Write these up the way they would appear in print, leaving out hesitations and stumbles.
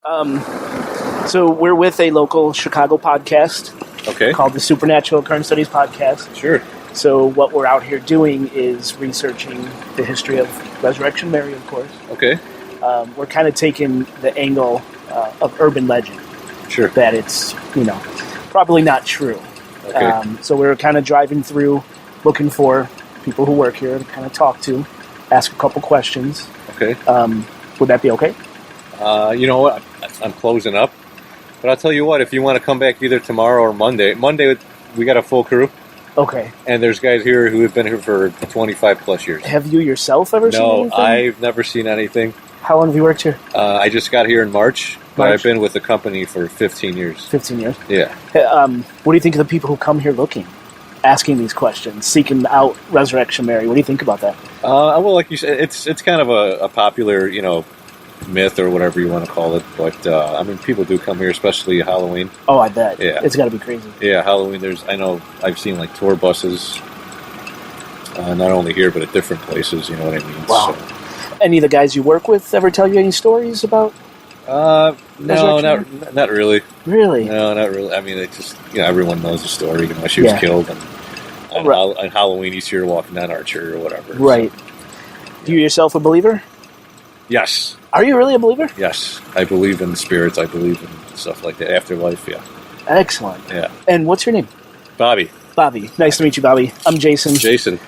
So we're with a local Chicago podcast called the Supernatural Occurrence Studies Podcast. Sure. So what we're out here doing is researching the history of Resurrection Mary, of course. Okay. We're kind of taking the angle of urban legend. Sure. That it's, probably not true. Okay. So we're kind of driving through, looking for people who work here to kind of talk to, ask a couple questions. Okay. Would that be okay? You know what? I'm closing up. But I'll tell you what, if you want to come back either tomorrow or Monday, we got a full crew. Okay. And there's guys here who have been here for 25 plus years. Have you yourself ever seen anything? No, I've never seen anything. How long have you worked here? I just got here in March, but I've been with the company for 15 years. 15 years? Yeah. What do you think of the people who come here looking, asking these questions, seeking out Resurrection Mary? What do you think about that? Well, like you said, it's kind of a popular, myth or whatever you want to call it. But, people do come here, especially Halloween. Oh, I bet. Yeah. It's got to be crazy. Yeah, Halloween, I've seen, tour buses, not only here, but at different places, you know what I mean? Wow. So, any of the guys you work with ever tell you any stories about? No, not really. Really? No, not really. I mean, it's just, everyone knows the story. She was killed on Halloween each year walking down Archer or whatever. Right. So, you yourself a believer? Yes. Are you really a believer? Yes. I believe in spirits. I believe in stuff like that. Afterlife, yeah. Excellent. Yeah. And what's your name? Bobby. Bobby. Nice to meet you, Bobby. I'm Jason. Jason.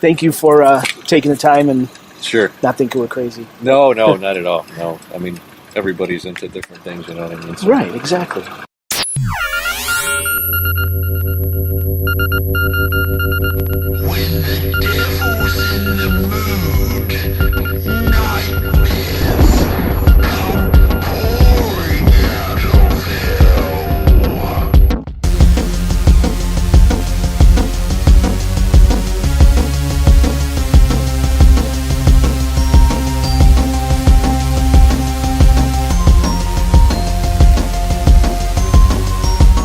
Thank you for taking the time and sure. Not thinking we're crazy. No, not at all. No. I mean, everybody's into different things, you know what I mean? So. Right, exactly. When the devil's in the mood, nightmares come pouring out of hell.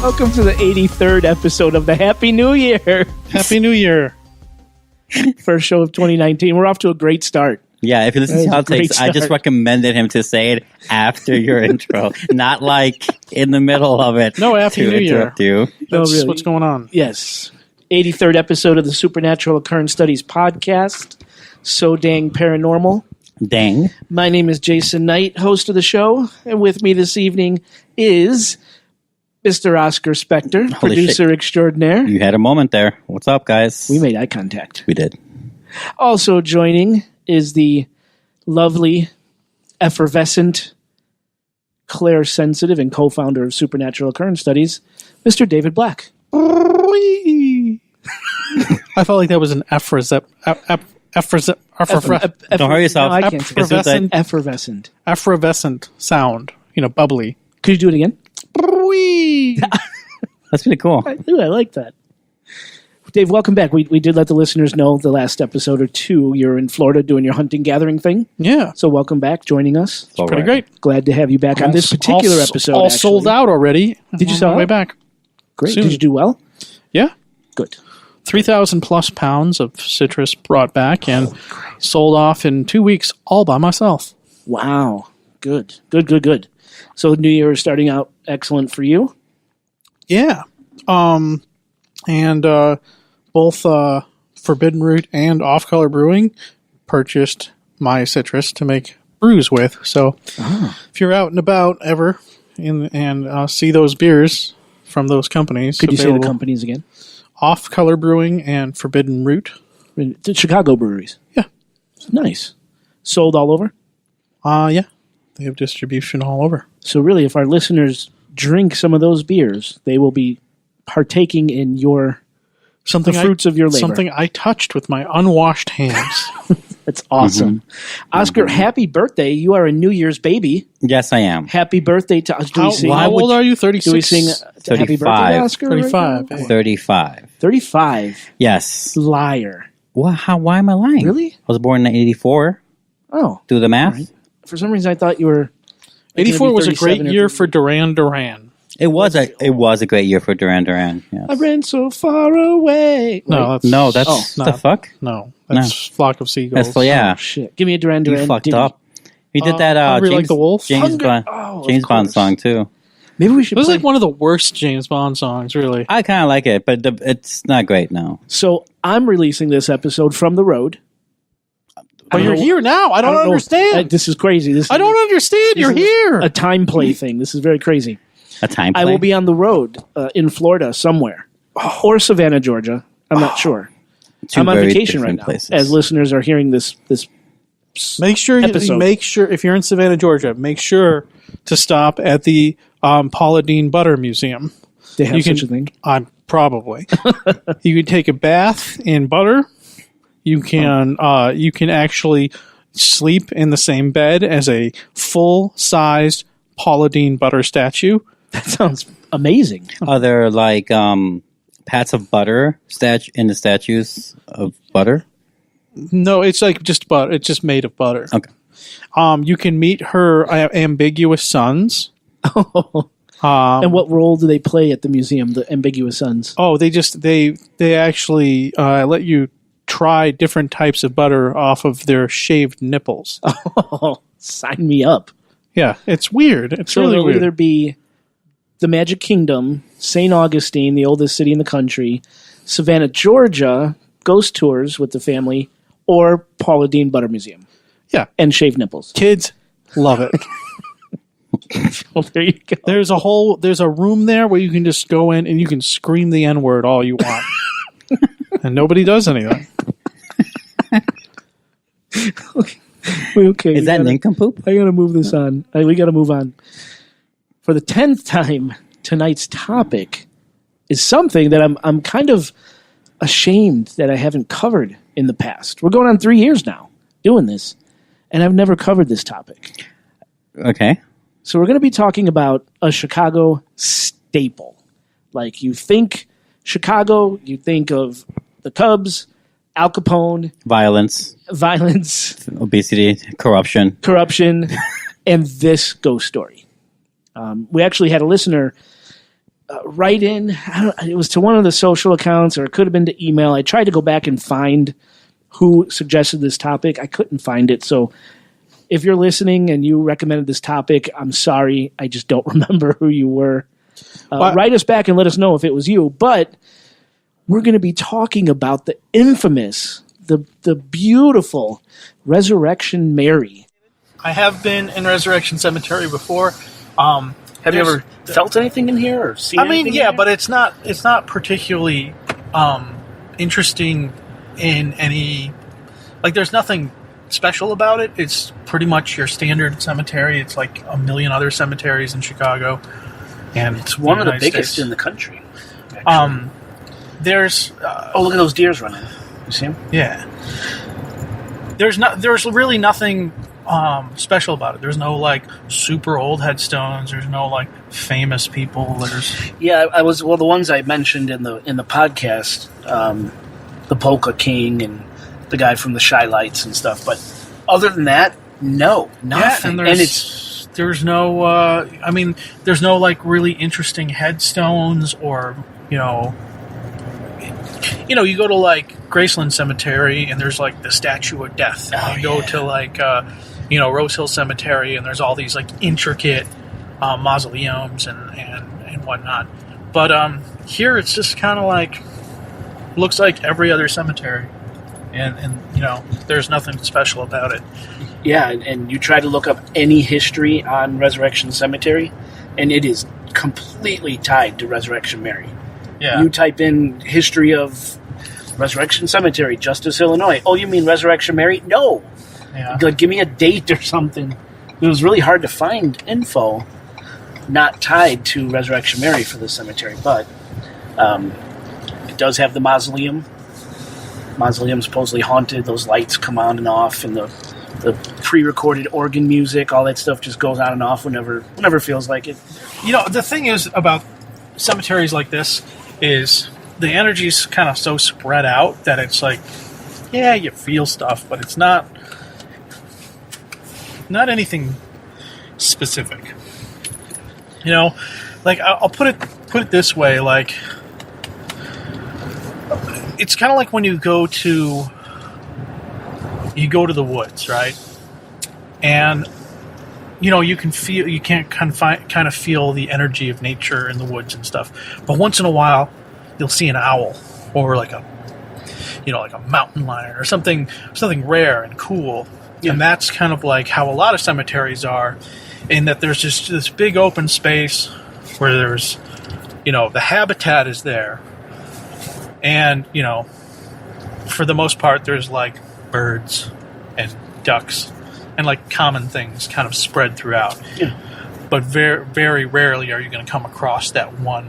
Welcome to the 83rd episode of the Happy New Year. Happy New Year. First show of 2019. We're off to a great start. Yeah, if you listen to Outtakes, I just recommended him to say it after your intro, not in the middle of it. No, Happy New Year. You. That's really. what's going on. Yes. 83rd episode of the Supernatural Occurrence Studies Podcast. So dang paranormal. Dang. My name is Jason Knight, host of the show. And with me this evening is Mr. Oscar Spector, producer extraordinaire. You had a moment there. What's up, guys? We made eye contact. We did. Also joining is the lovely, effervescent, Claire-sensitive, and co-founder of Supernatural Occurrence Studies, Mr. David Black. I felt like that was an effervescent. Don't hurry yourself. No, I can't say Effervescent. Effervescent. Effervescent sound. Bubbly. Could you do it again? That's pretty cool. I like that. Dave, welcome back. We did let the listeners know the last episode or two you're in Florida doing your hunting gathering thing. Yeah. So welcome back, joining us. It's pretty great. Glad to have you back on this particular episode. All sold out already. Did you sell my way back? Great. Soon. Did you do well? Yeah. Good. 3,000 plus pounds of citrus brought back and sold off in 2 weeks all by myself. Wow. Good. So New Year is starting out excellent for you? Yeah. And both Forbidden Root and Off Color Brewing purchased my citrus to make brews with. So if you're out and about ever and see those beers from those companies. Could you say the companies again? Off Color Brewing and Forbidden Root. The Chicago breweries? Yeah. Nice. Sold all over? Yeah. They have distribution all over. So really, if our listeners drink some of those beers, they will be partaking in the fruits of your labor. Something I touched with my unwashed hands. That's awesome. Mm-hmm. Oscar, happy birthday. You are a New Year's baby. Yes, I am. Happy birthday to us. How old are you? 36? Do we sing happy birthday, Oscar? 35. Right 35. 35. Yes. Liar. Why am I lying? Really? I was born in 84. Oh. Do the math. Right. For some reason, I thought you were... 84 was a great year for Duran Duran. It was a great year for Duran Duran. Yes. I ran so far away. No, that's the fuck. No, that's Flock of Seagulls. Yeah. Oh, shit. Give me a Duran Duran. You fucked ditty. up. He did that Hungry James, Like the Wolf? James Bond, of James Bond course. song too. Maybe we should It was play. like one of the worst James Bond songs, really. I kind of like it, but it's not great now. So I'm releasing this episode from the road. But you're here now. I don't understand. This is crazy. I don't understand. You're here. A time play thing. This is very crazy. A time play? I will be on the road in Florida somewhere. Or Savannah, Georgia. I'm not sure. Two I'm on very vacation right different now. places. As listeners are hearing this Make sure episode. if you're in Savannah, Georgia, make sure to stop at the Paula Deen Butter Museum. They have You can- such a thing. Probably. You can take a bath in butter. You can actually sleep in the same bed as a full-sized Paula Deen Butter statue. That sounds amazing. Are there like pats of butter in the statues of butter? No, it's like just butter. It's just made of butter. Okay. You can meet her ambiguous sons. And what role do they play at the museum, the ambiguous sons? Oh, they actually let you try different types of butter off of their shaved nipples. Oh, sign me up. Yeah, it's weird. It's So really it'll weird. either be the Magic Kingdom, St. Augustine, the oldest city in the country, Savannah, Georgia, ghost tours with the family, or Paula Deen Butter Museum. Yeah. And shaved nipples. Kids love it. Well, there you go. There's a room there where you can just go in and you can scream the N-word all you want. And nobody does anything. Okay. Is that nincompoop? I gotta move this on. We gotta move on. For the 10th time, tonight's topic is something that I'm kind of ashamed that I haven't covered in the past. We're going on 3 years now doing this, and I've never covered this topic. Okay. So we're going to be talking about a Chicago staple. Like, you think Chicago, you think of the Cubs, Al Capone, Violence, violence, obesity, corruption. and this ghost story. We actually had a listener write in. It was to one of the social accounts, or it could have been to email. I tried to go back and find who suggested this topic. I couldn't find it. So if you're listening and you recommended this topic, I'm sorry. I just don't remember who you were. Write us back and let us know if it was you. But we're going to be talking about the infamous, the beautiful Resurrection Mary. I have been in Resurrection Cemetery before. Have you ever felt anything in here or seen anything in here? but it's not particularly interesting in any, like, there's nothing special about it. It's pretty much your standard cemetery. It's like a million other cemeteries in Chicago, and It's one of the United biggest States. in the country. Actually. There's Oh, look at those deers running. You see them? yeah. There's really nothing special about it. There's no like super old headstones. There's no like famous people. Yeah, I was the ones I mentioned in the podcast, the Polka King and the guy from the Shy Lights and stuff. But other than that, no, nothing. Yeah, and there's no there's no like really interesting headstones, or you go to like Graceland Cemetery and there's like the Statue of Death. And you go to like Rose Hill Cemetery and there's all these like intricate mausoleums and whatnot. But here it's just kind of like looks like every other cemetery, and there's nothing special about it. Yeah, and you try to look up any history on Resurrection Cemetery, and it is completely tied to Resurrection Mary. Yeah. You type in history of Resurrection Cemetery, Justice, Illinois. Oh, you mean Resurrection Mary? No. Yeah. Like, give me a date or something. It was really hard to find info not tied to Resurrection Mary for this cemetery, but it does have the mausoleum. Mausoleum supposedly haunted. Those lights come on and off, and the pre-recorded organ music, all that stuff just goes on and off whenever it feels like it. The thing is about cemeteries like this is the energy's kind of so spread out that it's like, yeah, you feel stuff, but it's not anything specific. Like I'll put it this way, like it's kind of like when you go to the woods, right? And you can't kind of feel the energy of nature in the woods and stuff. But once in a while, you'll see an owl or like a mountain lion or something rare and cool. Yeah. And that's kind of like how a lot of cemeteries are, in that there's just this big open space where there's, the habitat is there. And, for the most part, there's like birds and ducks and like common things kind of spread throughout. Yeah. But very, very rarely are you going to come across that one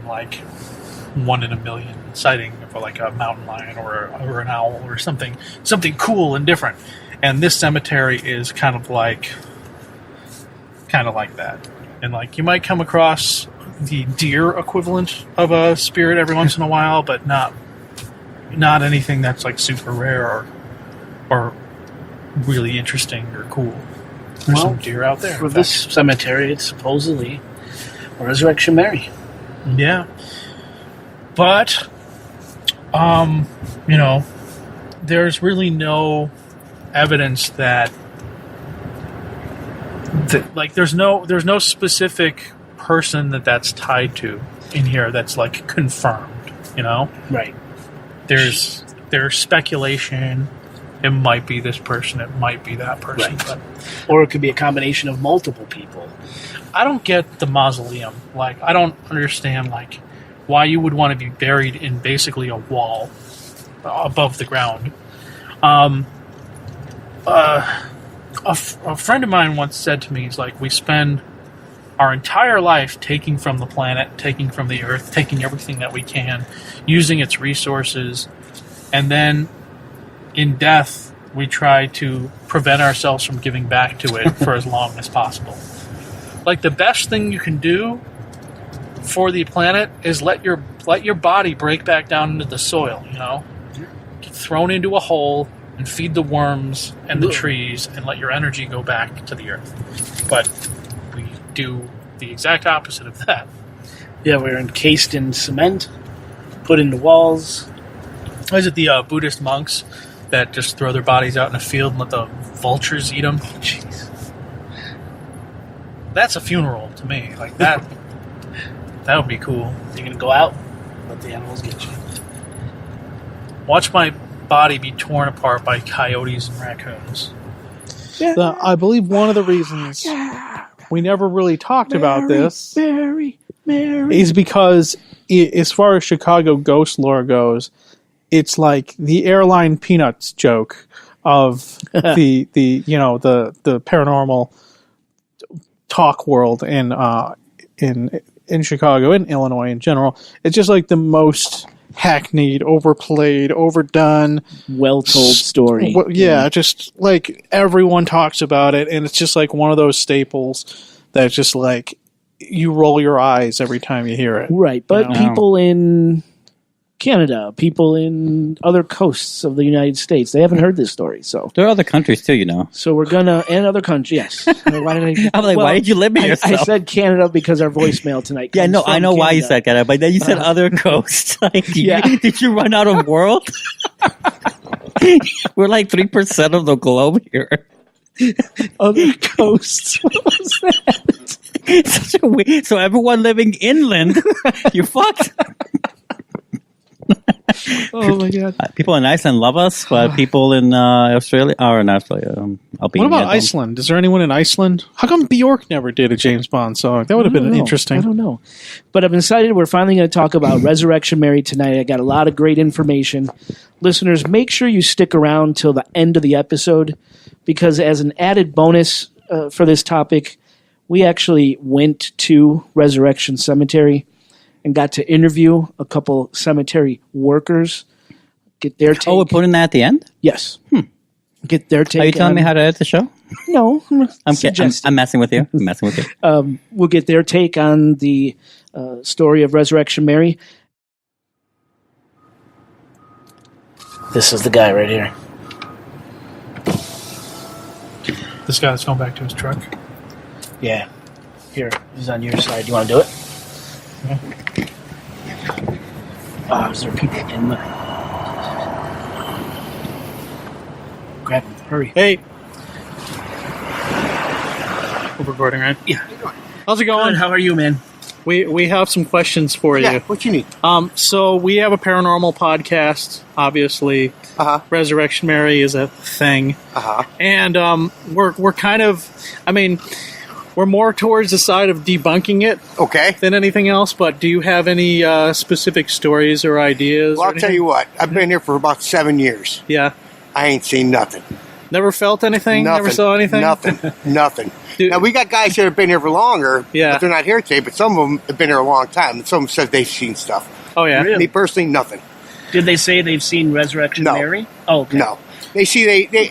in a million sighting of like a mountain lion or an owl or something cool and different. And this cemetery is kind of like that. And like you might come across the deer equivalent of a spirit every once in a while, but not anything that's like super rare or really interesting or cool. There's some deer out there. For this cemetery, it's supposedly Resurrection Mary. Yeah. But, there's really no evidence that there's no specific person that's tied to in here that's like confirmed, Right. There's speculation. It might be this person, it might be that person. Right. Or it could be a combination of multiple people. I don't get the mausoleum. Like, I don't understand, like, why you would want to be buried in basically a wall above the ground. A friend of mine once said to me, he's like, we spend our entire life taking from the planet, taking from the earth, taking everything that we can, using its resources, and then in death, we try to prevent ourselves from giving back to it for as long as possible. Like, the best thing you can do for the planet is let your body break back down into the soil, Get thrown into a hole and feed the worms and the trees and let your energy go back to the earth. But we do the exact opposite of that. Yeah, we're encased in cement, put into walls. Is it the Buddhist monks that just throw their bodies out in a field and let the vultures eat them? Jeez. That's a funeral to me. Like, that would be cool. You're going to go out, let the animals get you. Watch my body be torn apart by coyotes and raccoons. Yeah. I believe one of the reasons we never really talked about this is because, as far as Chicago ghost lore goes, it's like the airline peanuts joke of the paranormal talk world in Chicago, in Illinois in general. It's just like the most hackneyed, overplayed, overdone, well-told story. Just like everyone talks about it, and it's just like one of those staples that just like you roll your eyes every time you hear it. Right, but people in Canada, people in other coasts of the United States, they haven't heard this story. So there are other countries too, So we're gonna, and other countries, yes. Why did I'm like, why did you limit yourself? I said Canada because our voicemail tonight. Yeah, no, I know Canada. Why you said Canada, but then you said other coasts. Like, did you run out of world? We're like 3% of the globe here. Other coasts. What was that? Such a weird. So everyone living inland, you're fucked. Oh my god! People in Iceland love us, but people in Australia or in Australia, what about Iceland? Is there anyone in Iceland? How come Bjork never did a James Bond song? That would have been interesting. I don't know, but I'm excited. We're finally going to talk about Resurrection Mary tonight. I got a lot of great information. Listeners, make sure you stick around till the end of the episode, because as an added bonus for this topic, we actually went to Resurrection Cemetery and got to interview a couple cemetery workers, get their take. Oh, we're putting that at the end? Yes. Get their take. Are you telling me how to edit the show? No. I'm messing with you. We'll get their take on the story of Resurrection Mary. This is the guy right here. This guy that's going back to his truck? Yeah. Here, he's on your side. You want to do it? Yeah. Is there people in the... Grab him. Hurry. Hey. We're recording, right? Yeah. How's it going? Good. How are you, man? We have some questions for you. What you need? So we have a paranormal podcast. Obviously, Resurrection Mary is a thing, and we're kind of, I mean, we're more towards the side of debunking it, than anything else. But do you have any specific stories or ideas? Well, I'll tell you what. I've been here for about 7 years. Yeah, I ain't seen nothing. never felt anything. Never saw anything. Nothing. Dude. Now we got guys that have been here for longer. Yeah. But they're not here today. But some of them have been here a long time. And some of them said they've seen stuff. Oh yeah. Really? Me personally, nothing. Did they say they've seen Resurrection No. Mary? Oh, okay. No. They see they.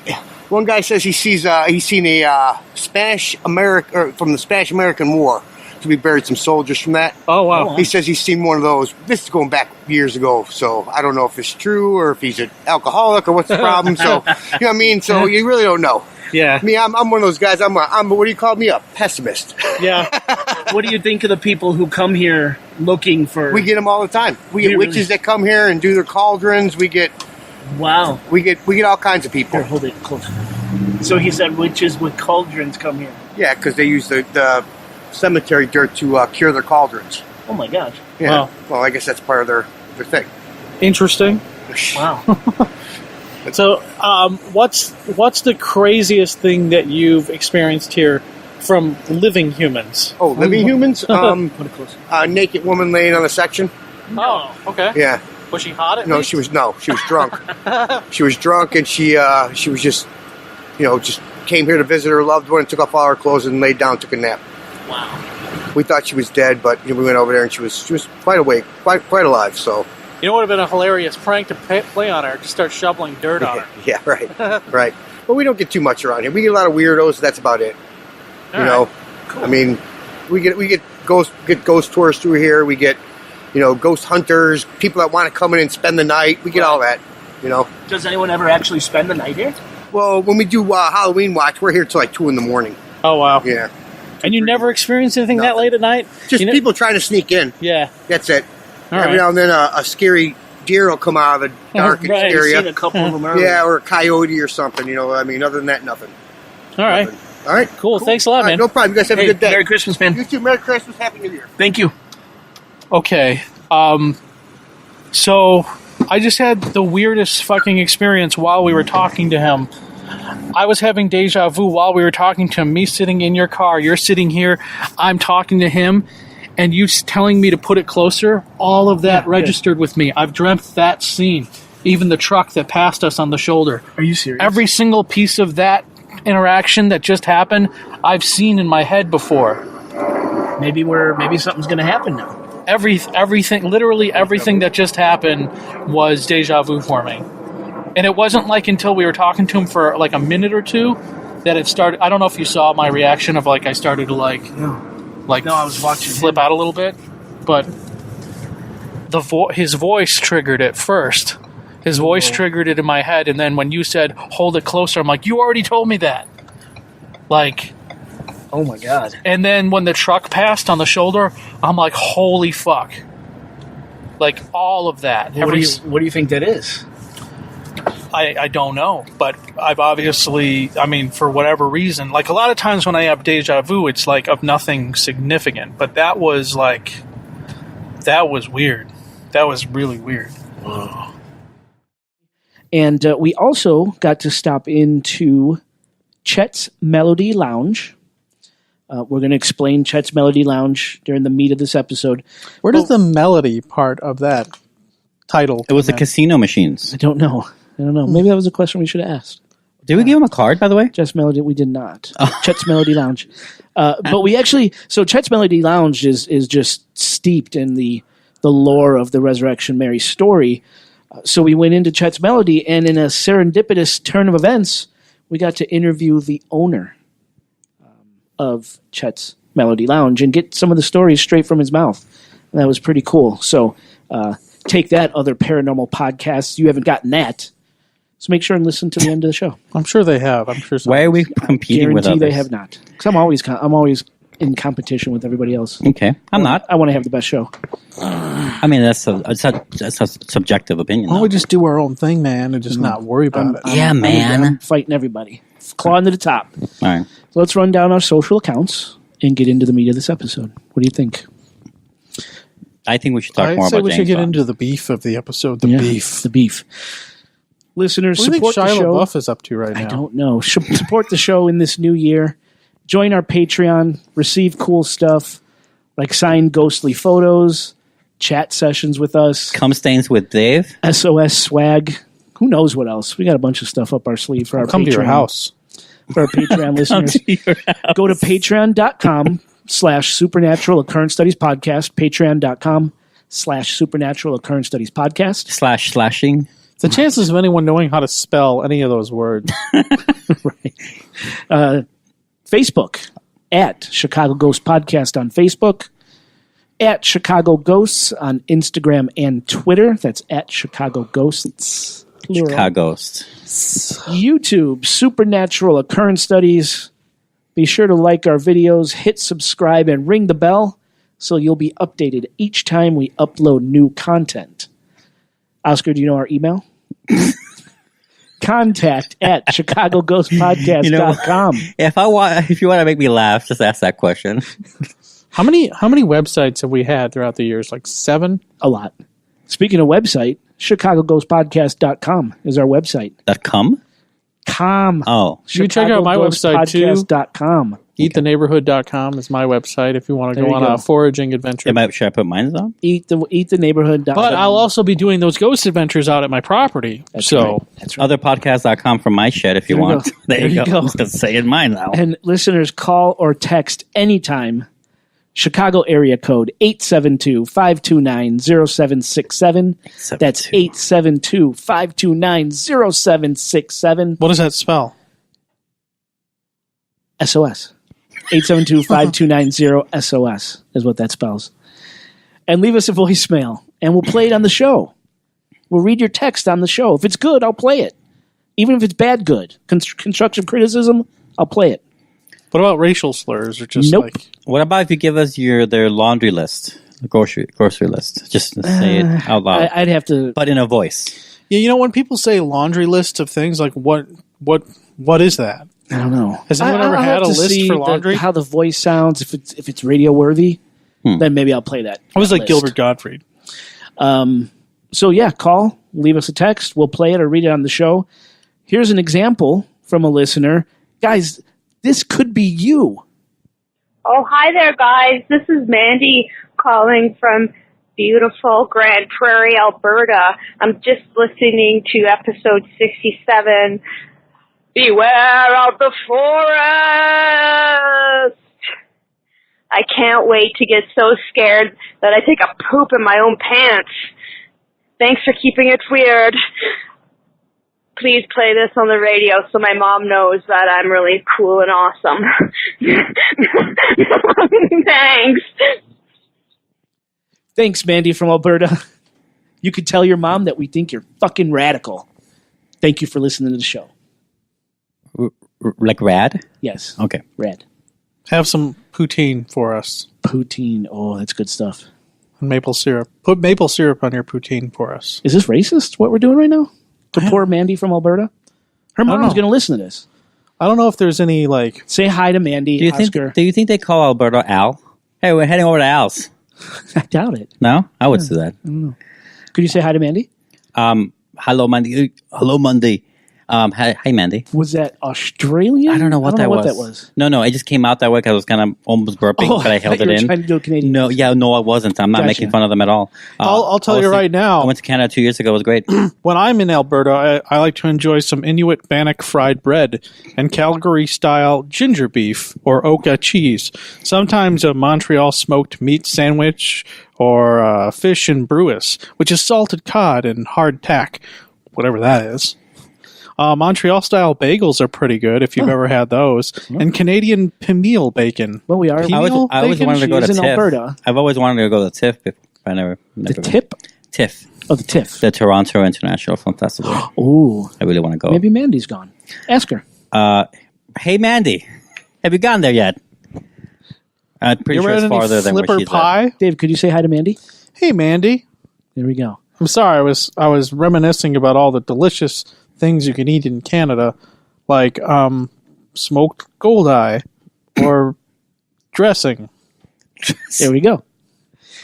One guy says he's seen a Spanish American from the Spanish American War. So we buried some soldiers from that. Oh wow. He says he's seen one of those. This is going back years ago, so I don't know if it's true or if he's an alcoholic or what's the problem. So you know what I mean. So you really don't know. Yeah. Me, I'm one of those guys. I'm what do you call me? A pessimist. Yeah. What do you think of the people who come here looking for... We get them all the time. We get Really? witches that come here and do their cauldrons. We get Wow. we get all kinds of people. Here, hold it close. So he said witches with cauldrons come here. Yeah, because they use the cemetery dirt to cure their cauldrons. Oh, my gosh. Yeah. Wow. Well, I guess that's part of their thing. Interesting. Wow. So, what's the craziest thing that you've experienced here from living humans? Oh, living humans? Put it close. Naked woman laying on a section. Oh, okay. Yeah. Was she hot at No, least? she was drunk. She was drunk, and she was just, just came here to visit her loved one, and took off all her clothes and laid down, took a nap. Wow. We thought she was dead, but we went over there, and she was quite awake, quite alive. So. You know what would have been a hilarious prank to play on her? Just start shoveling dirt on her. Yeah, right, right. But we don't get too much around here. We get a lot of weirdos. That's about it. All you know, right. Cool. I mean, we get ghost tours through here. We get, ghost hunters, people that want to come in and spend the night. We get all that. Does anyone ever actually spend the night here? Well, when we do Halloween watch, we're here till like 2 a.m. Oh, wow. Yeah. And you never experienced anything that late at night? Just people trying to sneak in. Yeah. That's it. All Every right. now and then a scary deer will come out of the dark and Right. scare I've you. seen a couple of them earlier. Yeah, or a coyote or something. I mean, other than that, nothing. All right. Nothing. All right. Cool. Thanks a lot, All right, man. no problem. You guys have Hey, a good day. Merry Christmas, man. You too. Merry Christmas. Happy New Year. Thank you. Okay. So I just had the weirdest fucking experience while we were talking to him. I was having deja vu while we were talking to him. Me sitting in your car, you're sitting here, I'm talking to him, and you telling me to put it closer. All of that registered with me. I've dreamt that scene. Even the truck that passed us on the shoulder. Are you serious? Every single piece of that interaction that just happened, I've seen in my head before. Maybe something's going to happen now. Everything, literally everything that just happened was deja vu for me. And it wasn't like until we were talking to him for like a minute or two that it started. I don't know if you saw my reaction of like I started to No, I was watching flip him. out a little bit, but his voice triggered it first. His voice triggered it in my head, and then when you said hold it closer, I'm like, you already told me that. Like, Oh, my God. and then when the truck passed on the shoulder, I'm like, holy fuck. Like all of that. What do you think that is? I don't know, but I've obviously, for whatever reason, like a lot of times when I have deja vu, it's like of nothing significant, but that was weird. That was really weird. And we also got to stop into Chet's Melody Lounge. We're going to explain Chet's Melody Lounge during the meat of this episode. Where does the melody part of that title It was the come in? casino machines. I don't know. Maybe that was a question we should have asked. Did we give him a card, by the way? Chet's Melody, we did not. Chet's Melody Lounge. But we actually, so Chet's Melody Lounge is just steeped in the lore of the Resurrection Mary story. So we went into Chet's Melody, and in a serendipitous turn of events, we got to interview the owner of Chet's Melody Lounge and get some of the stories straight from his mouth. And that was pretty cool. So take that, other paranormal podcasts. You haven't gotten that. So make sure and listen to the end of the show. I'm sure they have. I'm sure. Why are we competing with Guarantee others? they have not. Because I'm always in competition with everybody else. Okay, I'm not. I want to have the best show. I mean, that's a subjective opinion. Why don't though. we just do our own thing, man, and just not worry about it? I'm fighting everybody. Clawing to the top. All right. So let's run down our social accounts and get into the meat of this episode. What do you think? I think we should talk I'd more say about we James should get Bond. into the beef of the episode. The beef. Listeners, What do you think support Shia the show. LaBeouf is up to right now? I don't know. Support the show in this new year. Join our Patreon. Receive cool stuff like signed ghostly photos, chat sessions with us, Cum stains with Dave. SOS swag. Who knows what else? We got a bunch of stuff up our sleeve for our Come Patreon. to your house. For our Patreon listeners. Go to patreon.com/supernatural occurrence studies podcast. Patreon.com/supernatural occurrence studies podcast. Slashing. The chances of anyone knowing how to spell any of those words. Right. Facebook at Chicago Ghost Podcast on Facebook, at Chicago Ghosts on Instagram and Twitter. That's at Chicago Ghosts. Plural. Chicagost. YouTube, Supernatural Occurrence Studies. Be sure to like our videos, hit subscribe, and ring the bell so you'll be updated each time we upload new content. Oscar, do you know our email? Contact at chicagoghostpodcast.com. If you want to make me laugh, just ask that question. How many websites have we had throughout the years? Like 7? A lot. Speaking of website, chicagoghostpodcast.com is our website. .com? Oh. You can check out my website too. Chicagoghostpodcast.com. EatTheNeighborhood.com is my website if you want to go on a foraging adventure. Should I put mine on? EatTheNeighborhood.com. But I'll also be doing those ghost adventures out at my property. That's right. Otherpodcast.com from my shed if you There you want. go. There you go. go. I'm just going to say it mine now. And listeners, call or text anytime. Chicago area code 872-529-0767. That's 872-529-0767. What does that spell? SOS. 872-529-0SOS is what that spells. And leave us a voicemail, and we'll play it on the show. We'll read your text on the show. If it's good, I'll play it. Even if it's bad good. Constructive criticism, I'll play it. What about racial slurs or just Nope. like... What about if you give us their laundry list, the grocery list? Just say it out loud. I'd have to... But in a voice. Yeah, you know, when people say laundry lists of things, like what is that? I don't know. Has anyone ever I'll had have a to list see for laundry? how the voice sounds. If it's radio worthy, then maybe I'll play that. I was like list. Gilbert Gottfried. So yeah, call, leave us a text. We'll play it or read it on the show. Here's an example from a listener. Guys, this could be you. Oh, hi there, guys. This is Mandy calling from beautiful Grand Prairie, Alberta. I'm just listening to episode 67. Beware of the forest! I can't wait to get so scared that I take a poop in my own pants. Thanks for keeping it weird. Please play this on the radio so my mom knows that I'm really cool and awesome. Thanks. Thanks, Mandy from Alberta. You could tell your mom that we think you're fucking radical. Thank you for listening to the show. Like rad? Yes. Okay. Rad. Have some poutine for us. Poutine. Oh, that's good stuff. And maple syrup. Put maple syrup on your poutine for us. Is this racist, what we're doing right now? To poor Mandy from Alberta? Her mom's going to listen to this. I don't know if there's any, like... Say hi to Mandy, Do you Oscar. think they call Alberta Al? Hey, we're heading over to Al's. I doubt it. No? I would do that. Could you say hi to Mandy? Hello, Mandy. Hello, Monday. Hi, Mandy. Was that Australian? I don't know what that was. No, it just came out that way because I was kind of almost burping, but I held thought it you were in. trying to do a Canadian. No, I wasn't. I'm not Gotcha. making fun of them at all. I'll tell you right now. I went to Canada 2 years ago. It was great. When I'm in Alberta, I like to enjoy some Inuit bannock fried bread and Calgary-style ginger beef or Oka cheese. Sometimes a Montreal smoked meat sandwich or fish and brewis, which is salted cod and hard tack, whatever that is. Montreal-style bagels are pretty good if you've ever had those. And Canadian pimmeal bacon. Well, we are. I always wanted to go to She's in TIFF. Alberta. I've always wanted to go to TIFF. I never The tip? TIFF. Oh, the TIFF. The Toronto International Film Festival. Ooh. I really want to go. Maybe Mandy's gone. Ask her. Hey, Mandy. Have you gone there yet? I'm pretty You sure ever it's had any farther than where flipper she's pie? Dave, could you say hi to Mandy? Hey, Mandy. There we go. I'm sorry. I was reminiscing about all the delicious things you can eat in Canada, like smoked goldeye or dressing. There we go.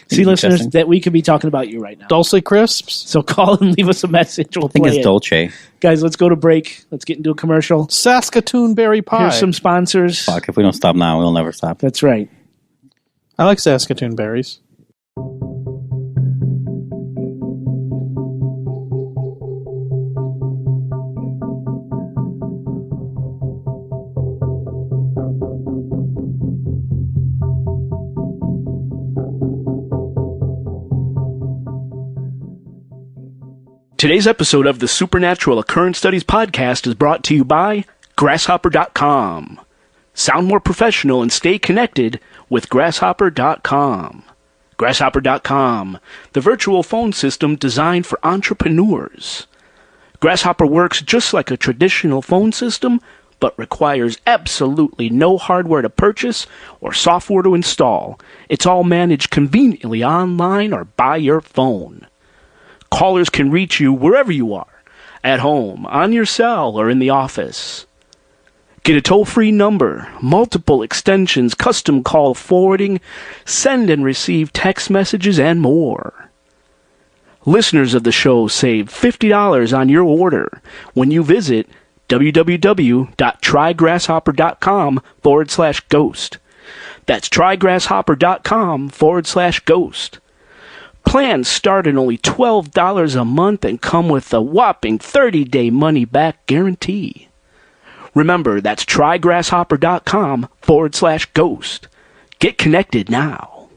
See, listeners, that we could be talking about you right now. Dulce crisps. So call and leave us a message. We'll I think play it's Dolce. Guys, let's go to break. Let's get into a commercial. Saskatoon berry pie. Here's some sponsors. Fuck, if we don't stop now, we'll never stop. That's right. I like Saskatoon berries. Today's episode of the Supernatural Occurrence Studies podcast is brought to you by Grasshopper.com. Sound more professional and stay connected with Grasshopper.com. Grasshopper.com, the virtual phone system designed for entrepreneurs. Grasshopper works just like a traditional phone system, but requires absolutely no hardware to purchase or software to install. It's all managed conveniently online or by your phone. Callers can reach you wherever you are, at home, on your cell, or in the office. Get a toll-free number, multiple extensions, custom call forwarding, send and receive text messages, and more. Listeners of the show save $50 on your order when you visit www.trygrasshopper.com/ghost. That's trygrasshopper.com/ghost. Plans start at only $12 a month and come with a whopping 30-day money-back guarantee. Remember, that's trygrasshopper.com/ghost. Get connected now.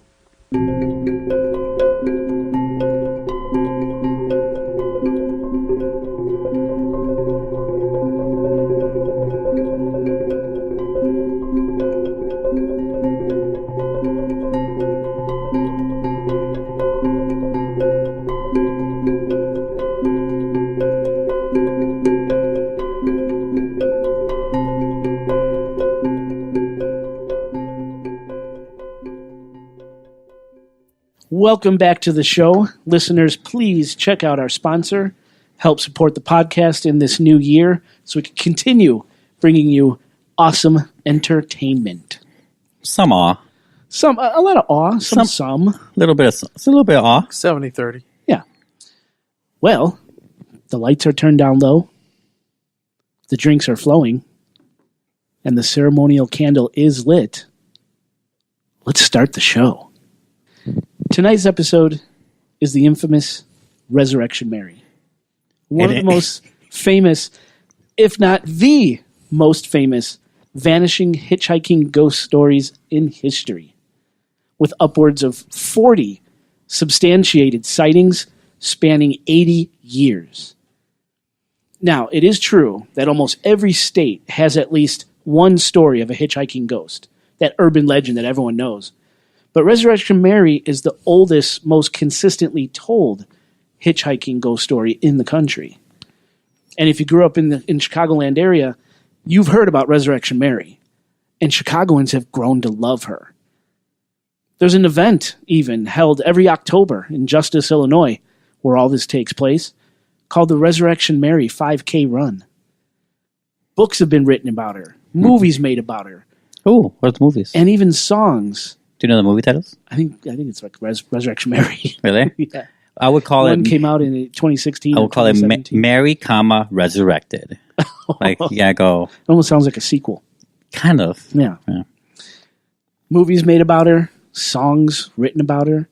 Welcome back to the show. Listeners, please check out our sponsor. Help support the podcast in this new year so we can continue bringing you awesome entertainment. Some awe. A lot of awe. Some. A little bit of awe. 70-30. Yeah. Well, the lights are turned down low. The drinks are flowing. And the ceremonial candle is lit. Let's start the show. Tonight's episode is the infamous Resurrection Mary. One of the most famous, if not the most famous, vanishing hitchhiking ghost stories in history, with upwards of 40 substantiated sightings spanning 80 years. Now, it is true that almost every state has at least one story of a hitchhiking ghost, that urban legend that everyone knows. But Resurrection Mary is the oldest, most consistently told hitchhiking ghost story in the country. And if you grew up in Chicagoland area, you've heard about Resurrection Mary. And Chicagoans have grown to love her. There's an event even held every October in Justice, Illinois, where all this takes place, called the Resurrection Mary 5K Run. Books have been written about her. Movies made about her. Oh, what's the movies? And even songs. Do you know the movie titles? I think it's like Resurrection Mary. Really? Yeah. I would call One it... came out in 2016. I would call it Mary, Resurrected. Like, you gotta go... It almost sounds like a sequel. Kind of. Yeah. Movies made about her. Songs written about her.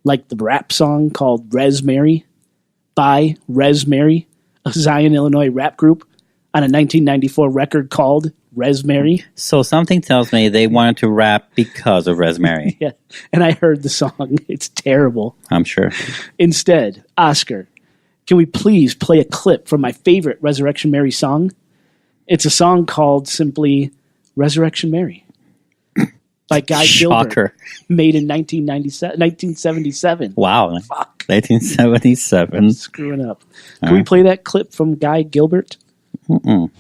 Like the rap song called Res Mary by Res Mary, a Zion, Illinois rap group, on a 1994 record called Res Mary. So something tells me they wanted to rap because of Res Mary. Yeah, and I heard the song. It's terrible. I'm sure. Instead, Oscar, can we please play a clip from my favorite Resurrection Mary song? It's a song called simply Resurrection Mary by Guy Gilbert, made in 1977. Wow. Fuck. 1977. Screwing up. Can we play that clip from Guy Gilbert? Mm-mm.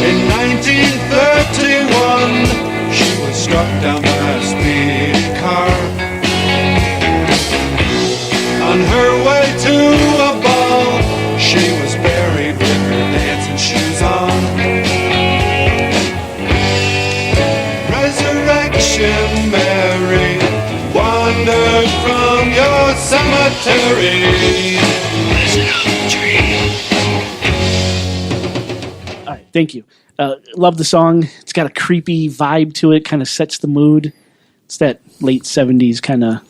In 1931, she was struck down by a speeding car. dug from your cemetery. All right, thank you. Love the song. It's got a creepy vibe to it, kind of sets the mood. It's that late 70s kind of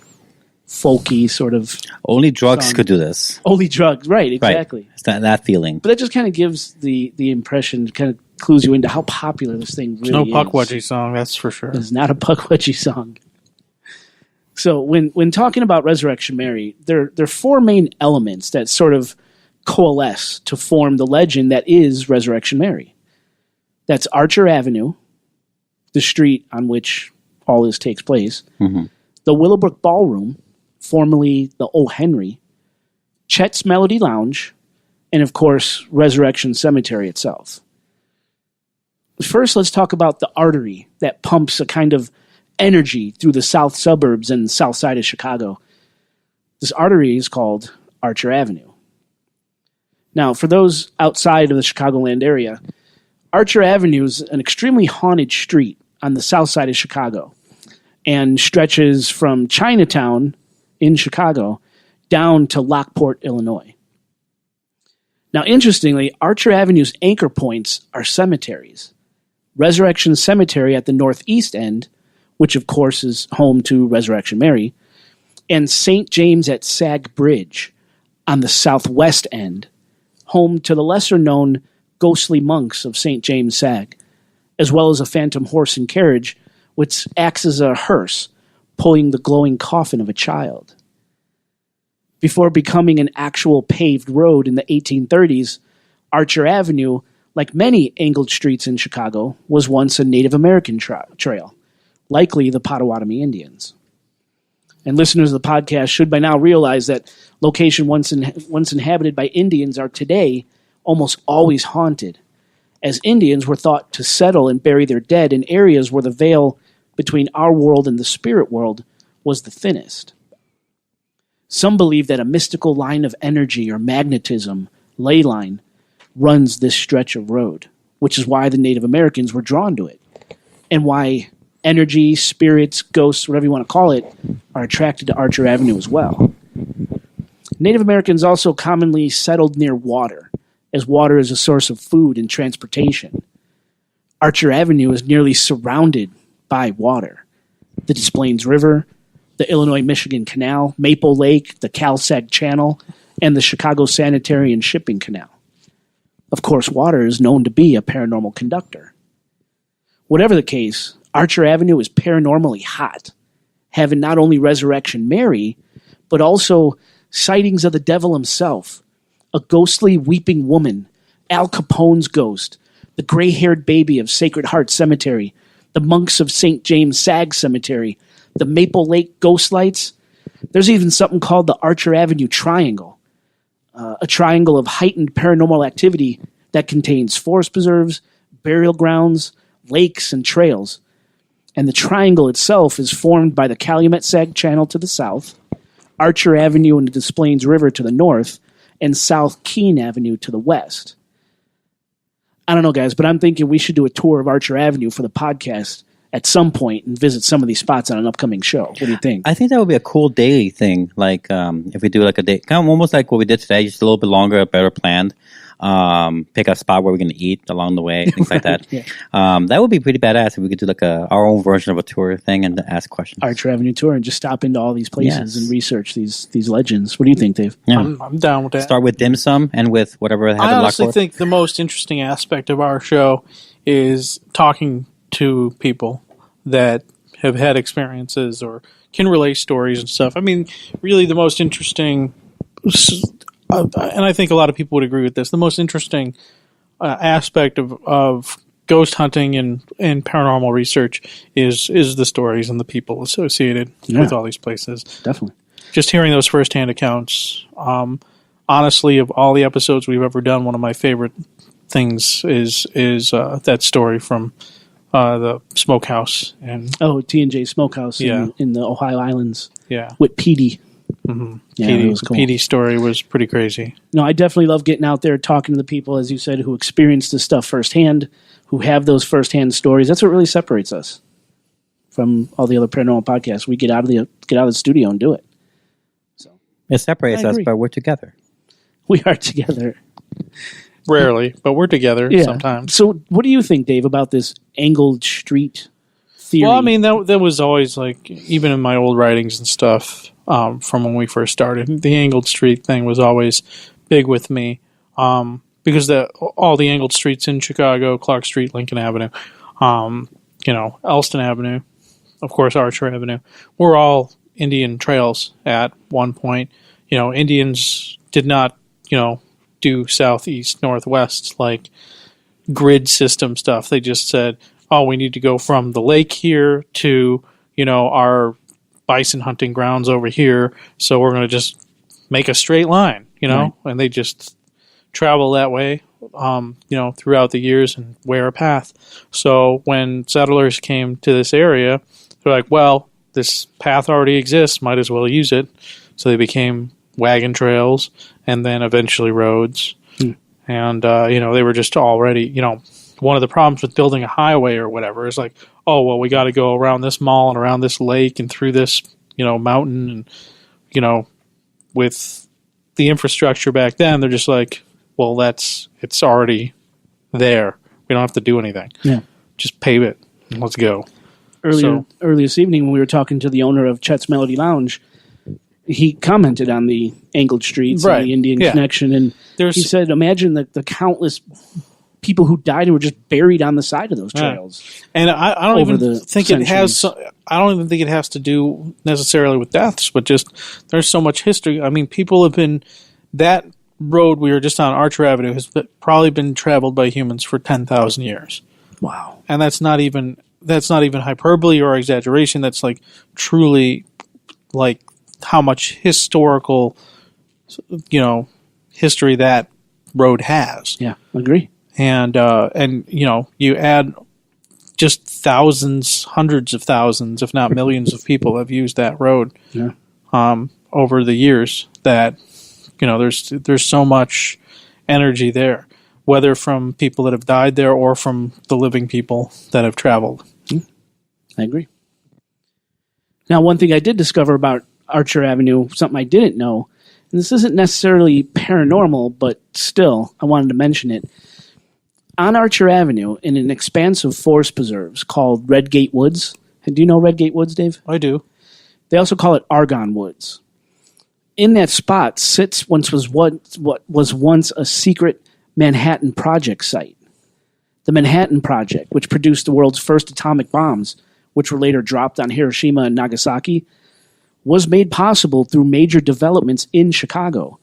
folky sort of Only drugs song. could do this. Only drugs, right, exactly. Right. It's that feeling. But that just kind of gives the impression, kind of clues you into how popular this thing really No is. Puckwudgie song, that's for sure. It's not a Puckwudgie song. So when talking about Resurrection Mary, there are four main elements that sort of coalesce to form the legend that is Resurrection Mary. That's Archer Avenue, the street on which all this takes place, the Willowbrook Ballroom, formerly the O. Henry, Chet's Melody Lounge, and of course, Resurrection Cemetery itself. First, let's talk about the artery that pumps a kind of energy through the south suburbs and south side of Chicago. This artery is called Archer Avenue. Now, for those outside of the Chicagoland area, Archer Avenue is an extremely haunted street on the south side of Chicago and stretches from Chinatown in Chicago down to Lockport, Illinois. Now, interestingly, Archer Avenue's anchor points are cemeteries. Resurrection Cemetery at the northeast end, which of course is home to Resurrection Mary, and St. James at Sag Bridge on the southwest end, home to the lesser-known ghostly monks of St. James Sag, as well as a phantom horse and carriage which acts as a hearse, pulling the glowing coffin of a child. Before becoming an actual paved road in the 1830s, Archer Avenue, like many angled streets in Chicago, was once a Native American trail, likely the Potawatomi Indians. And listeners of the podcast should by now realize that location once inhabited by Indians are today almost always haunted, as Indians were thought to settle and bury their dead in areas where the veil between our world and the spirit world was the thinnest. Some believe that a mystical line of energy or magnetism, ley line, runs this stretch of road, which is why the Native Americans were drawn to it, and why energy, spirits, ghosts, whatever you want to call it, are attracted to Archer Avenue as well. Native Americans also commonly settled near water, as water is a source of food and transportation. Archer Avenue is nearly surrounded by water. The Des Plaines River, the Illinois-Michigan Canal, Maple Lake, the Cal-Sag Channel, and the Chicago Sanitary and Shipping Canal. Of course, water is known to be a paranormal conductor. Whatever the case, Archer Avenue is paranormally hot, having not only Resurrection Mary, but also sightings of the devil himself, a ghostly weeping woman, Al Capone's ghost, the gray-haired baby of Sacred Heart Cemetery, the monks of St. James Sag Cemetery, the Maple Lake ghost lights. There's even something called the Archer Avenue Triangle, a triangle of heightened paranormal activity that contains forest preserves, burial grounds, lakes, and trails. And the triangle itself is formed by the Calumet Sag Channel to the south, Archer Avenue and the Des Plaines River to the north, and South Keene Avenue to the west. I don't know, guys, but I'm thinking we should do a tour of Archer Avenue for the podcast at some point and visit some of these spots on an upcoming show. What do you think? I think that would be a cool daily thing. Like if we do like a day, kind of almost like what we did today, just a little bit longer, better planned. Pick a spot where we're going to eat along the way, things like that. Yeah. That would be pretty badass if we could do like our own version of a tour thing and ask questions. Archer Avenue tour and just stop into all these places Yes. and research these legends. What do you think, Dave? Yeah. I'm down with that. Start with dim sum and with whatever they have I in honestly Lockport. think the most interesting aspect of our show is talking to people that have had experiences or can relate stories and stuff. I mean, really the most interesting, and I think a lot of people would agree with this, the most interesting aspect of ghost hunting and paranormal research is the stories and the people associated with all these places. Definitely. Just hearing those firsthand accounts, honestly, of all the episodes we've ever done, one of my favorite things is that story from the smokehouse and T&J Smokehouse in the Ohio Islands. Yeah, with Petey. Mm-hmm. Yeah, the Petey story was pretty crazy. No, I definitely love getting out there, talking to the people, as you said, who experience this stuff firsthand, who have those firsthand stories. That's what really separates us. from all the other paranormal podcasts. We get out of the studio and do it. So It separates I us, agree. but we're together. we are together. Rarely, but we're together Yeah. sometimes. So what do you think, Dave, about this angled street theory? Well, I mean, that was always like, even in my old writings and stuff from when we first started, the angled street thing was always big with me because all the angled streets in Chicago, Clark Street, Lincoln Avenue, Elston Avenue, of course, Archer Avenue, were all Indian trails at one point. Indians did not, do southeast, northwest, like grid system stuff. They just said, oh, we need to go from the lake here to, our bison hunting grounds over here. So we're going to just make a straight line, Right. and they just travel that way, throughout the years and wear a path. So when settlers came to this area, they're like, well, this path already exists, might as well use it. So they became wagon trails and then eventually roads. And, they were just already, one of the problems with building a highway or whatever is like, oh, well, we got to go around this mall and around this lake and through this, mountain. And, with the infrastructure back then, they're just like, well, it's already there. We don't have to do anything. Yeah. Just pave it and let's go. Earlier this evening when we were talking to the owner of Chet's Melody Lounge, he commented on the angled streets Right. and the Indian Yeah. connection, and he said, imagine the countless people who died and were just buried on the side of those trails. And I don't over even the think it has. centuries. I don't even think it has to do necessarily with deaths, but just there's so much history. I mean, people have been that road we were just on, Archer Avenue, has probably been traveled by humans for 10,000 years, Wow. and that's not even hyperbole or exaggeration. That's like truly like how much historical, history that road has. Yeah, agree. And you add just thousands, hundreds of thousands, if not millions of people have used that road Yeah. over the years that, there's so much energy there, whether from people that have died there or from the living people that have traveled. I agree. Now, one thing I did discover about Archer Avenue, something I didn't know, and this isn't necessarily paranormal, but still, I wanted to mention it. On Archer Avenue, in an expanse of forest preserves called Redgate Woods. Do you know Redgate Woods, Dave? I do. They also call it Argonne Woods. In that spot sits what was once a secret Manhattan Project site. The Manhattan Project, which produced the world's first atomic bombs, which were later dropped on Hiroshima and Nagasaki, was made possible through major developments in Chicago,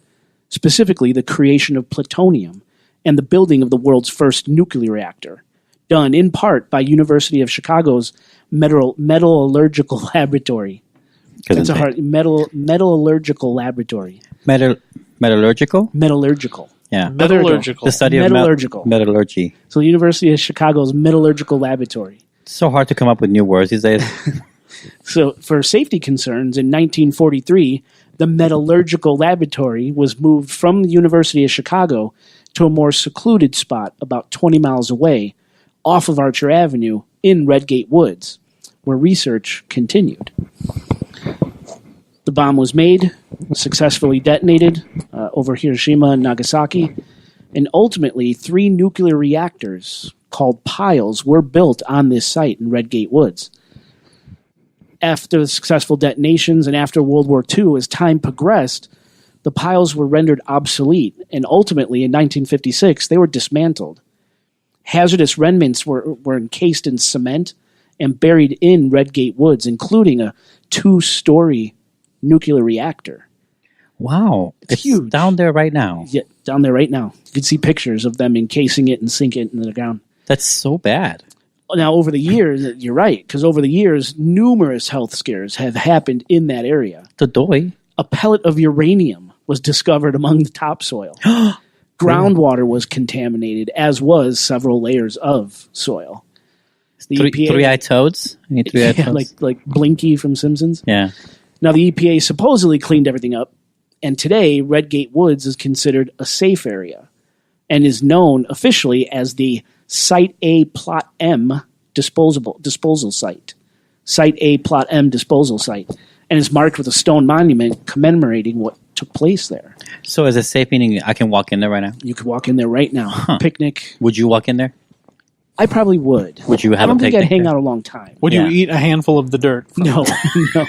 specifically the creation of plutonium and the building of the world's first nuclear reactor, done in part by University of Chicago's metallurgical laboratory. That's a hard metallurgical laboratory. Metallurgical? Metallurgical. Yeah. Metallurgical. The study of Metallurgical. metallurgy. So, University of Chicago's metallurgical laboratory. It's so hard to come up with new words these days. So, for safety concerns, in 1943, the metallurgical laboratory was moved from the University of Chicago to a more secluded spot about 20 miles away, off of Archer Avenue in Redgate Woods, where research continued. The bomb was made, successfully detonated over Hiroshima and Nagasaki, and ultimately 3 nuclear reactors called piles were built on this site in Redgate Woods. After the successful detonations and after World War II, as time progressed, the piles were rendered obsolete, and ultimately in 1956 they were dismantled. Hazardous remnants were encased in cement and buried in Redgate Woods, including a 2-story nuclear reactor. Wow. It's huge. Down there right now. Yeah, down there right now. You can see pictures of them encasing it and sinking it into the ground. That's so bad. Now, over the years, you're right, because over the years, numerous health scares have happened in that area. The doy. A pellet of uranium was discovered among the topsoil. Groundwater was contaminated, as was several layers of soil. The EPA, Three-eyed toads? I mean, three-eyed yeah, toads. like Blinky from Simpsons. Yeah. Now, the EPA supposedly cleaned everything up, and today Redgate Woods is considered a safe area and is known officially as the Site A Plot M disposal site. Site A, Plot M disposal site, and is marked with a stone monument commemorating what took place there. So is it safe, meaning I can walk in there right now? You could walk in there right now. Picnic. Would you walk in there? I probably would. Would you have I don't a think I'd picnic hang there? out a long time. Would Yeah. you eat a handful of the dirt? No, no.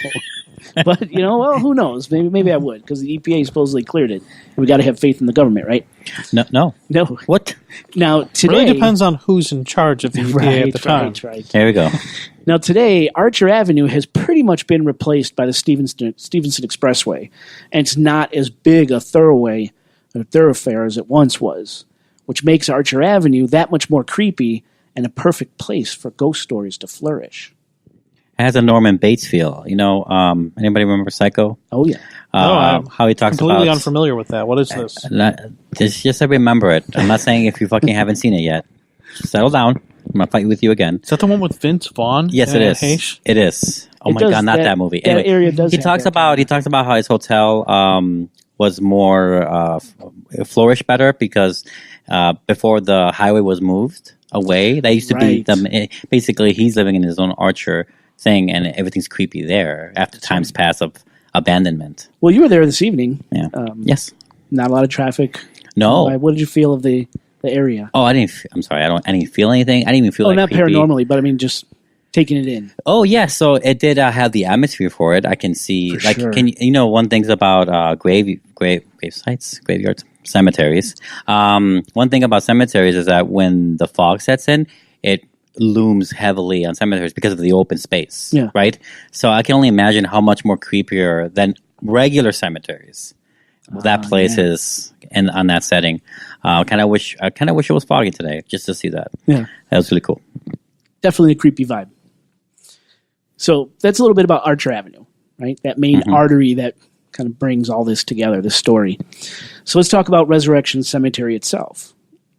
But, well, who knows? Maybe I would, because the EPA supposedly cleared it. We got to have faith in the government, right? No. No. What? Now, today... Really depends on who's in charge of the EPA at the time. Right. There we go. Now, today, Archer Avenue has pretty much been replaced by the Stevenson Expressway, and it's not as big a thoroughfare as it once was, which makes Archer Avenue that much more creepy and a perfect place for ghost stories to flourish. It has a Norman Bates feel. Anybody remember Psycho? Oh, yeah. I'm How he talks completely about... unfamiliar with that. What is this? Just remember it. I'm not saying if you fucking haven't seen it yet. Just settle down. I'm going to fight with you again. Is that the one with Vince Vaughn? Yes, it is. Hayes? It is. Oh It my does- god, not that movie. That area does he have talks that about how his hotel was more flourished better because before the highway was moved away, that used to be Right. basically he's living in his own Archer thing, and everything's creepy there after times pass of abandonment. Well, you were there this evening. Yeah. Yes. Not a lot of traffic. No. What did you feel of the area? Oh, I didn't. I'm sorry. I didn't feel anything. I didn't even feel like not creepy. paranormally, but I mean just taking it in. Oh yeah, so it did have the atmosphere for it. I can see, For sure. one thing's about grave sites, graveyards, cemeteries. One thing about cemeteries is that when the fog sets in, it looms heavily on cemeteries because of the open space. Yeah. Right. So I can only imagine how much more creepier than regular cemeteries that place is on that setting. I kind of wish it was foggy today just to see that. Yeah. That was really cool. Definitely a creepy vibe. So that's a little bit about Archer Avenue, right? That main artery that kind of brings all this together, this story. So let's talk about Resurrection Cemetery itself.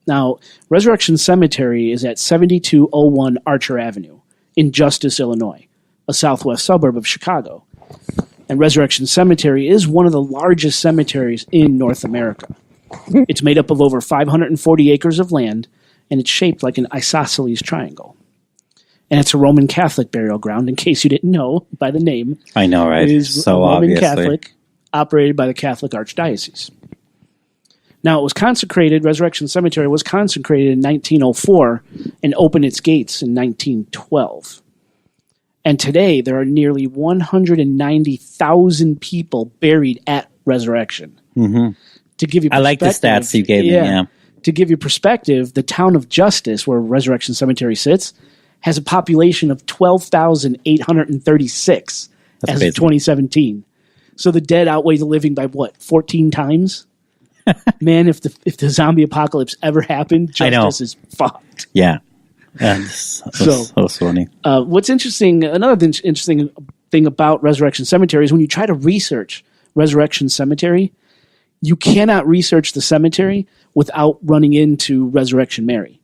Now, Resurrection Cemetery is at 7201 Archer Avenue in Justice, Illinois, a southwest suburb of Chicago. And Resurrection Cemetery is one of the largest cemeteries in North America. It's made up of over 540 acres of land, and it's shaped like an isosceles triangle. And it's a Roman Catholic burial ground, in case you didn't know by the name. I know, right? It is So a Roman obviously. Catholic, operated by the Catholic Archdiocese. Now, it was consecrated, Resurrection Cemetery was consecrated in 1904 and opened its gates in 1912. And today, there are nearly 190,000 people buried at Resurrection. Mm-hmm. To give you I like the perspective- stats you gave me. Yeah. To give you perspective, the town of Justice, where Resurrection Cemetery sits, has a population of 12,836 That's as crazy. of 2017. So the dead outweigh the living by what, 14 times? Man, if the zombie apocalypse ever happened, I know. Justice is fucked. Yeah. That's so funny. What's interesting, interesting thing about Resurrection Cemetery is when you try to research Resurrection Cemetery, you cannot research the cemetery without running into Resurrection Mary.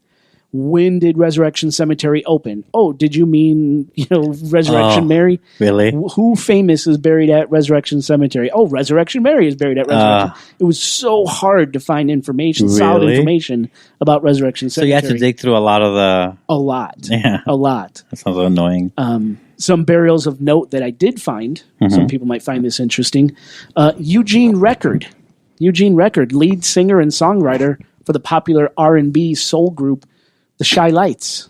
When did Resurrection Cemetery open? Oh, did you mean, Resurrection Mary? Really? Who famous is buried at Resurrection Cemetery? Oh, Resurrection Mary is buried at Resurrection. It was so hard to find information, solid Really? information about Resurrection So you Cemetery. had to dig through a lot of the... A lot. Yeah. A lot. That sounds annoying. Some burials of note that I did find. Mm-hmm. Some people might find this interesting. Eugene Record, lead singer and songwriter for the popular R&B soul group The Shy Lights.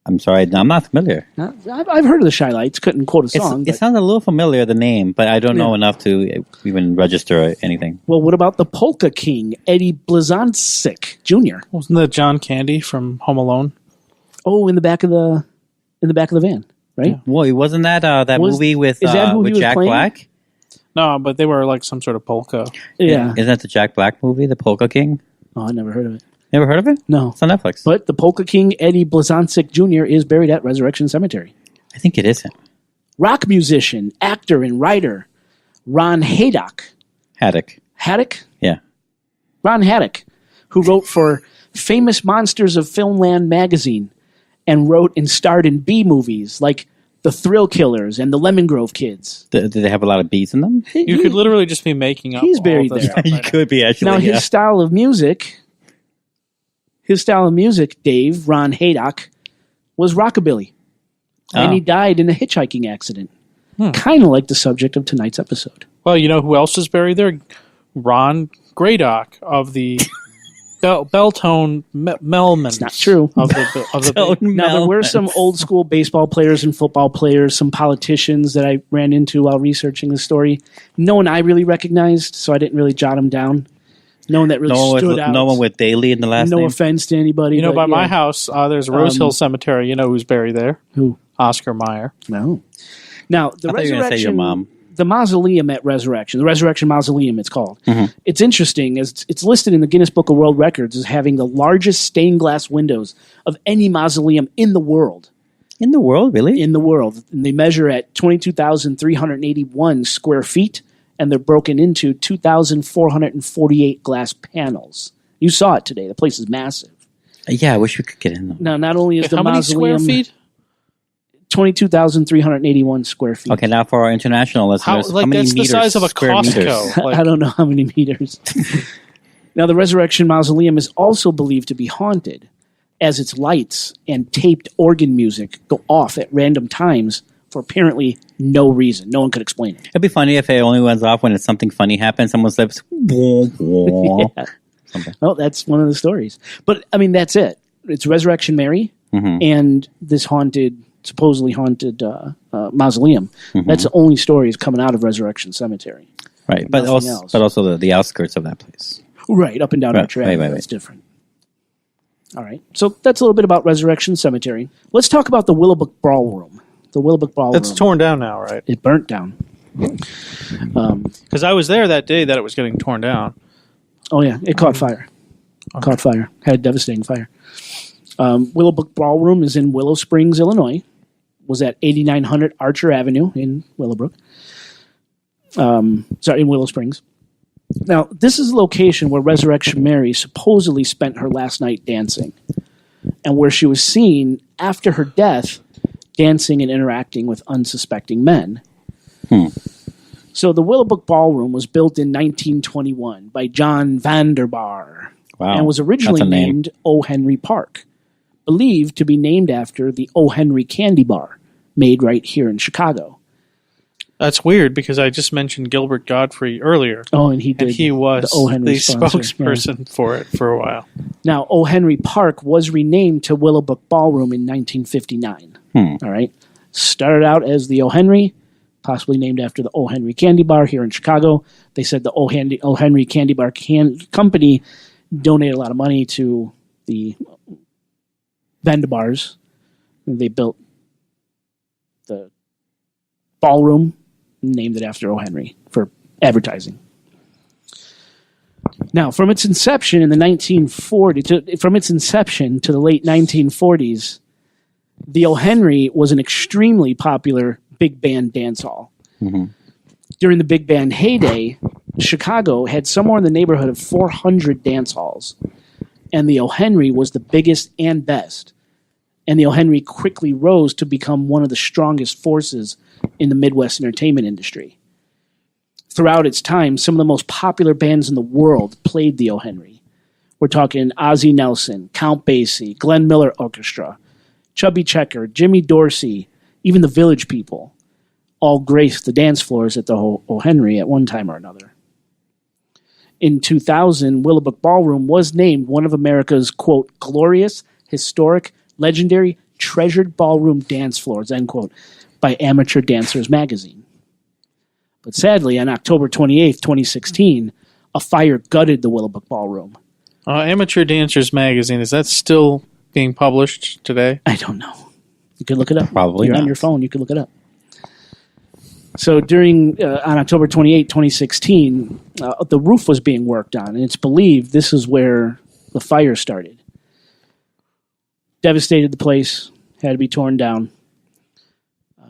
I'm sorry. I'm not familiar. I've heard of the Shy Lights. Couldn't quote a song. It sounds a little familiar, the name, but I don't know enough to even register anything. Well, what about the Polka King, Eddie Blazonczyk Jr.? Wasn't that John Candy from Home Alone? Oh, in the back of the van, right? Well, wasn't that movie with is that who he was Jack playing? Black? No, but they were like some sort of polka. Yeah. Isn't that the Jack Black movie, The Polka King? Oh, I never heard of it. Never heard of it? No. It's on Netflix. But the Polka King, Eddie Blazonczyk Jr. is buried at Resurrection Cemetery. I think it is him. Rock musician, actor, and writer Ron Haddock. Haddock? Yeah. Ron Haddock, who wrote for Famous Monsters of Filmland magazine and wrote and starred in B movies like The Thrill Killers and The Lemon Grove Kids. Do they have a lot of beats in them? You could literally just be making up. He's all buried this there. stuff You right now. could be, actually. Now, yeah. his style of music, Dave, Ron Haddock, was rockabilly. And he died in a hitchhiking accident. Kind of like the subject of tonight's episode. Well, you know who else is buried there? Ron Graydock of the Belltone Melman. It's not true. Of the Now, there were some old school baseball players and football players, some politicians that I ran into while researching the story. No one I really recognized, so I didn't really jot them down. No one that really stood out. No one with Daly in the last name? No offense to anybody. You know, by my house, there's Rose Hill Cemetery. You know who's buried there? Who? Oscar Mayer. No. Now, the I thought you were gonna say your mom. The mausoleum at Resurrection, the Resurrection Mausoleum, it's called. It's interesting, as it's listed in the Guinness Book of World Records as having the largest stained glass windows of any mausoleum in the world. In the world, really? In the world. And they measure at 22,381 square feet, and they're broken into 2,448 glass panels. You saw it today. The place is massive. Yeah, I wish we could get in there. Now, not only is the how many mausoleum... square feet? 22,381 square feet. Okay, now for our international listeners, how many that's meters? the size of a square Costco. meters? I don't know how many meters. Now, the Resurrection Mausoleum is also believed to be haunted, as its lights and taped organ music go off at random times for apparently no reason. No one could explain it. It'd be funny if it only went off when it's something funny happens. Someone says, Yeah. Well, that's one of the stories. But, I mean, that's it. It's Resurrection Mary and this supposedly haunted mausoleum. That's the only stories coming out of Resurrection Cemetery. Right, but also the outskirts of that place. Right, up and down Archer Avenue. That's different. All right, so that's a little bit about Resurrection Cemetery. Let's talk about the Willowbrook Ballroom. The Willowbrook Ballroom. It's torn down now, right? It burnt down. Because I was there that day that it was getting torn down. Oh, yeah, it caught fire. Caught fire. Had a devastating fire. Willowbrook Ballroom is in Willow Springs, Illinois. Was at 8900 Archer Avenue in Willowbrook. In Willow Springs. Now, this is a location where Resurrection Mary supposedly spent her last night dancing, and where she was seen after her death dancing and interacting with unsuspecting men. So the Willowbrook Ballroom was built in 1921 by John Vanderbar and was originally named O. Henry Park, believed to be named after the O. Henry candy bar made right here in Chicago. That's weird because I just mentioned Gilbert Godfrey earlier. Oh, and he did. And he was the O. Henry spokesperson for it for a while. Now, O. Henry Park was renamed to Willowbrook Ballroom in 1959. All right. Started out as the O. Henry, possibly named after the O. Henry Candy Bar here in Chicago. They said the O. Henry Candy Bar Company donated a lot of money to the vendor bars. They built the ballroom, named it after O. Henry for advertising. Now, from its inception in the 1940s, from its inception to the late 1940s, the O. Henry was an extremely popular big band dance hall. During the big band heyday, Chicago had somewhere in the neighborhood of 400 dance halls, and the O. Henry was the biggest and best. And the O. Henry quickly rose to become one of the strongest forces in the Midwest entertainment industry. Throughout its time, some of the most popular bands in the world played the O. Henry. We're talking Ozzie Nelson, Count Basie, Glenn Miller Orchestra, Chubby Checker, Jimmy Dorsey, even the Village People, all graced the dance floors at the O. Henry at one time or another. In 2000, Willowbrook Ballroom was named one of America's, quote, glorious, historic, legendary, treasured ballroom dance floors, end quote, by Amateur Dancers magazine. But sadly, on October 28th, 2016, a fire gutted the Willowbrook Ballroom. Amateur Dancers magazine, is that still being published today? I don't know. You could look it up. Probably You're not. on your phone, you could look it up. So on October 28, 2016, the roof was being worked on, and it's believed this is where the fire started. Devastated the place, had to be torn down.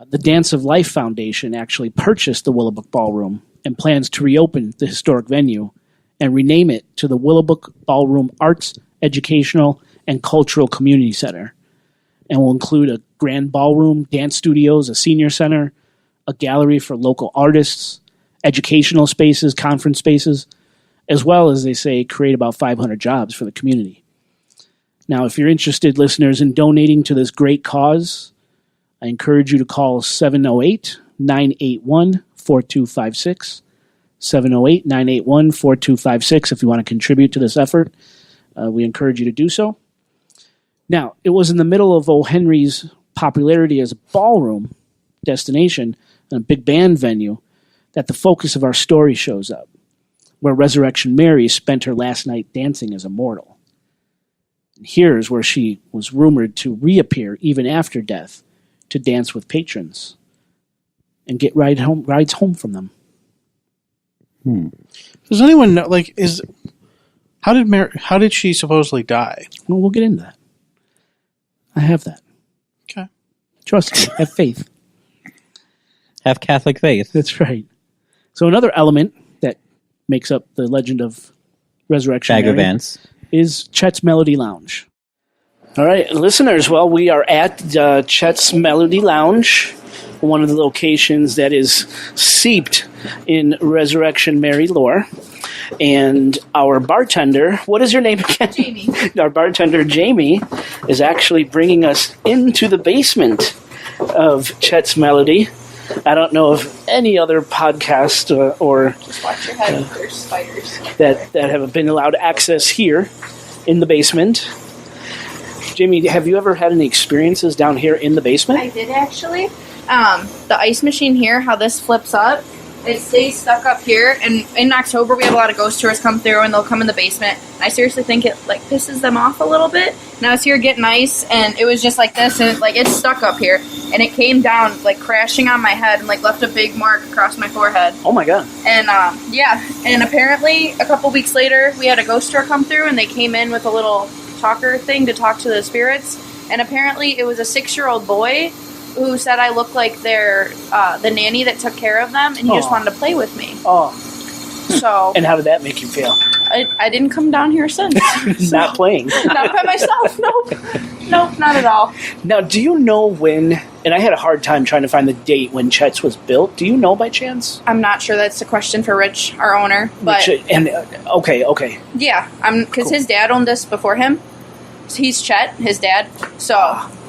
The Dance of Life Foundation actually purchased the Willowbrook Ballroom and plans to reopen the historic venue and rename it to the Willowbrook Ballroom Arts, Educational, and Cultural Community Center, and will include a grand ballroom, dance studios, a senior center, a gallery for local artists, educational spaces, conference spaces, as well as, they say, create about 500 jobs for the community. Now, if you're interested, listeners, in donating to this great cause, I encourage you to call 708-981-4256, 708-981-4256 if you want to contribute to this effort. We encourage you to do so. Now, it was in the middle of O. Henry's popularity as a ballroom destination and a big band venue that the focus of our story shows up, where Resurrection Mary spent her last night dancing as a mortal. And here's where she was rumored to reappear even after death to dance with patrons and get rides home from them. Does anyone know, how did she supposedly die? Well, we'll get into that. I have that. Okay. Trust me. Have faith. Have Catholic faith. That's right. So another element that makes up the legend of Resurrection Bag Mary of Ants. is Chet's Melody Lounge. All right, listeners, well, we are at Chet's Melody Lounge, one of the locations that is seeped in Resurrection Mary lore. And our bartender, what is your name again? Jamie. Our bartender, Jamie, is actually bringing us into the basement of Chet's Melody. I don't know of any other podcast or Just watch your head. There's spiders. that have been allowed access here in the basement. Jamie, have you ever had any experiences down here in the basement? I did actually. The ice machine here, how this flips up, it stays stuck up here. And in October, we have a lot of ghost tours come through, and they'll come in the basement. And I seriously think it pisses them off a little bit. And I was here getting ice, and it was just like this, and it's stuck up here, and it came down crashing on my head and left a big mark across my forehead. Oh my god! And and apparently a couple weeks later, we had a ghost tour come through, and they came in with a little talker thing to talk to the spirits. And apparently, it was a 6-year-old boy who said I looked like the nanny that took care of them, and he just wanted to play with me. Oh. So. And how did that make you feel? I didn't come down here since. Not playing. Not by myself, nope. Nope, not at all. Now, do you know when, and I had a hard time trying to find the date when Chet's was built. Do you know by chance? I'm not sure. That's a question for Rich, our owner. But okay. Yeah, because his dad owned this before him. He's Chet, his dad. So,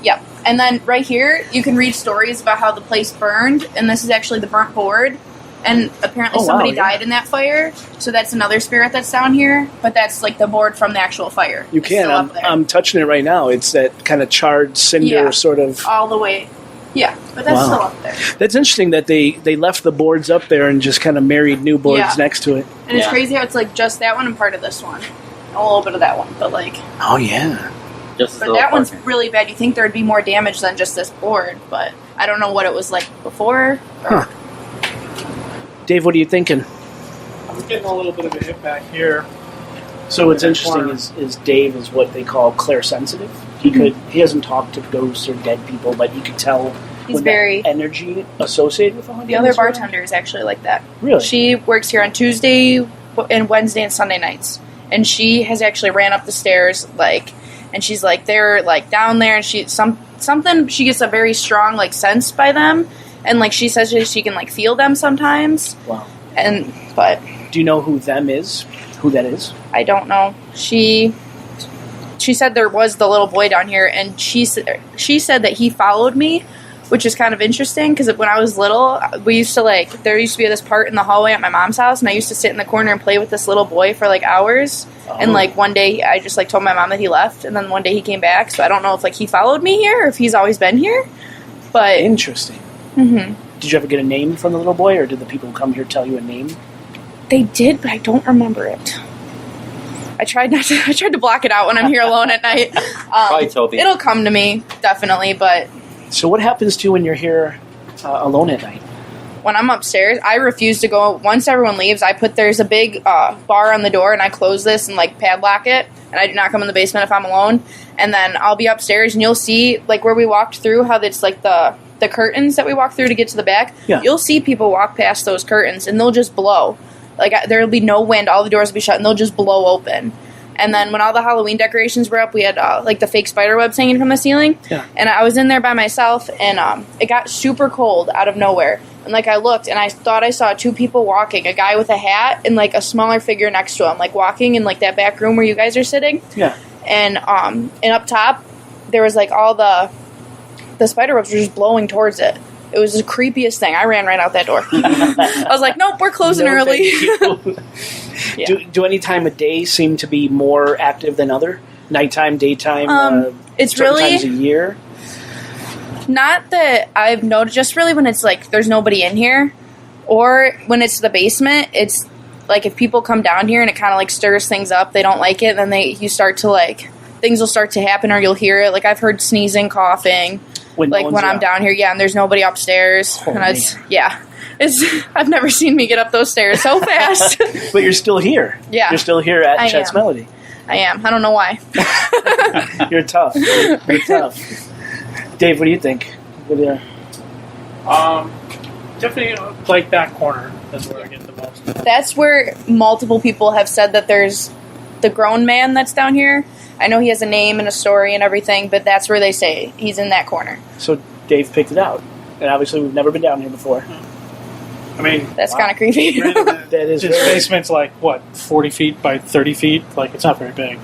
yeah. And then right here, you can read stories about how the place burned, and this is actually the burnt board. And apparently somebody died in that fire, so that's another spirit that's down here. But that's the board from the actual fire. You can. I'm touching it right now. It's that kind of charred cinder sort of. All the way. Yeah, but that's still up there. That's interesting that they left the boards up there and just kind of married new boards next to it. And it's crazy how it's just that one and part of this one. A little bit of that one, but Oh, yeah. But that one's really bad. You think there'd be more damage than just this board, but I don't know what it was like before. Dave, what are you thinking? I'm getting a little bit of a hit back here. So what's interesting is Dave is what they call clairsensitive. He hasn't talked to ghosts or dead people, but he could tell He's when very that energy associated with the other bartender is actually like that. Really? She works here on Tuesday and Wednesday and Sunday nights, and she has actually ran up the stairs and she's they're down there, and she she gets a very strong sense by them, and she says she can feel them sometimes. Wow. But do you know who them is? Who that is? I don't know. She said there was the little boy down here, and she said that he followed me, which is kind of interesting because when I was little, we used to there used to be this part in the hallway at my mom's house, and I used to sit in the corner and play with this little boy for hours. Oh. And one day I just told my mom that he left, and then one day he came back. So I don't know if he followed me here or if he's always been here. But interesting. Mm-hmm. Did you ever get a name from the little boy, or did the people who come here tell you a name? They did, but I don't remember it. I tried to block it out when I'm here alone at night. Probably Toby. It'll come to me definitely, but. So what happens to you when you're here alone at night? When I'm upstairs, I refuse to go. Once everyone leaves, there's a big bar on the door, and I close this and padlock it, and I do not come in the basement if I'm alone. And then I'll be upstairs, and you'll see where we walked through, how it's the curtains that we walk through to get to the back. Yeah. You'll see people walk past those curtains, and they'll just blow. There'll be no wind, all the doors will be shut, and they'll just blow open. And then when all the Halloween decorations were up, we had the fake spider webs hanging from the ceiling. Yeah. And I was in there by myself, and it got super cold out of nowhere. And I looked, and I thought I saw 2 people walking, a guy with a hat and a smaller figure next to him, walking in that back room where you guys are sitting. Yeah. And up top, there was all the the spider webs were just blowing towards it. It was the creepiest thing. I ran right out that door. I was like, nope, we're closing early. Yeah. Do any time of day seem to be more active than other? Nighttime, daytime? It's certain really times a year? not that I've noticed. Just really when it's like there's nobody in here, or when it's the basement. It's like if people come down here and it kind of like stirs things up, they don't like it. Then you start to like things will start to happen, or you'll hear it. Like I've heard sneezing, coughing. When I'm down here, and there's nobody upstairs, and I've never seen me get up those stairs so fast. But you're still here. Yeah. You're still here at Chet's Melody. I am. I don't know why. You're tough. You're tough. Dave, what do you think? Definitely like that corner is where I get the most. That's where multiple people have said that there's the grown man that's down here. I know he has a name and a story and everything, but that's where they say he's in that corner. So Dave picked it out. And obviously we've never been down here before. I mean... That's kind of creepy. That is. His basement's like, what, 40 feet by 30 feet? Like, it's not very big.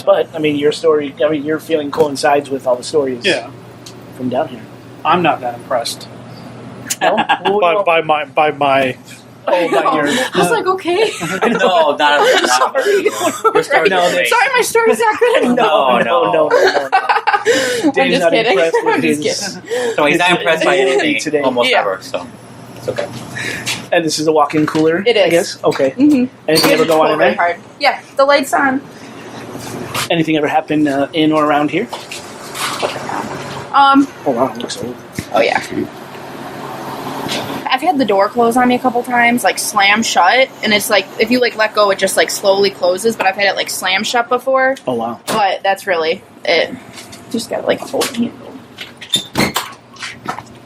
But, I mean, your story, your feeling coincides with all the stories from down here. I'm not that impressed. No? by my I was like, okay. No, not sorry. Your story Sorry, my story's not good. No. Dave's not kidding. impressed with I'm his... just So he's not impressed by anything today. almost ever, so it's okay. And this is a walk-in cooler, It is. I guess? Okay. Mm-hmm. Anything ever go on in there? Hard. Yeah, the light's on. Anything ever happen in or around here? Oh, wow, it looks old. Oh, yeah. I've had the door close on me a couple times, like slam shut, and it's like, if you like let go, it just like slowly closes, but I've had it like slam shut before. Oh, wow. But that's really it. Just gotta like hold the handle.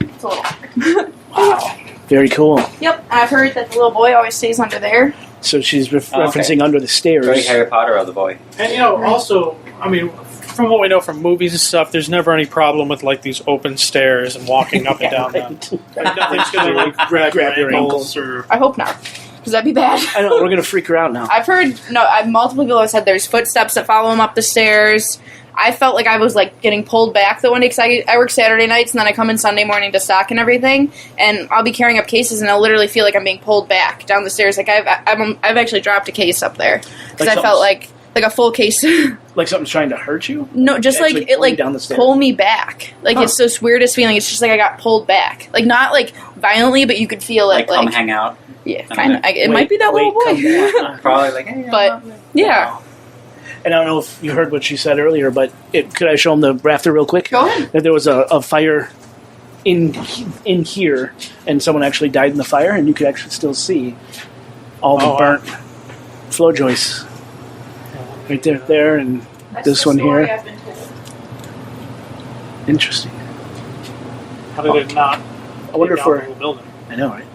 It's a little hard. Wow. Very cool. Yep, I've heard that the little boy always stays under there. So she's referencing under the stairs. Very Harry Potter of the boy. And, also, I mean, from what we know from movies and stuff, there's never any problem with, like, these open stairs and walking up and down them. Like, nothing's going to, like, grab your ankles or... I hope not, because that'd be bad. I know, we're going to freak her out now. I've heard, multiple people have said there's footsteps that follow him up the stairs. I felt like I was, like, getting pulled back the one day, because I work Saturday nights, and then I come in Sunday morning to stock and everything, and I'll be carrying up cases, and I'll literally feel like I'm being pulled back down the stairs. Like, I've actually dropped a case up there, because I felt like a full case. Like something's trying to hurt you? No, just like it like down the stairs. pull me back. Like it's this weirdest feeling. It's just like I got pulled back. Like not like violently, but you could feel it. Like come hang out. Yeah, kind of. It might be that little boy. Probably like, hey, but yeah. And I don't know if you heard what she said earlier, but could I show him the rafter real quick? Go ahead. That there was a fire in here, and someone actually died in the fire, and you could actually still see all the burnt flow joists. Right there, and That's this the one story here. I've been told. Interesting. How did it not? I wonder if take down the whole building? I know, right?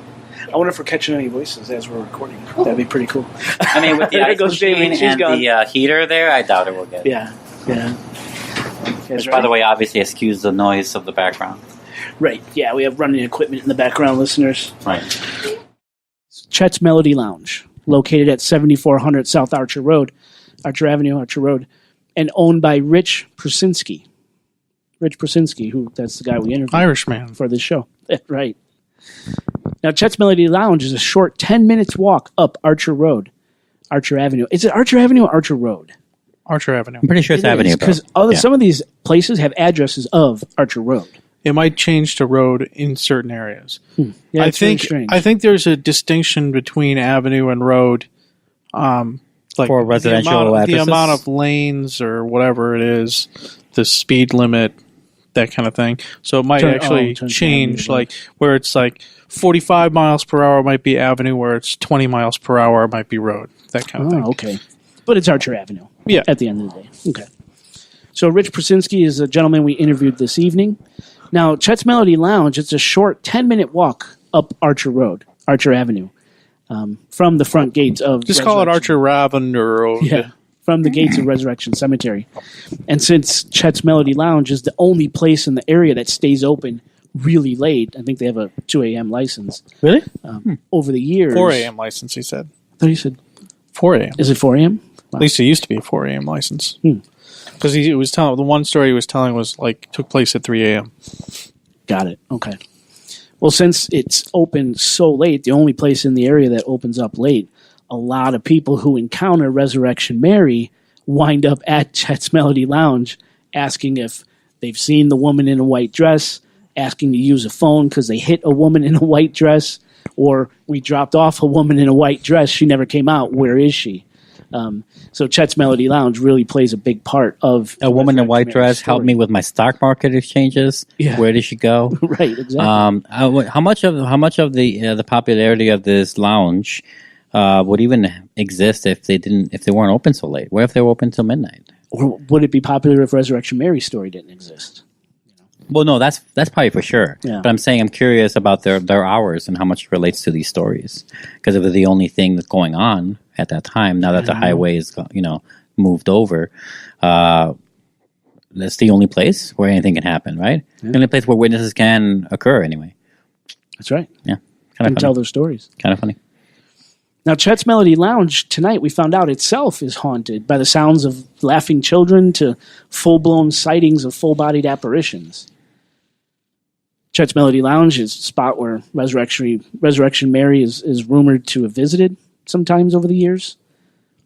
I wonder if we're catching any voices as we're recording. That'd be pretty cool. I mean, with the There ice goes machine David. She's and gone. the heater there, I doubt it will get. Yeah. Which, by the way, obviously eschews the noise of the background. Right. Yeah, we have running equipment in the background, listeners. Right. Chet's Melody Lounge, located at 7400 South Archer Road, Archer Avenue, Archer Road, and owned by Rich Prusinski. Rich Prusinski, that's the guy we interviewed. Irishman. For this show. Right. Now, Chet's Melody Lounge is a short 10 minutes walk up Archer Road, Archer Avenue. Is it Archer Avenue or Archer Road? Archer Avenue. I'm pretty sure it's Avenue. Because some of these places have addresses of Archer Road. It might change to road in certain areas. Yeah, I think there's a distinction between avenue and road. Like for residential the amount of lanes or whatever it is, the speed limit, that kind of thing. So it might change, like where it's like 45 miles per hour might be avenue, where it's 20 miles per hour might be road. That kind of thing. Okay. But it's Archer Avenue. Yeah. At the end of the day. Okay. So Rich Prusinski is a gentleman we interviewed this evening. Now, Chet's Melody Lounge, it's a short 10-minute walk up Archer Road, Archer Avenue, from the front gates of Just call it Archer Avenue Road. Yeah, from the gates of Resurrection Cemetery. And since Chet's Melody Lounge is the only place in the area that stays open really late, I think they have a 2 a.m. license. Really? Over the years. 4 a.m. license, he said. I thought he said 4 a.m. Is it 4 a.m.? Wow. At least it used to be a 4 a.m. license. Because he was telling the one story he was telling was like took place at 3 a.m. Got it. Okay. Well, since it's open so late, the only place in the area that opens up late, a lot of people who encounter Resurrection Mary wind up at Chet's Melody Lounge asking if they've seen the woman in a white dress, asking to use a phone because they hit a woman in a white dress, or we dropped off a woman in a white dress. She never came out. Where is she? So Chet's Melody Lounge really plays a big part of a woman in a white dress helped me with my stock market exchanges. Yeah. Where did she go? Right, exactly. How much of the popularity of this lounge would even exist if they weren't open so late? What if they were open till midnight? Or would it be popular if Resurrection Mary's story didn't exist? Well, no, that's probably for sure. Yeah. But I'm saying I'm curious about their hours and how much it relates to these stories, because if they're the only thing that's going on at that time, now that the highway is moved over, that's the only place where anything can happen, right? Yeah. The only place where witnesses can occur, anyway. That's right. Yeah, Can tell their stories. Kind of funny. Now, Chet's Melody Lounge tonight, we found out itself is haunted by the sounds of laughing children to full-blown sightings of full-bodied apparitions. Chet's Melody Lounge is a spot where Resurrection Mary is rumored to have visited sometimes over the years,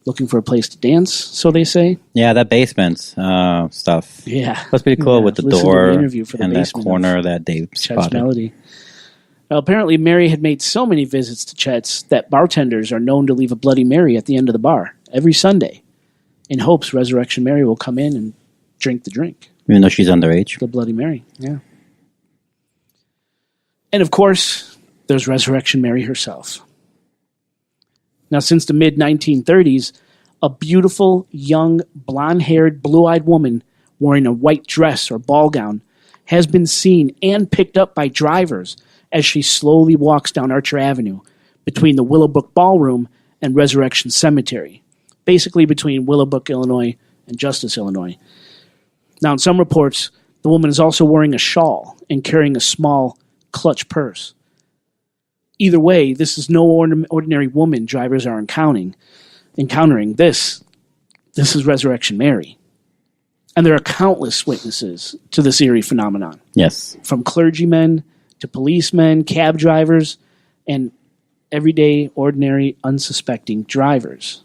looking for a place to dance, so they say. Yeah, that basement stuff. Yeah. That's pretty cool with the door and that basement corner that they Chet's spotted. Melody. Now, apparently, Mary had made so many visits to Chet's that bartenders are known to leave a Bloody Mary at the end of the bar every Sunday in hopes Resurrection Mary will come in and drink the drink. Even though she's underage. The Bloody Mary, yeah. And, of course, there's Resurrection Mary herself. Now, since the mid-1930s, a beautiful, young, blonde-haired, blue-eyed woman wearing a white dress or ball gown has been seen and picked up by drivers as she slowly walks down Archer Avenue between the Willowbrook Ballroom and Resurrection Cemetery, basically between Willowbrook, Illinois, and Justice, Illinois. Now, in some reports, the woman is also wearing a shawl and carrying a small clutch purse. Either way, this is no ordinary woman drivers are encountering. This is Resurrection Mary. And there are countless witnesses to this eerie phenomenon. Yes. From clergymen to policemen, cab drivers, and everyday, ordinary, unsuspecting drivers.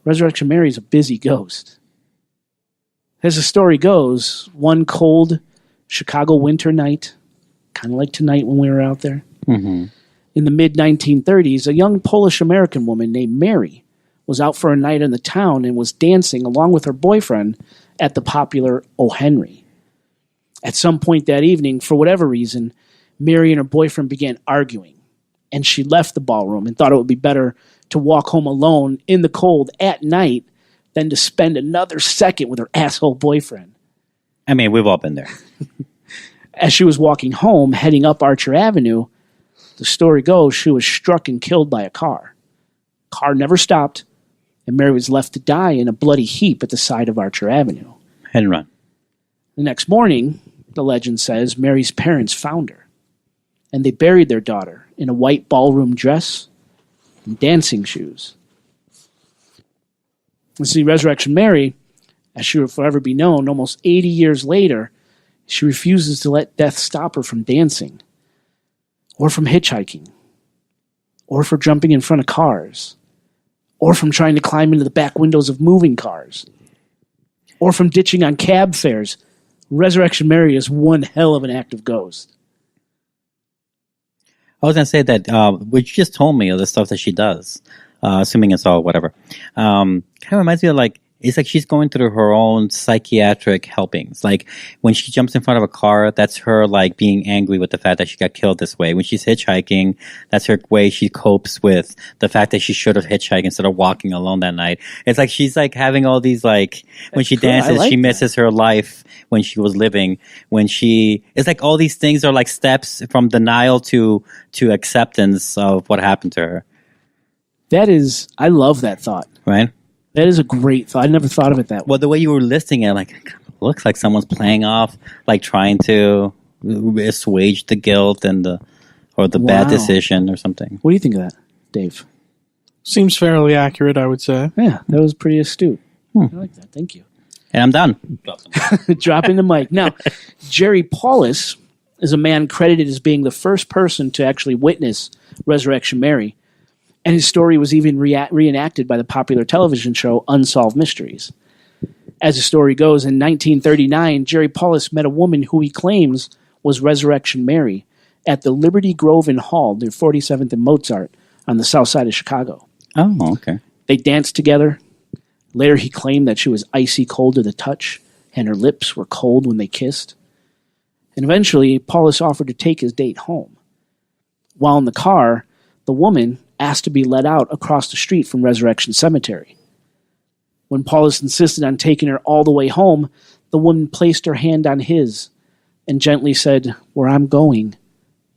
Resurrection Mary is a busy ghost. As the story goes, one cold Chicago winter night, kind of like tonight when we were out there, in the mid-1930s, a young Polish-American woman named Mary was out for a night in the town and was dancing along with her boyfriend at the popular O. Henry. At some point that evening, for whatever reason, Mary and her boyfriend began arguing, and she left the ballroom and thought it would be better to walk home alone in the cold at night than to spend another second with her asshole boyfriend. I mean, we've all been there. As she was walking home, heading up Archer Avenue, the story goes she was struck and killed by a car. Car never stopped, and Mary was left to die in a bloody heap at the side of Archer Avenue. Hit and run. The next morning, the legend says, Mary's parents found her, and they buried their daughter in a white ballroom dress and dancing shoes. You see, Resurrection Mary, as she will forever be known, almost 80 years later, she refuses to let death stop her from dancing, or from hitchhiking, or for jumping in front of cars, or from trying to climb into the back windows of moving cars, or from ditching on cab fares. Resurrection Mary is one hell of an active ghost. I was going to say that what you just told me of the stuff that she does, assuming it's all whatever, kind of reminds me of it's like she's going through her own psychiatric helpings. Like when she jumps in front of a car, that's her being angry with the fact that she got killed this way. When she's hitchhiking, that's her way she copes with the fact that she should have hitchhiked instead of walking alone that night. It's like she's having all these when she dances, she misses her life when she was living. It's like all these things are like steps from denial to acceptance of what happened to her. I love that thought. Right? That is a great thought. I never thought of it that way. Well, the way you were listing it, it looks like someone's playing off, trying to assuage the guilt or the bad decision or something. What do you think of that, Dave? Seems fairly accurate, I would say. Yeah, that was pretty astute. I like that. Thank you. And I'm done. Dropping the mic. Now, Jerry Paulus is a man credited as being the first person to actually witness Resurrection Mary, and his story was even reenacted by the popular television show Unsolved Mysteries. As the story goes, in 1939, Jerry Paulus met a woman who he claims was Resurrection Mary at the Liberty Grove Inn Hall near 47th and Mozart on the south side of Chicago. Oh, okay. They danced together. Later, he claimed that she was icy cold to the touch, and her lips were cold when they kissed. And eventually, Paulus offered to take his date home. While in the car, the woman asked to be let out across the street from Resurrection Cemetery. When Paulus insisted on taking her all the way home, the woman placed her hand on his and gently said, "Where I'm going,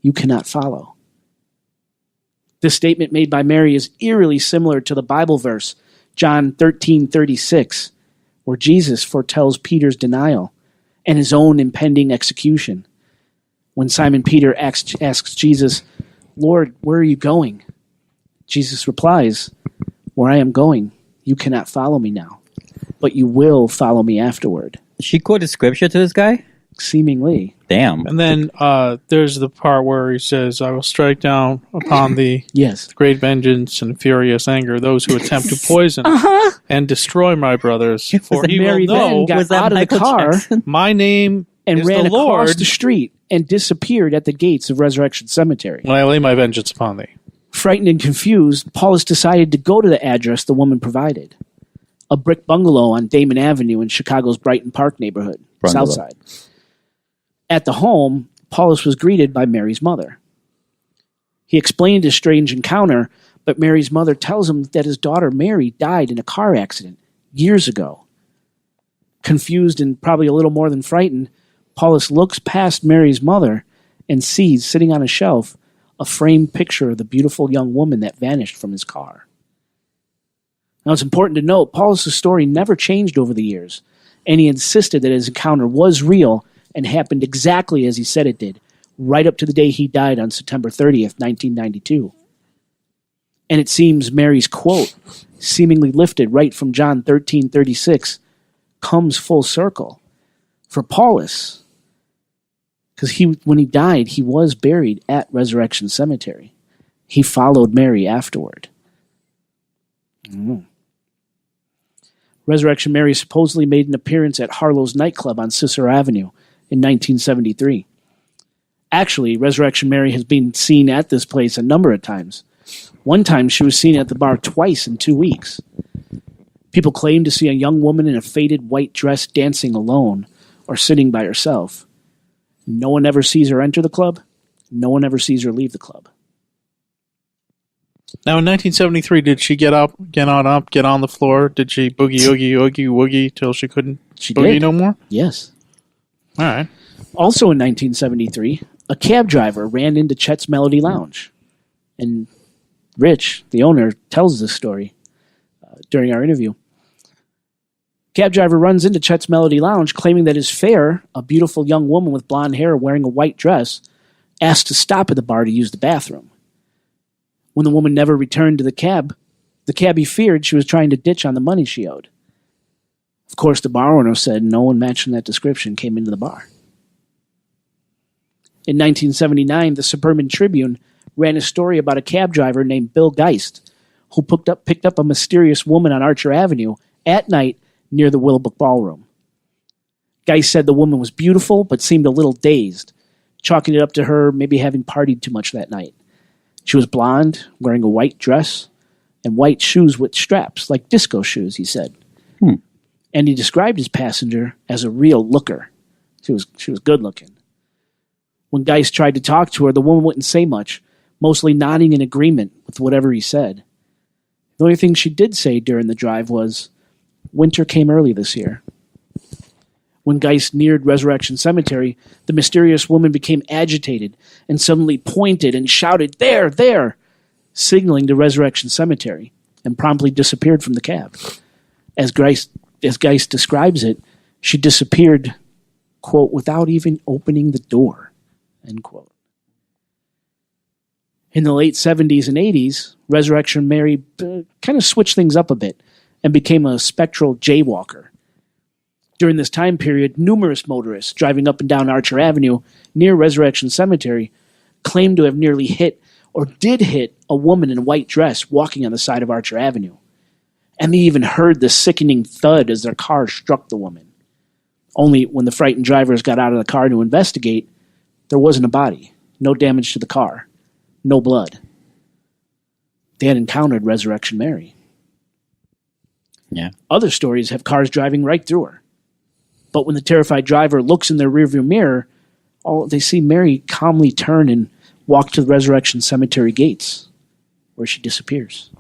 you cannot follow." This statement made by Mary is eerily similar to the Bible verse, John 13:36, where Jesus foretells Peter's denial and his own impending execution. When Simon Peter asks Jesus, "Lord, where are you going?" Jesus replies, "Where I am going, you cannot follow me now, but you will follow me afterward." She quoted scripture to this guy? Seemingly. Damn. And then there's the part where he says, "I will strike down upon thee Yes. with great vengeance and furious anger those who attempt to poison and destroy my brothers. For he will Mary then know got out of the car my name and is ran the across Lord the street and disappeared at the gates of Resurrection Cemetery. when I lay my vengeance upon thee." Frightened and confused, Paulus decided to go to the address the woman provided, a brick bungalow on Damon Avenue in Chicago's Brighton Park neighborhood, south side. At the home, Paulus was greeted by Mary's mother. He explained his strange encounter, but Mary's mother tells him that his daughter Mary died in a car accident years ago. Confused and probably a little more than frightened, Paulus looks past Mary's mother and sees, sitting on a shelf, a framed picture of the beautiful young woman that vanished from his car. Now, it's important to note, Paulus' story never changed over the years, and he insisted that his encounter was real and happened exactly as he said it did, right up to the day he died on September 30th, 1992. And it seems Mary's quote, seemingly lifted right from John 13:36, comes full circle for Paulus, because when he died, he was buried at Resurrection Cemetery. He followed Mary afterward. Resurrection Mary supposedly made an appearance at Harlow's nightclub on Cicero Avenue in 1973. Actually, Resurrection Mary has been seen at this place a number of times. One time she was seen at the bar twice in 2 weeks. People claim to see a young woman in a faded white dress dancing alone or sitting by herself. No one ever sees her enter the club. No one ever sees her leave the club. Now, in 1973, did she get on the floor? Did she boogie, oogie, oogie, woogie till she couldn't boogie did. no more? Yes. All right. Also in 1973, a cab driver ran into Chet's Melody Lounge. And Rich, the owner, tells this story during our interview. Cab driver runs into Chet's Melody Lounge claiming that his fare, a beautiful young woman with blonde hair wearing a white dress, asked to stop at the bar to use the bathroom. When the woman never returned to the cabbie feared she was trying to ditch on the money she owed. Of course, the bar owner said no one matching that description came into the bar. In 1979, the Suburban Tribune ran a story about a cab driver named Bill Geist, who picked up a mysterious woman on Archer Avenue at night near the Willowbrook Ballroom. Geist said the woman was beautiful but seemed a little dazed, chalking it up to her maybe having partied too much that night. She was blonde, wearing a white dress, and white shoes with straps, like disco shoes, he said. And he described his passenger as a real looker. She was good looking. When Geist tried to talk to her, the woman wouldn't say much, mostly nodding in agreement with whatever he said. The only thing she did say during the drive was, "Winter came early this year." When Geist neared Resurrection Cemetery, the mysterious woman became agitated and suddenly pointed and shouted, "There, there," signaling to Resurrection Cemetery, and promptly disappeared from the cab. As Geist describes it, she disappeared, quote, "without even opening the door," end quote. In the late 70s and 80s, Resurrection Mary kind of switched things up a bit and became a spectral jaywalker. During this time period, numerous motorists driving up and down Archer Avenue near Resurrection Cemetery claimed to have nearly hit or did hit a woman in a white dress walking on the side of Archer Avenue. And they even heard the sickening thud as their car struck the woman. Only when the frightened drivers got out of the car to investigate, there wasn't a body, no damage to the car, no blood. They had encountered Resurrection Mary. Yeah. Other stories have cars driving right through her. But when the terrified driver looks in their rearview mirror, they see Mary calmly turn and walk to the Resurrection Cemetery gates, where she disappears.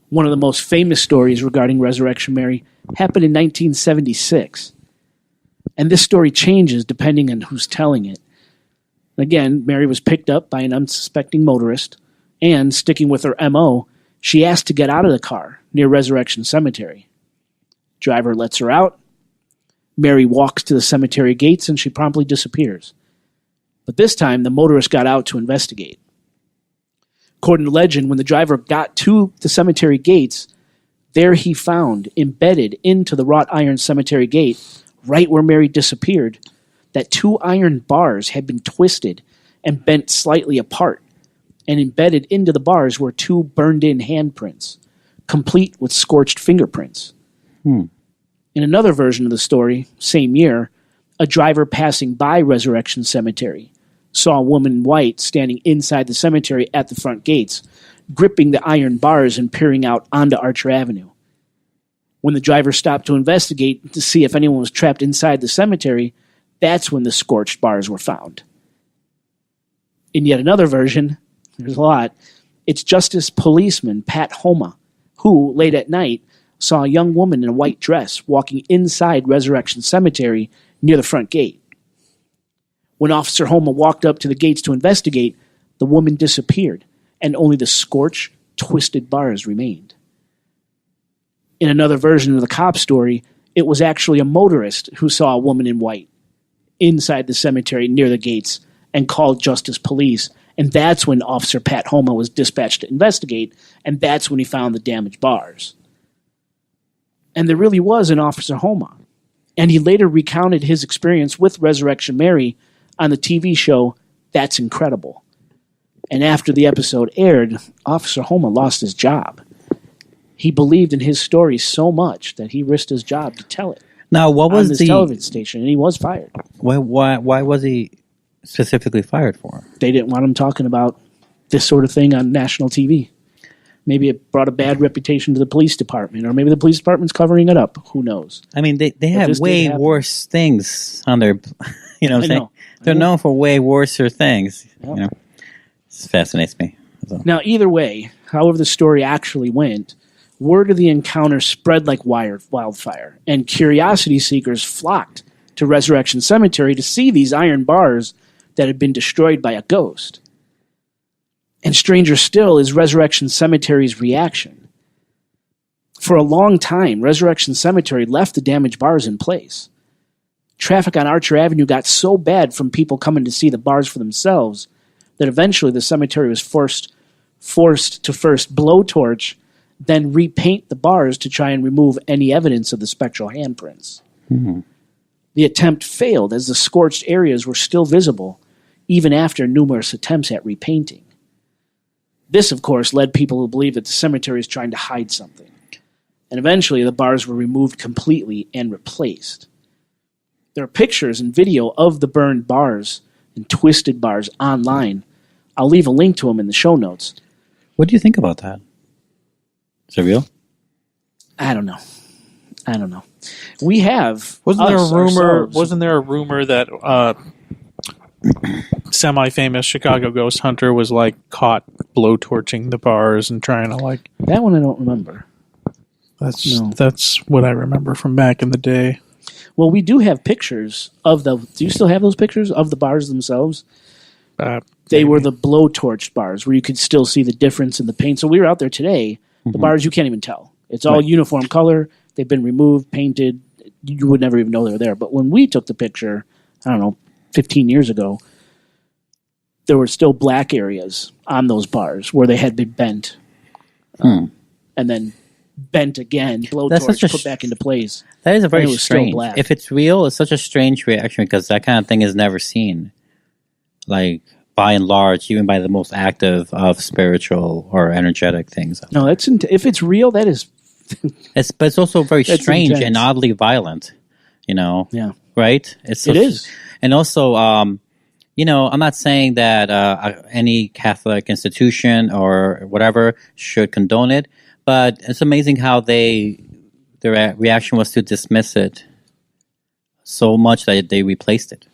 One of the most famous stories regarding Resurrection Mary happened in 1976. And this story changes depending on who's telling it. Again, Mary was picked up by an unsuspecting motorist, and, sticking with her M.O., she asked to get out of the car near Resurrection Cemetery. Driver lets her out. Mary walks to the cemetery gates and she promptly disappears. But this time, the motorist got out to investigate. According to legend, when the driver got to the cemetery gates, there he found, embedded into the wrought iron cemetery gate, right where Mary disappeared, that 2 iron bars had been twisted and bent slightly apart, and embedded into the bars were 2 burned-in handprints, complete with scorched fingerprints. In another version of the story, same year, a driver passing by Resurrection Cemetery saw a woman in white standing inside the cemetery at the front gates, gripping the iron bars and peering out onto Archer Avenue. When the driver stopped to investigate to see if anyone was trapped inside the cemetery, that's when the scorched bars were found. In yet another version, there's a lot, it's Justice Policeman Pat Homa, who, late at night, saw a young woman in a white dress walking inside Resurrection Cemetery near the front gate. When Officer Homa walked up to the gates to investigate, the woman disappeared, and only the scorched, twisted bars remained. In another version of the cop story, it was actually a motorist who saw a woman in white inside the cemetery near the gates and called Justice Police, and that's when Officer Pat Homa was dispatched to investigate, and that's when he found the damaged bars. And there really was an Officer Homa, and he later recounted his experience with Resurrection Mary on the TV show That's Incredible. And after the episode aired, Officer Homa lost his job. He believed in his story so much that he risked his job to tell it. Now, what was on this the television station, and he was fired. Why was he specifically fired for? They didn't want him talking about this sort of thing on national TV. Maybe it brought a bad reputation to the police department, or maybe the police department's covering it up. Who knows? I mean, they have way worse things on their, you know what I'm saying? They're known for way worser things. Yep. You know, this fascinates me. So. Now, either way, however the story actually went, word of the encounter spread like wildfire, and curiosity seekers flocked to Resurrection Cemetery to see these iron bars that had been destroyed by a ghost. And stranger still is Resurrection Cemetery's reaction. For a long time, Resurrection Cemetery left the damaged bars in place. Traffic on Archer Avenue got so bad from people coming to see the bars for themselves that eventually the cemetery was forced to first blowtorch, then repaint the bars to try and remove any evidence of the spectral handprints. Mm-hmm. The attempt failed as the scorched areas were still visible, even after numerous attempts at repainting. This, of course, led people to believe that the cemetery is trying to hide something. And eventually the bars were removed completely and replaced. There are pictures and video of the burned bars and twisted bars online. I'll leave a link to them in the show notes. What do you think about that? Is it real? I don't know. We have Wasn't there a ourselves. rumor that semi-famous Chicago ghost hunter was like caught blowtorching the bars and trying to like That one I don't remember. That's what I remember from back in the day. Well, we do have pictures of the... Do you still have those pictures of the bars themselves? They were the blowtorched bars where you could still see the difference in the paint. So we were out there today. The bars, you can't even tell. It's all uniform color. They've been removed, painted. You would never even know they were there. But when we took the picture, I don't know, 15 years ago, there were still black areas on those bars where they had been bent and then bent again, That's blowtorch such a put back into place. That is a very And it was still strange. black. If it's real, it's such a strange reaction because that kind of thing is never seen. Like, by and large, even by the most active of spiritual or energetic things. No, if it's real, that is. But it's also very That's strange intense. and oddly violent. Yeah. Right? It is. And also, I'm not saying that any Catholic institution or whatever should condone it, but it's amazing how their reaction was to dismiss it so much that they replaced it.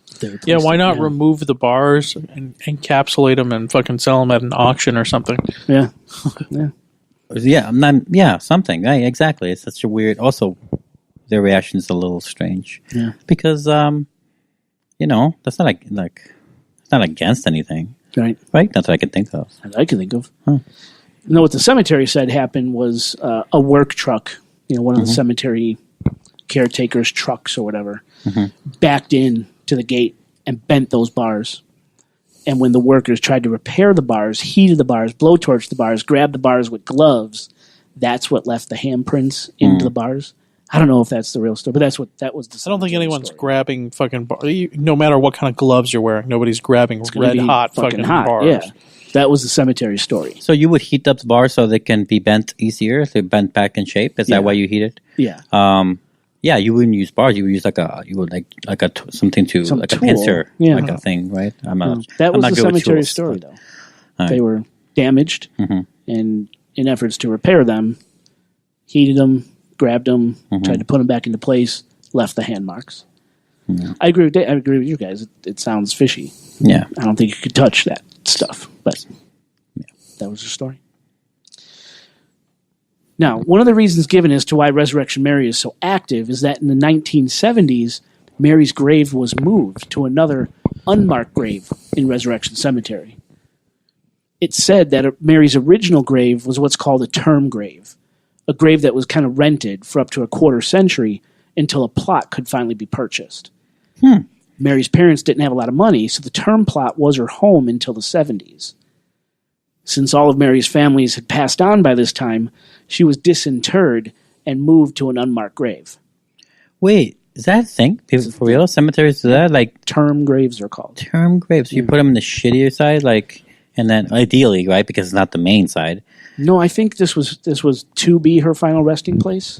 Yeah, why not remove the bars and encapsulate them and fucking sell them at an auction or something? Yeah. Yeah, something. Right, exactly. It's such a weird. Also, their reaction is a little strange. Yeah. Because that's not like it's not against anything, Right. right? That's what I can think of. That I can think of. No, what the cemetery said happened was a work truck, one of the cemetery caretakers' trucks or whatever, backed in to the gate and bent those bars. And when the workers tried to repair the bars, heated the bars, blowtorched the bars, grabbed the bars with gloves, that's what left the handprints into the bars. I don't know if that's the real story, but that was the I don't think cemetery anyone's story. grabbing fucking no matter what kind of gloves you're wearing, nobody's grabbing It's gonna red be hot fucking hot, bars. Yeah. That was the cemetery story. So you would heat up the bars so they can be bent easier, so bent back in shape. Is that why you heat it? Yeah. Yeah, you wouldn't use bars. You would use something to Some like tool. a pincer, Yeah. like a thing, right? That I'm was not the good with cemetery tools, story, but- though. They were damaged, and in efforts to repair them, heated them, grabbed them, tried to put them back into place, left the hand marks. I agree with you guys. It sounds fishy. Yeah. I don't think you could touch that stuff, but that was the story. Now, one of the reasons given as to why Resurrection Mary is so active is that in the 1970s, Mary's grave was moved to another unmarked grave in Resurrection Cemetery. It's said that Mary's original grave was what's called a term grave, a grave that was kind of rented for up to a quarter century until a plot could finally be purchased. Mary's parents didn't have a lot of money, so the term plot was her home until the 70s. Since all of Mary's families had passed on by this time, she was disinterred and moved to an unmarked grave. Wait, is that a thing? People for real? Cemeteries do that? Like Term graves are called. term graves? You put them in the shittier side, and then ideally, right? Because it's not the main side. No, I think this was to be her final resting place.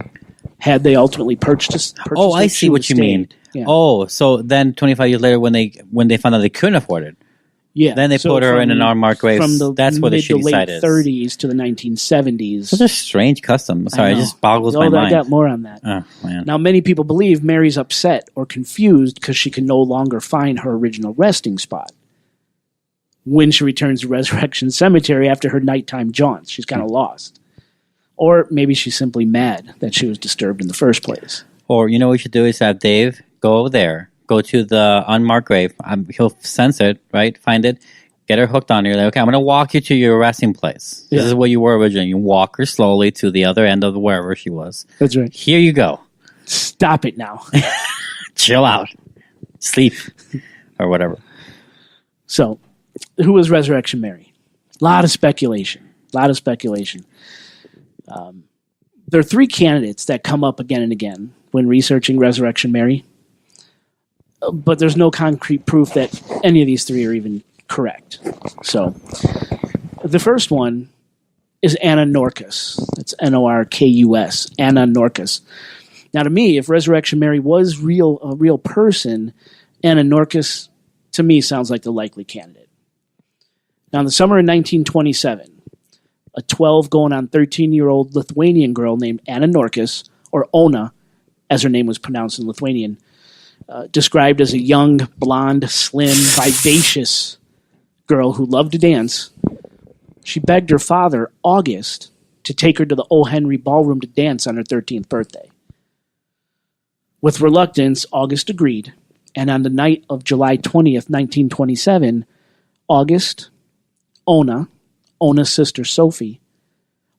Had they ultimately purchased Oh, I it, see she what would you mean. stay. Yeah. Oh, so then 25 years later, when they found out they couldn't afford it, Yeah. then they put her in an unmarked grave. From the That's where the mid to shitty late side is. 30s to the 1970s. Such a strange custom. Sorry, it know. just boggles Oh, my I mind. got more on that. Oh man. Now, many people believe Mary's upset or confused because she can no longer find her original resting spot when she returns to Resurrection Cemetery after her nighttime jaunts. She's kind of lost. Or maybe she's simply mad that she was disturbed in the first place. Or you know what you should do is have Dave go over there, go to the unmarked grave. He'll sense it, right? Find it, get her hooked on. You're like, okay, I'm going to walk you to your resting place. This is where you were originally. You walk her slowly to the other end of wherever she was. That's right. Here you go. Stop it now. Chill out, sleep, or whatever. So, who was Resurrection Mary? A lot of speculation. There are three candidates that come up again and again when researching Resurrection Mary, but there's no concrete proof that any of these three are even correct. So, the first one is Anna Norkus. That's Norkus. Anna Norkus. Now, to me, if Resurrection Mary was a real person, Anna Norkus, to me, sounds like the likely candidate. Now, in the summer of 1927, a 12 going on 13-year-old Lithuanian girl named Anna Norkus, or Ona, as her name was pronounced in Lithuanian, described as a young, blonde, slim, vivacious girl who loved to dance. She begged her father, August, to take her to the O. Henry Ballroom to dance on her 13th birthday. With reluctance, August agreed, and on the night of July 20th, 1927, August, Ona's sister Sophie,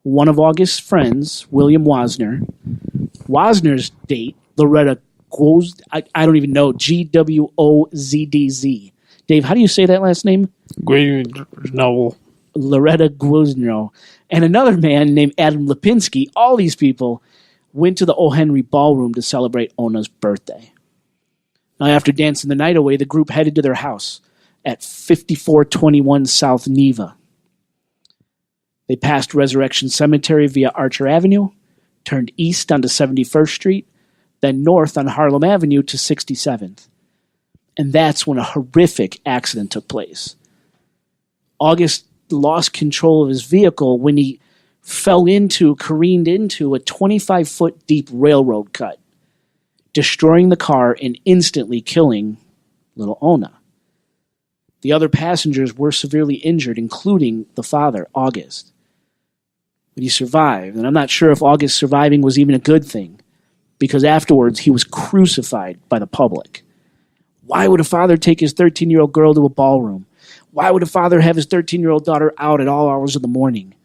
one of August's friends, William Wozner's date, Loretta Gwozd, I don't even know, Gwozdzz. Dave, how do you say that last name? No. Loretta Guizno, and another man named Adam Lipinski. All these people went to the O. Henry Ballroom to celebrate Ona's birthday. Now, after dancing the night away, the group headed to their house at 5421 South Neva. They passed Resurrection Cemetery via Archer Avenue, turned east onto 71st Street, then north on Harlem Avenue to 67th. And that's when a horrific accident took place. August lost control of his vehicle when he careened into a 25-foot deep railroad cut, destroying the car and instantly killing little Ona. The other passengers were severely injured, including the father, August. But he survived, and I'm not sure if August surviving was even a good thing, because afterwards he was crucified by the public. Why would a father take his 13-year-old girl to a ballroom? Why would a father have his 13-year-old daughter out at all hours of the morning?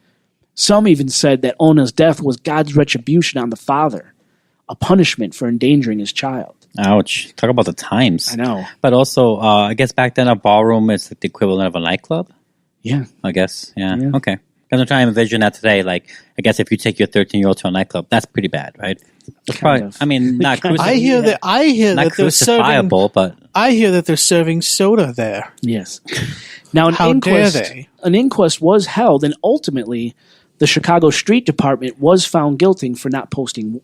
Some even said that Ona's death was God's retribution on the father, a punishment for endangering his child. Ouch. Talk about the times. I know. But also, I guess back then a ballroom is like the equivalent of a nightclub? Yeah. I guess. Yeah. Okay. Because I'm trying to envision that today. Like, I guess if you take your 13-year-old to a nightclub, that's pretty bad, right? I mean, not I hear that they're serving. But I hear that they're serving soda there. Yes. Now, How dare they? An inquest was held, and ultimately, the Chicago Street Department was found guilty for not posting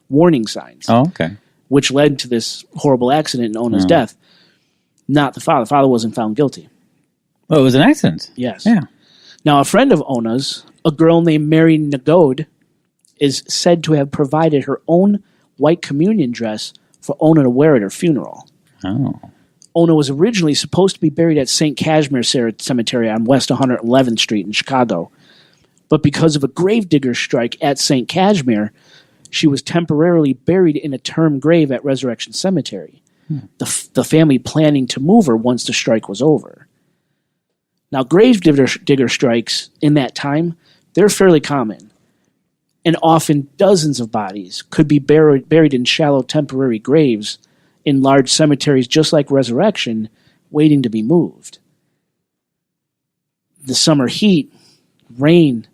warning signs. Oh, okay. Which led to this horrible accident and Ona's death. Not the father. The father wasn't found guilty. Well, it was an accident. Yes. Yeah. Now, a friend of Ona's, a girl named Mary Nagode, is said to have provided her own white communion dress for Ona to wear at her funeral. Oh. Ona was originally supposed to be buried at St. Cashmere Cemetery on West 111th Street in Chicago. But because of a gravedigger strike at St. Cashmere, she was temporarily buried in a term grave at Resurrection Cemetery. The family planning to move her once the strike was over. Now, gravedigger strikes in that time, they're fairly common. And often dozens of bodies could be buried in shallow temporary graves in large cemeteries just like Resurrection, waiting to be moved. The summer heat, rain,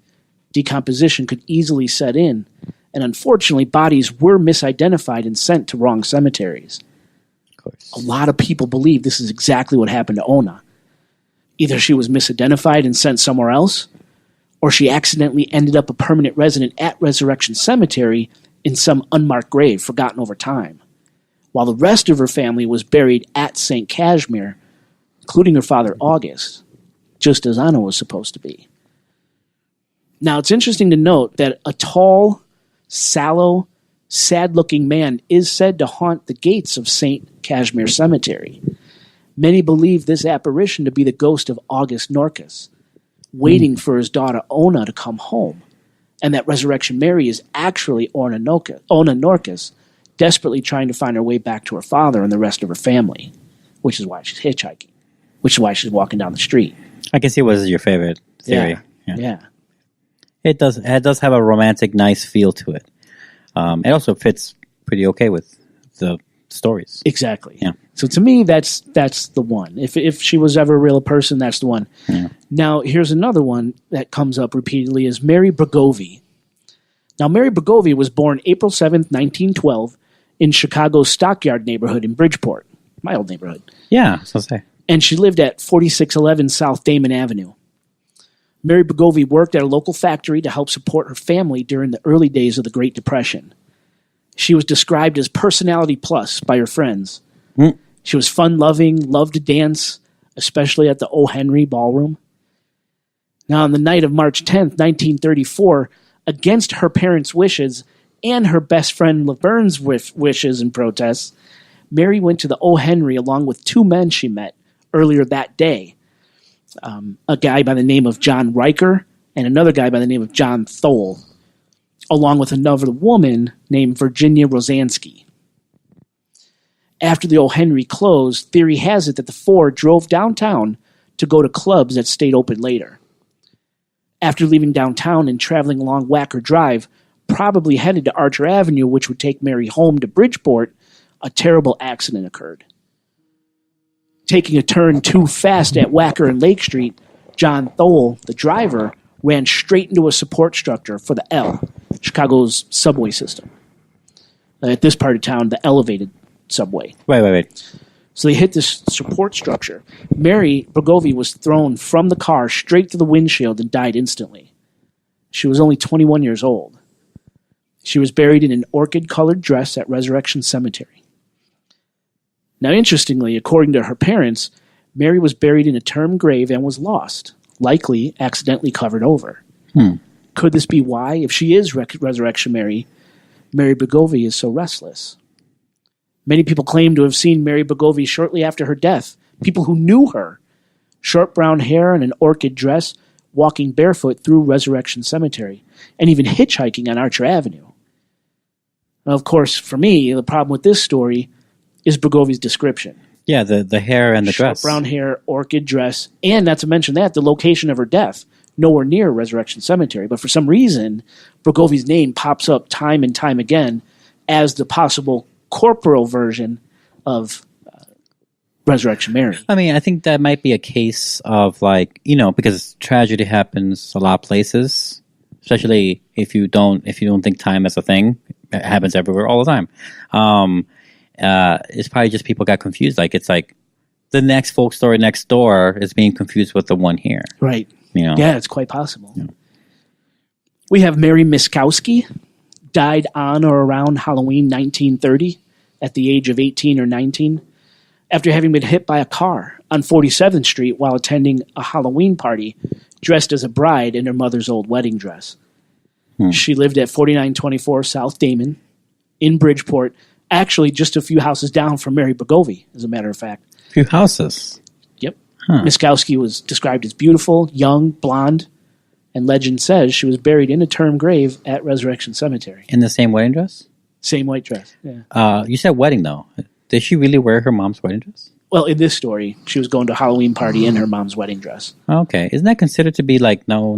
decomposition could easily set in, and unfortunately bodies were misidentified and sent to wrong cemeteries. Of course. A lot of people believe this is exactly what happened to Ona. Either she was misidentified and sent somewhere else, or she accidentally ended up a permanent resident at Resurrection Cemetery in some unmarked grave forgotten over time, while the rest of her family was buried at St. Cashmere, including her father August, just as Anna was supposed to be. Now, it's interesting to note that a tall, sallow, sad-looking man is said to haunt the gates of St. Cashmere Cemetery. Many believe this apparition to be the ghost of August Norcus, waiting for his daughter Ona to come home, and that Resurrection Mary is actually Ona Norcus, desperately trying to find her way back to her father and the rest of her family, which is why she's hitchhiking, which is why she's walking down the street. I can see what is your favorite theory. Yeah. It does have a romantic, nice feel to it. It also fits pretty okay with the stories. Exactly. Yeah. So to me, that's the one. If she was ever a real person, that's the one. Yeah. Now, here's another one that comes up repeatedly is Mary Bregovy. Now, Mary Bregovy was born April 7th, 1912, in Chicago's Stockyard neighborhood in Bridgeport, my old neighborhood. Yeah, so say. And she lived at 4611 South Damon Avenue. Mary Bregovy worked at a local factory to help support her family during the early days of the Great Depression. She was described as personality plus by her friends. She was fun-loving, loved to dance, especially at the O. Henry Ballroom. Now, on the night of March 10th, 1934, against her parents' wishes and her best friend Laverne's wishes and protests, Mary went to the O. Henry along with two men she met earlier that day. A guy by the name of John Riker and another guy by the name of John Thole, along with another woman named Virginia Rosansky. After the O. Henry closed, theory has it that the four drove downtown to go to clubs that stayed open later. After leaving downtown and traveling along Wacker Drive, probably headed to Archer Avenue, which would take Mary home to Bridgeport, a terrible accident occurred. Taking a turn too fast at Wacker and Lake Street, John Thole, the driver, ran straight into a support structure for the L, Chicago's subway system. At this part of town, the elevated subway. Wait. So they hit this support structure. Mary Bogovi was thrown from the car straight to the windshield and died instantly. She was only 21 years old. She was buried in an orchid-colored dress at Resurrection Cemetery. Now, interestingly, according to her parents, Mary was buried in a term grave and was lost, likely accidentally covered over. Could this be why, if she is Resurrection Mary, Mary Bogovi is so restless? Many people claim to have seen Mary Bogovi shortly after her death. People who knew her. Short brown hair and an orchid dress, walking barefoot through Resurrection Cemetery, and even hitchhiking on Archer Avenue. Now, of course, for me, the problem with this story is Bogovi's description. Yeah, the hair and the Short dress. brown hair, orchid dress, and not to mention that, the location of her death, nowhere near Resurrection Cemetery. But for some reason, Bogovi's name pops up time and time again as the possible corporal version of Resurrection Mary. I mean, I think that might be a case of because tragedy happens a lot of places, especially if you don't think time is a thing. It happens everywhere all the time. It's probably just people got confused. It's like the next folk story next door is being confused with the one here. Right. Yeah, it's quite possible. Yeah. We have Mary Miskowski, died on or around Halloween 1930 at the age of 18 or 19 after having been hit by a car on 47th Street while attending a Halloween party dressed as a bride in her mother's old wedding dress. She lived at 4924 South Damon in Bridgeport, actually just a few houses down from Mary Bogovi, as a matter of fact. Few houses? Yep. Miskowski was described as beautiful, young, blonde, and legend says she was buried in a term grave at Resurrection Cemetery. In the same wedding dress? Same white dress, yeah. You said wedding, though. Did she really wear her mom's wedding dress? Well, in this story, she was going to a Halloween party in her mom's wedding dress. Okay. Isn't that considered to be no?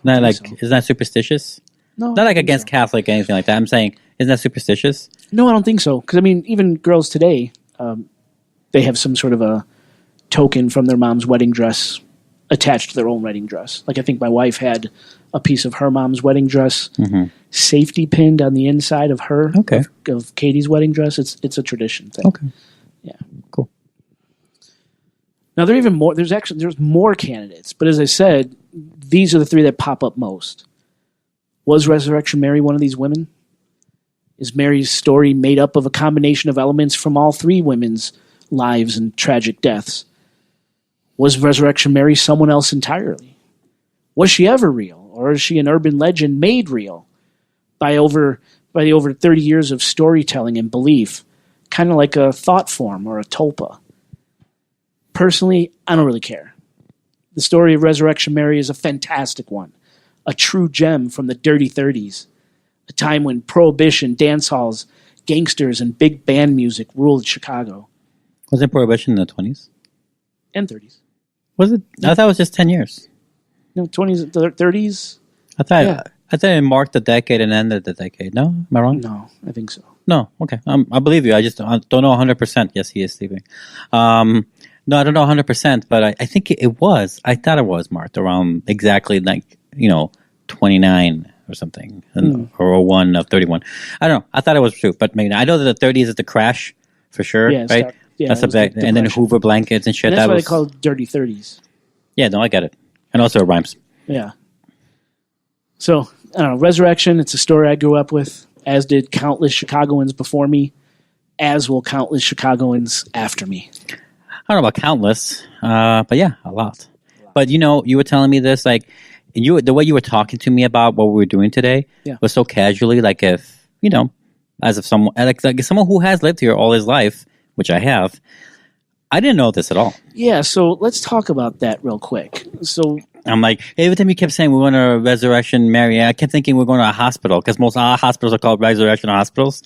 Not so. Isn't that superstitious? No. Not against Catholic or anything like that. I'm saying, isn't that superstitious? No, I don't think so. Because, even girls today, they have some sort of a token from their mom's wedding dress attached to their own wedding dress. I think my wife had a piece of her mom's wedding dress safety pinned on the inside of her, of Katie's wedding dress. It's a tradition thing. Okay. Yeah. Cool. Now, there are even more. There's more candidates. But as I said, these are the three that pop up most. Was Resurrection Mary one of these women? Is Mary's story made up of a combination of elements from all three women's lives and tragic deaths? Was Resurrection Mary someone else entirely? Was she ever real, or is she an urban legend made real by the over 30 years of storytelling and belief, kind of like a thought form or a tulpa? Personally, I don't really care. The story of Resurrection Mary is a fantastic one, a true gem from the dirty 30s, a time when prohibition, dance halls, gangsters, and big band music ruled Chicago. Was it prohibition in the 20s? And 30s. Was it? I thought it was just 10 years. No, 20s, 30s. I thought it marked the decade and ended the decade. No? Am I wrong? No, I think so. No. Okay. I believe you. I just don't know 100%. Yes, he is sleeping. No, I don't know 100%, but I think it was. I thought it was marked around exactly 29 or something, or 1 of 31. I don't know. I thought it was true, but maybe not. I know that the 30s is the crash for sure, right? That's and then Hoover blankets and shit. And that's why they call it dirty 30s. Yeah, no, I get it. And also it rhymes. Yeah. So, I don't know. Resurrection, it's a story I grew up with, as did countless Chicagoans before me, as will countless Chicagoans after me. I don't know about countless, but yeah, a lot. But you were telling me this, the way you were talking to me about what we were doing today was so casually, if as if someone like someone who has lived here all his life, which I have. I didn't know this at all. Yeah, so let's talk about that real quick. So I'm every time you kept saying we're going to Resurrection Mary, I kept thinking we're going to a hospital because most hospitals are called Resurrection hospitals.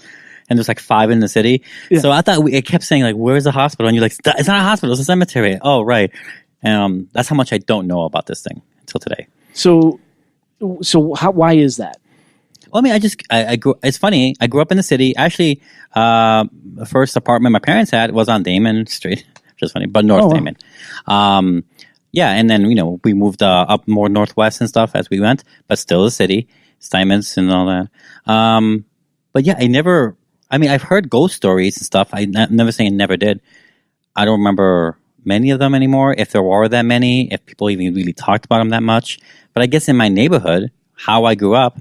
And there's 5 in the city. Yeah. So I thought it kept saying where's the hospital? And you're it's not a hospital, it's a cemetery. Oh, right. That's how much I don't know about this thing until today. So why is that? Well, I grew. It's funny. I grew up in the city. Actually, the first apartment my parents had was on Damon Street, which is funny, but North Damon. Yeah, and then we moved up more northwest and stuff as we went, but still a city, Steinmetz and all that. But yeah, I've heard ghost stories and stuff. I'm never saying never did. I don't remember many of them anymore, if there were that many, if people even really talked about them that much. But I guess in my neighborhood, how I grew up,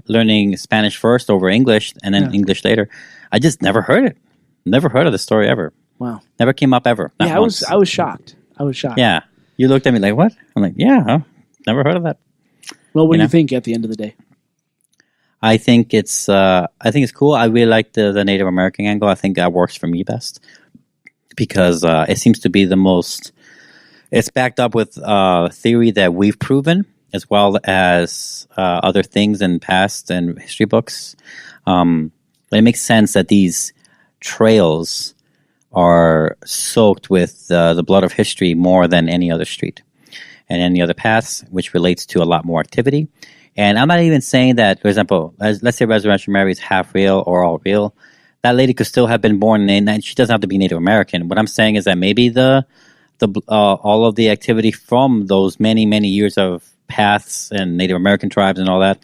learning Spanish first over English and then English later, I just never heard it. Never heard of the story ever. Wow. Never came up ever. Yeah, I was shocked. Yeah. You looked at me like, what? I'm like, yeah, huh? Never heard of that. Well, what do you think at the end of the day? I think it's cool. I really like the Native American angle. I think that works for me best because it seems to be the most. It's backed up with theory that we've proven, as well as other things in past and history books. It makes sense that these trails are soaked with the blood of history more than any other street and any other paths, which relates to a lot more activity. And I'm not even saying that, for example, let's say Resurrection Mary is half real or all real. That lady could still have been born in, and she doesn't have to be Native American. What I'm saying is that maybe all of the activity from those many, many years of paths and Native American tribes and all that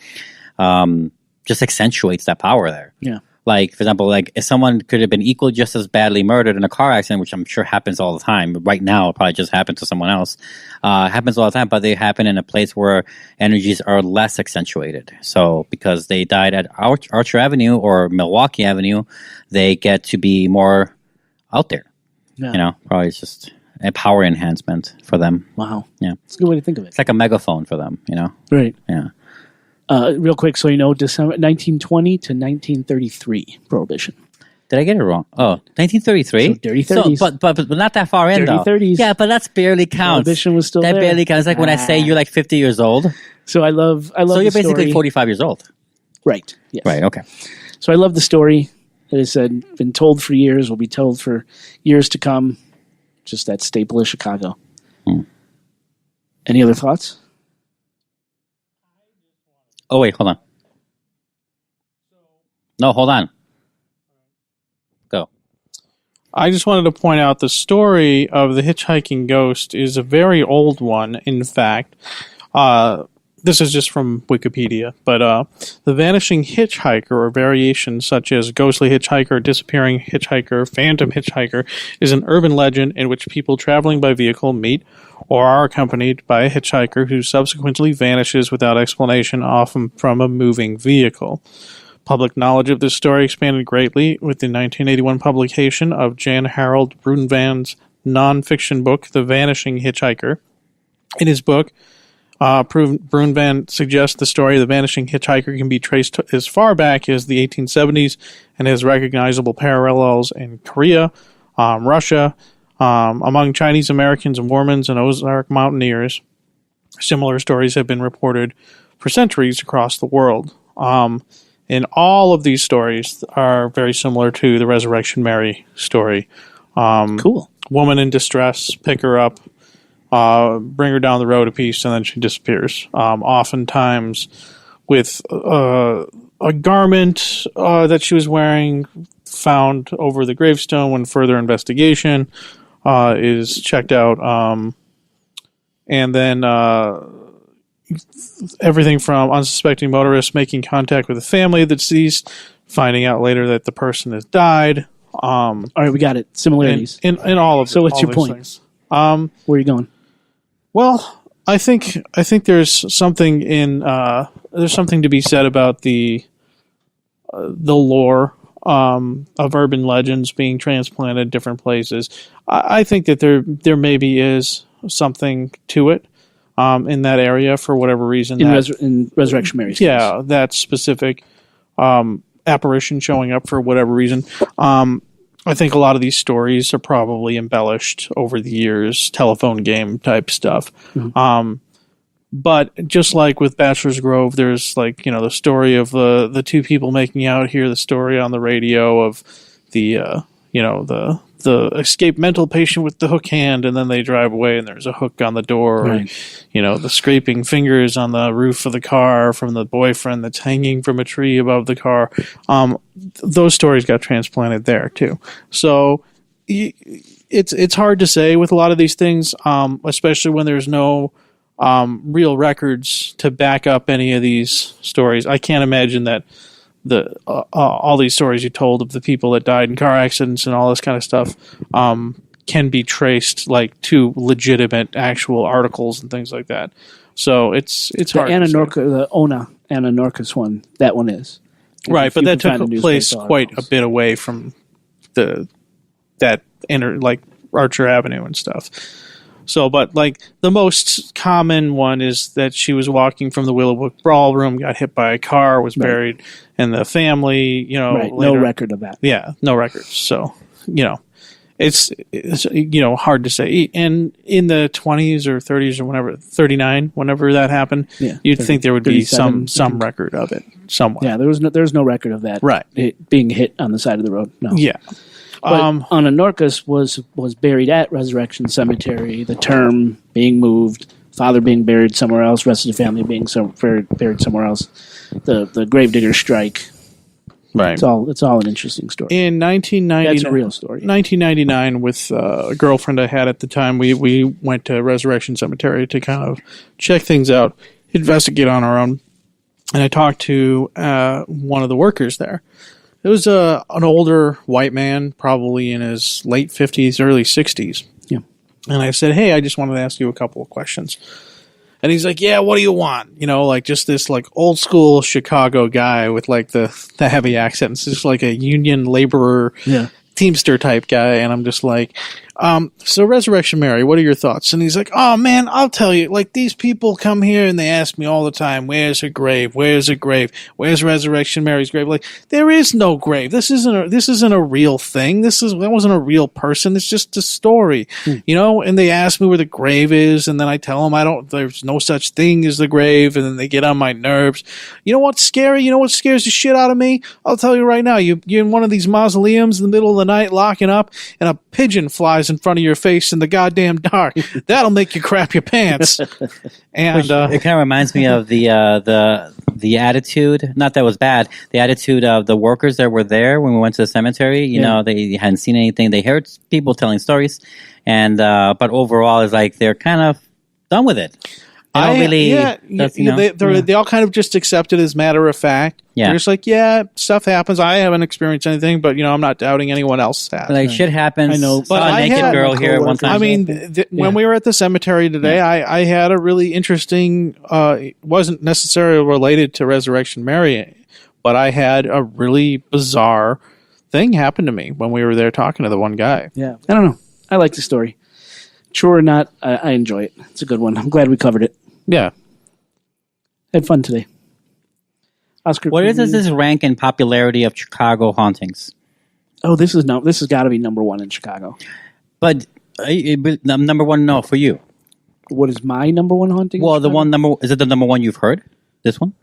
just accentuates that power there. Yeah. Like, for example, like if someone could have been equal just as badly murdered in a car accident, which I'm sure happens all the time. Right now, it probably just happened to someone else. Happens all the time, but they happen in a place where energies are less accentuated. So because they died at Archer Avenue or Milwaukee Avenue, they get to be more out there. Yeah. Probably it's just a power enhancement for them. Wow. Yeah. It's a good way to think of it. It's like a megaphone for them, Right. Yeah. Real quick, so December 1920 to 1933 Prohibition. Did I get it wrong? Oh, 1933? So dirty 30s. So, but not that far in, though. 30s. Yeah, but that's barely counts. Prohibition was still that there. barely counts. It's like when I say you're like 50 years old. So I love So you're the basically story. 45 years old. Right. Yes. Right, okay. So I love the story. As I said, been told for years, will be told for years to come. Just that staple of Chicago. Any other thoughts? Oh, wait, hold on. No, hold on. Go. I just wanted to point out the story of the hitchhiking ghost is a very old one, in fact. This is just from Wikipedia, but the vanishing hitchhiker, or variations such as ghostly hitchhiker, disappearing hitchhiker, phantom hitchhiker, is an urban legend in which people traveling by vehicle meet or are accompanied by a hitchhiker who subsequently vanishes without explanation, often from a moving vehicle. Public knowledge of this story expanded greatly with the 1981 publication of Jan Harold Brunvan's non-fiction book, The Vanishing Hitchhiker. In his book, Brunvan suggests the story of the vanishing hitchhiker can be traced as far back as the 1870s and has recognizable parallels in Korea, Russia, among Chinese Americans and Mormons and Ozark mountaineers. Similar stories have been reported for centuries across the world. And all of these stories are very similar to the Resurrection Mary story. Cool. Woman in distress, pick her up, bring her down the road a piece, and then she disappears. Oftentimes with a garment that she was wearing found over the gravestone when further investigation is checked out. And then everything from unsuspecting motorists making contact with the family of the deceased, finding out later that the person has died. All right, we got it. Similarities. In all of So what's all your these point? things. Where are you going? Well, I think there's something to be said about the lore of urban legends being transplanted different places. I think that there maybe is something to it in that area for whatever reason. In Resurrection Mary's case. Yeah, that specific apparition showing up for whatever reason. I think a lot of these stories are probably embellished over the years, telephone game type stuff. Mm-hmm. But just like with Bachelor's Grove, there's the story of the two people making out, here the story on the radio of the escaped mental patient with the hook hand, and then they drive away and there's a hook on the door, right. Or, the scraping fingers on the roof of the car from the boyfriend that's hanging from a tree above the car. Those stories got transplanted there too. So it's hard to say with a lot of these things, especially when there's no real records to back up any of these stories. I can't imagine that all these stories you told of the people that died in car accidents and all this kind of stuff can be traced like to legitimate actual articles and things like that. So it's hard. The Ona Ananorcus one, that one is right, but that took place quite a bit away from that inner like Archer Avenue and stuff. So, but like the most common one is that she was walking from the Willowbrook Ballroom, got hit by a car, was buried, and the family, later, no record of that. Yeah, no records. So, it's hard to say. And in the 20s or 30s or whenever, 39, whenever that happened, you'd think there would be some record of it somewhere. Yeah, there's no record of that. Right, being hit on the side of the road. No. Yeah. But Ananorcus was buried at Resurrection Cemetery. The term being moved, father being buried somewhere else, rest of the family being buried somewhere else. The gravedigger strike. Right. It's all an interesting story. In 1990, that's a real story. 1999, with a girlfriend I had at the time, we went to Resurrection Cemetery to kind of check things out, investigate on our own, and I talked to one of the workers there. It was an older white man, probably in his late 50s, early 60s. Yeah. And I said, hey, I just wanted to ask you a couple of questions. And he's like, yeah, what do you want? Like just this like old school Chicago guy with like the heavy accent. It's just like a union laborer, Teamster type guy. And I'm just like, so Resurrection Mary, what are your thoughts? And he's like, oh man, I'll tell you, like these people come here and they ask me all the time, where's her grave? Where's her grave? Where's Resurrection Mary's grave? Like there is no grave. This isn't a real thing. That wasn't a real person. It's just a story, and they ask me where the grave is. And then I tell them there's no such thing as the grave. And then they get on my nerves. You know what's scary? You know what scares the shit out of me? I'll tell you right now, you're in one of these mausoleums in the middle of the night locking up and a pigeon flies in front of your face in the goddamn dark. That'll make you crap your pants. And it kind of reminds me of the attitude. Not that it was bad. The attitude of the workers that were there when we went to the cemetery. You know, they hadn't seen anything. They heard people telling stories, and but overall, it's like they're kind of done with it. They all kind of just accept it as matter of fact. Yeah. They're just like, stuff happens. I haven't experienced anything, but I'm not doubting anyone else has. Like shit happens. I know, but a naked girl here one time. I mean, when we were at the cemetery today, I had a really interesting. It wasn't necessarily related to Resurrection Mary, but I had a really bizarre thing happen to me when we were there talking to the one guy. Yeah, I don't know. I like the story. True or not, I enjoy it. It's a good one. I'm glad we covered it. Yeah. Had fun today. Oscar, what is this rank in popularity of Chicago hauntings? Oh, this has got to be number one in Chicago. But number one, no, for you. What is my number one haunting? Well, is it the number one you've heard? This one?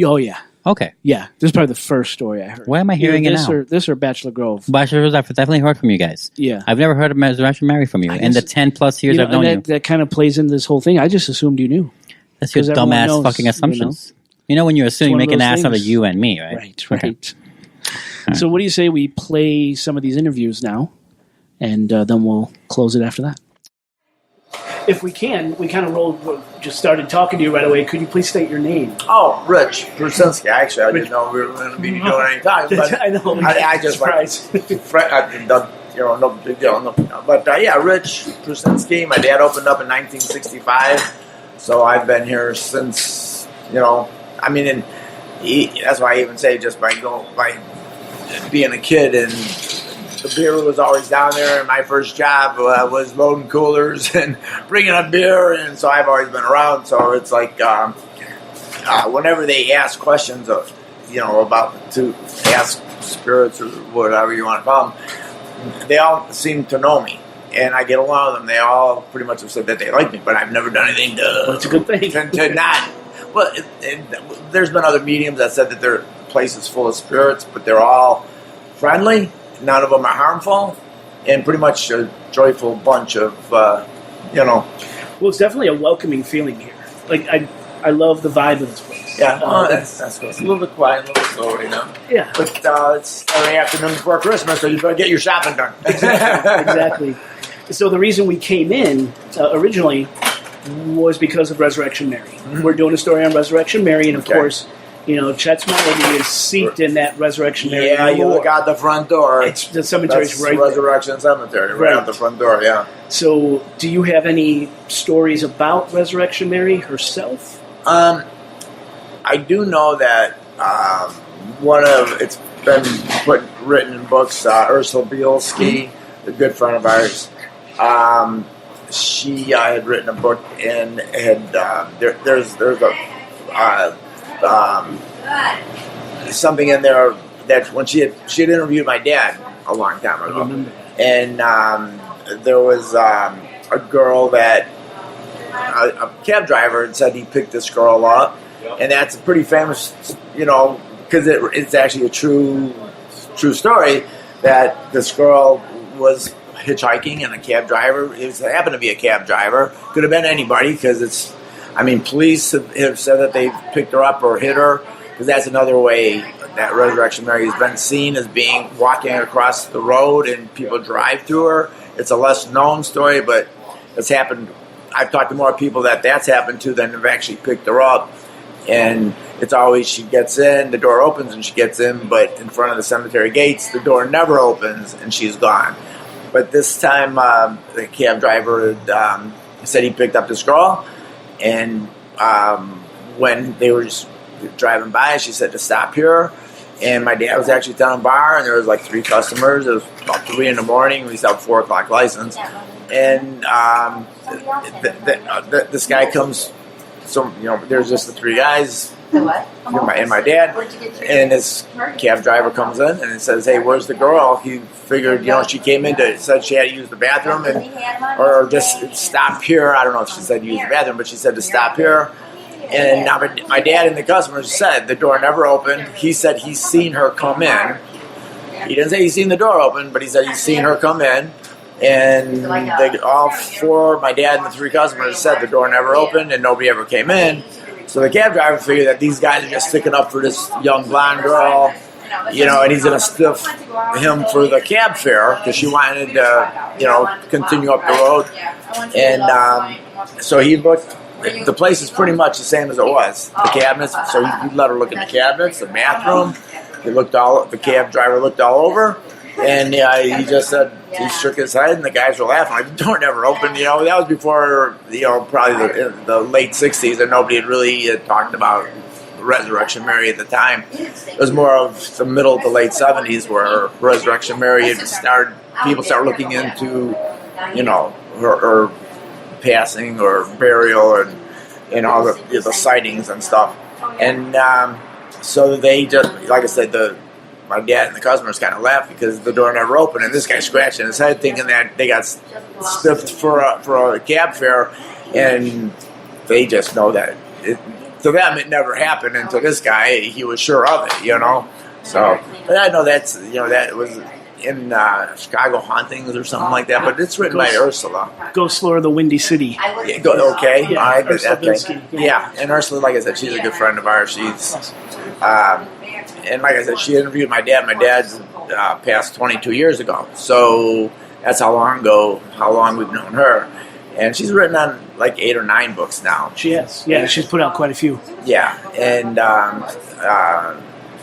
Oh, yeah. Okay. Yeah, this is probably the first story I heard. Why am I hearing it now? This or Bachelor Grove? Bachelor Grove, I've definitely heard from you guys. Yeah. I've never heard of Resurrection Mary from you in the 10 plus years I've known you. That kind of plays into this whole thing. I just assumed you knew. That's your dumbass fucking assumptions. When you assume, you make an ass out of you and me, right? Right. So what do you say we play some of these interviews now, and then we'll close it after that? If we can, we kind of just started talking to you right away. Could you please state your name? Oh, Rich Brusinski. Actually, I didn't know we were going to be doing any time. But I know. I just no big deal. No. But Rich Brusinski. My dad opened up in 1965, so I've been here since. That's why I even say just by being a kid and. The beer was always down there, and my first job was loading coolers and bringing up beer, and so I've always been around. So it's like whenever they ask questions of, about to ask spirits or whatever you want to call them, they all seem to know me, and I get along with them. They all pretty much have said that they like me, but I've never done anything to. That's a good thing. To not. Well, there's been other mediums that said that their place is full of spirits, but they're all friendly. None of them are harmful, and pretty much a joyful bunch of, Well, it's definitely a welcoming feeling here. Like, I love the vibe of this place. Yeah, that's cool. It's a little bit quiet, a little bit slower, Yeah. But it's Saturday afternoon before Christmas, so you better get your shopping done. Exactly. So the reason we came in originally was because of Resurrection Mary. We're doing a story on Resurrection Mary, and of course, Chet's melody is seeped in that Resurrection Mary. Yeah, you look out the front door. It's the cemetery's That's right Resurrection Cemetery, right out the front door, yeah. So, do you have any stories about Resurrection Mary herself? I do know that it's been written in books. Ursula Bielski, a good friend of ours, she had written a book and there's something in there that when she had interviewed my dad a long time ago, and there was a girl that a cab driver had said he picked this girl up, and that's a pretty famous, because it's actually a true story that this girl was hitchhiking and a cab driver. It happened to be a cab driver. Could have been anybody because police have said that they picked her up or hit her, because that's another way that Resurrection Mary has been seen as being walking across the road and people drive through her. It's a less known story, but it's happened. I've talked to more people that's happened to than have actually picked her up. And it's always she gets in, the door opens and she gets in, but in front of the cemetery gates, the door never opens and she's gone. But this time, the cab driver had, said he picked up this girl, and when they were just driving by, she said to stop here. And my dad was actually down a bar, and there was like 3 customers. It was about 3 in the morning. We still have 4 o'clock license, and this guy comes. So there's just the 3 guys, and my dad, and this cab driver comes in and says, "Hey, where's the girl?" He figured, she came in said she had to use the bathroom, or just stop here. I don't know if she said to use the bathroom, but she said to stop here. And now my dad and the customers said the door never opened. He said he's seen her come in. He didn't say he's seen the door open, but he said he's seen her come in. And all 4, my dad and the 3 customers, said the door never opened and nobody ever came in. So the cab driver figured that these guys are just sticking up for this young blonde girl, and he's going to stiff him for the cab fare because she wanted to, continue up the road. And so he looked. The place is pretty much the same as it was. The cabinets. So he let her look in the cabinets, the bathroom. The cab driver looked all over, and he just said he shook his head, and the guys were laughing like the door never opened. That was before probably the late '60s, and nobody had really talked about Resurrection Mary at the time. It was more of the middle to late '70s where Resurrection Mary had started. People started looking into her passing or burial and all the sightings and stuff, and so they just, like I said, my dad and the customers kind of laughed because the door never opened, and this guy scratching his head thinking that they got stiffed for a cab fare, and they just know that to them it never happened, and to this guy he was sure of it, So, but I know that was in Chicago Hauntings or something like that, but it's written by Ursula. Ghost Lore of the Windy City. Yeah, okay. Yeah, I Ursula okay. Bielski. Yeah, and Ursula, like I said, she's a good friend of ours. She's, and like I said, she interviewed my dad. My dad's passed 22 years ago, so that's how long we've known her. And she's written on like 8 or 9 books now. She has. Yeah, she's put out quite a few. Yeah, and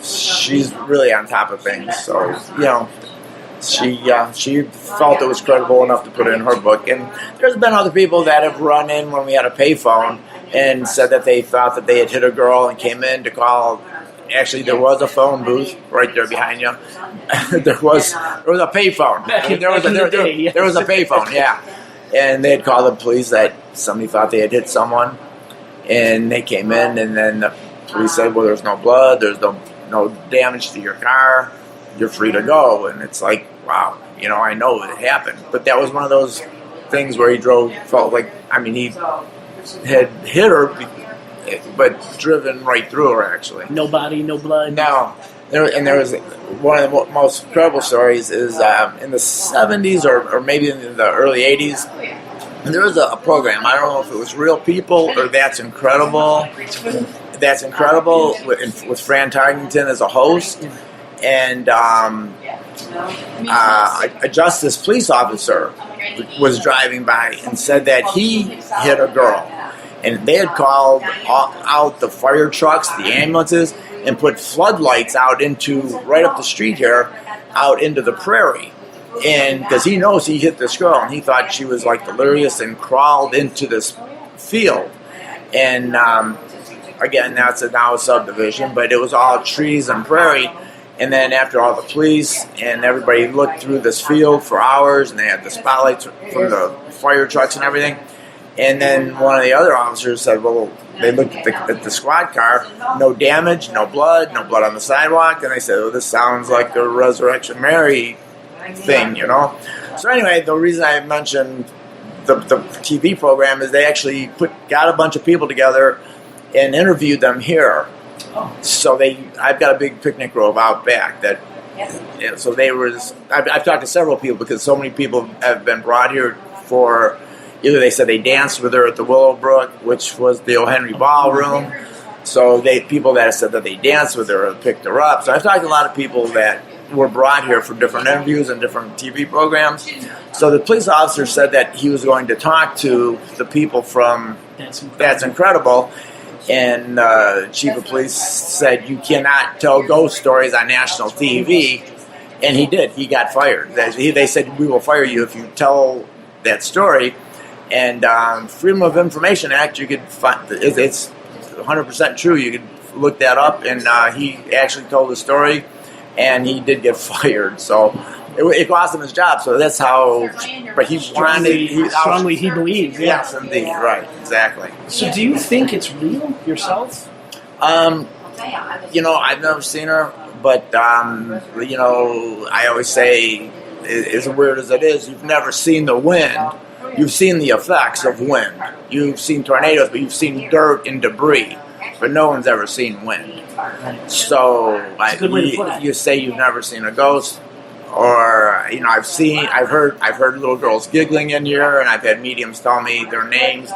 she's really on top of things. So she felt it was credible enough to put it in her book. And there's been other people that have run in when we had a payphone and said that they thought that they had hit a girl and came in to call. Actually, there was a phone booth right there behind you. there was a payphone. There was a payphone, yeah. And they had called the police that somebody thought they had hit someone, and they came in, and then the police said, "Well, there's no blood, there's no damage to your car, you're free to go." And it's like, wow, I know it happened, but that was one of those things where he felt like, he had hit her, but driven right through her. Actually, no body, no blood. No. There was one of the most incredible stories is in the 70s or maybe in the early 80s. There was a program. I don't know if it was Real People or That's Incredible. That's Incredible with Fran Tarkington as a host, and a justice police officer was driving by and said that he hit a girl. And they had called out the fire trucks, the ambulances, and put floodlights out into right up the street here, out into the prairie. And because he knows he hit this girl, and he thought she was like delirious and crawled into this field. And again, that's now a subdivision, but it was all trees and prairie. And then after all the police and everybody looked through this field for hours, and they had the spotlights from the fire trucks and everything. And then one of the other officers said, well, they looked at the squad car, no damage, no blood on the sidewalk. And they said, well, this sounds like the Resurrection Mary thing, you know. So anyway, the reason I mentioned the TV program is they actually got a bunch of people together and interviewed them here. So I've got a big picnic grove out back that. So I've talked to several people because so many people have been brought here for. Either they said they danced with her at the Willowbrook, which was the O. Henry Ballroom. So people that said that they danced with her and picked her up. So I've talked to a lot of people that were brought here for different interviews and different TV programs. So the police officer said that he was going to talk to the people from That's Incredible. And chief of police said, you cannot tell ghost stories on national TV. And he did. He got fired. They said, we will fire you if you tell that story. And Freedom of Information Act, you could find it's 100% true. You could look that up, and he actually told the story, and he did get fired. So it cost him his job. So that's how. But he strongly he believes. Yeah. Yes, indeed. Right. Exactly. So do you think it's real yourself? I've never seen her, but I always say, as weird as it is, you've never seen the wind. You've seen the effects of wind. You've seen tornadoes, but you've seen dirt and debris. But no one's ever seen wind. So you say you've never seen a ghost, or I've heard little girls giggling in here, and I've had mediums tell me their names.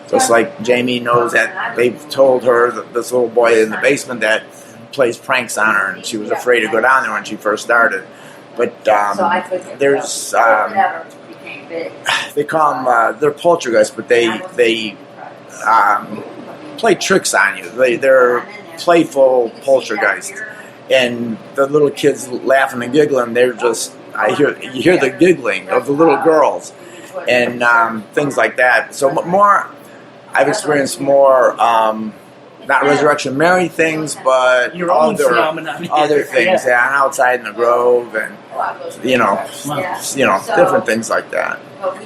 Just like Jamie knows that they've told her that this little boy in the basement that plays pranks on her, and she was afraid to go down there when she first started. But there's. They call them they're poltergeists, but they play tricks on you. They're playful poltergeists, and the little kids laughing and giggling. They're just you hear the giggling of the little girls and things like that. So I've experienced more. Not Resurrection Mary things, but your own phenomenon. Other things, yeah, and outside in the grove, and different things like that.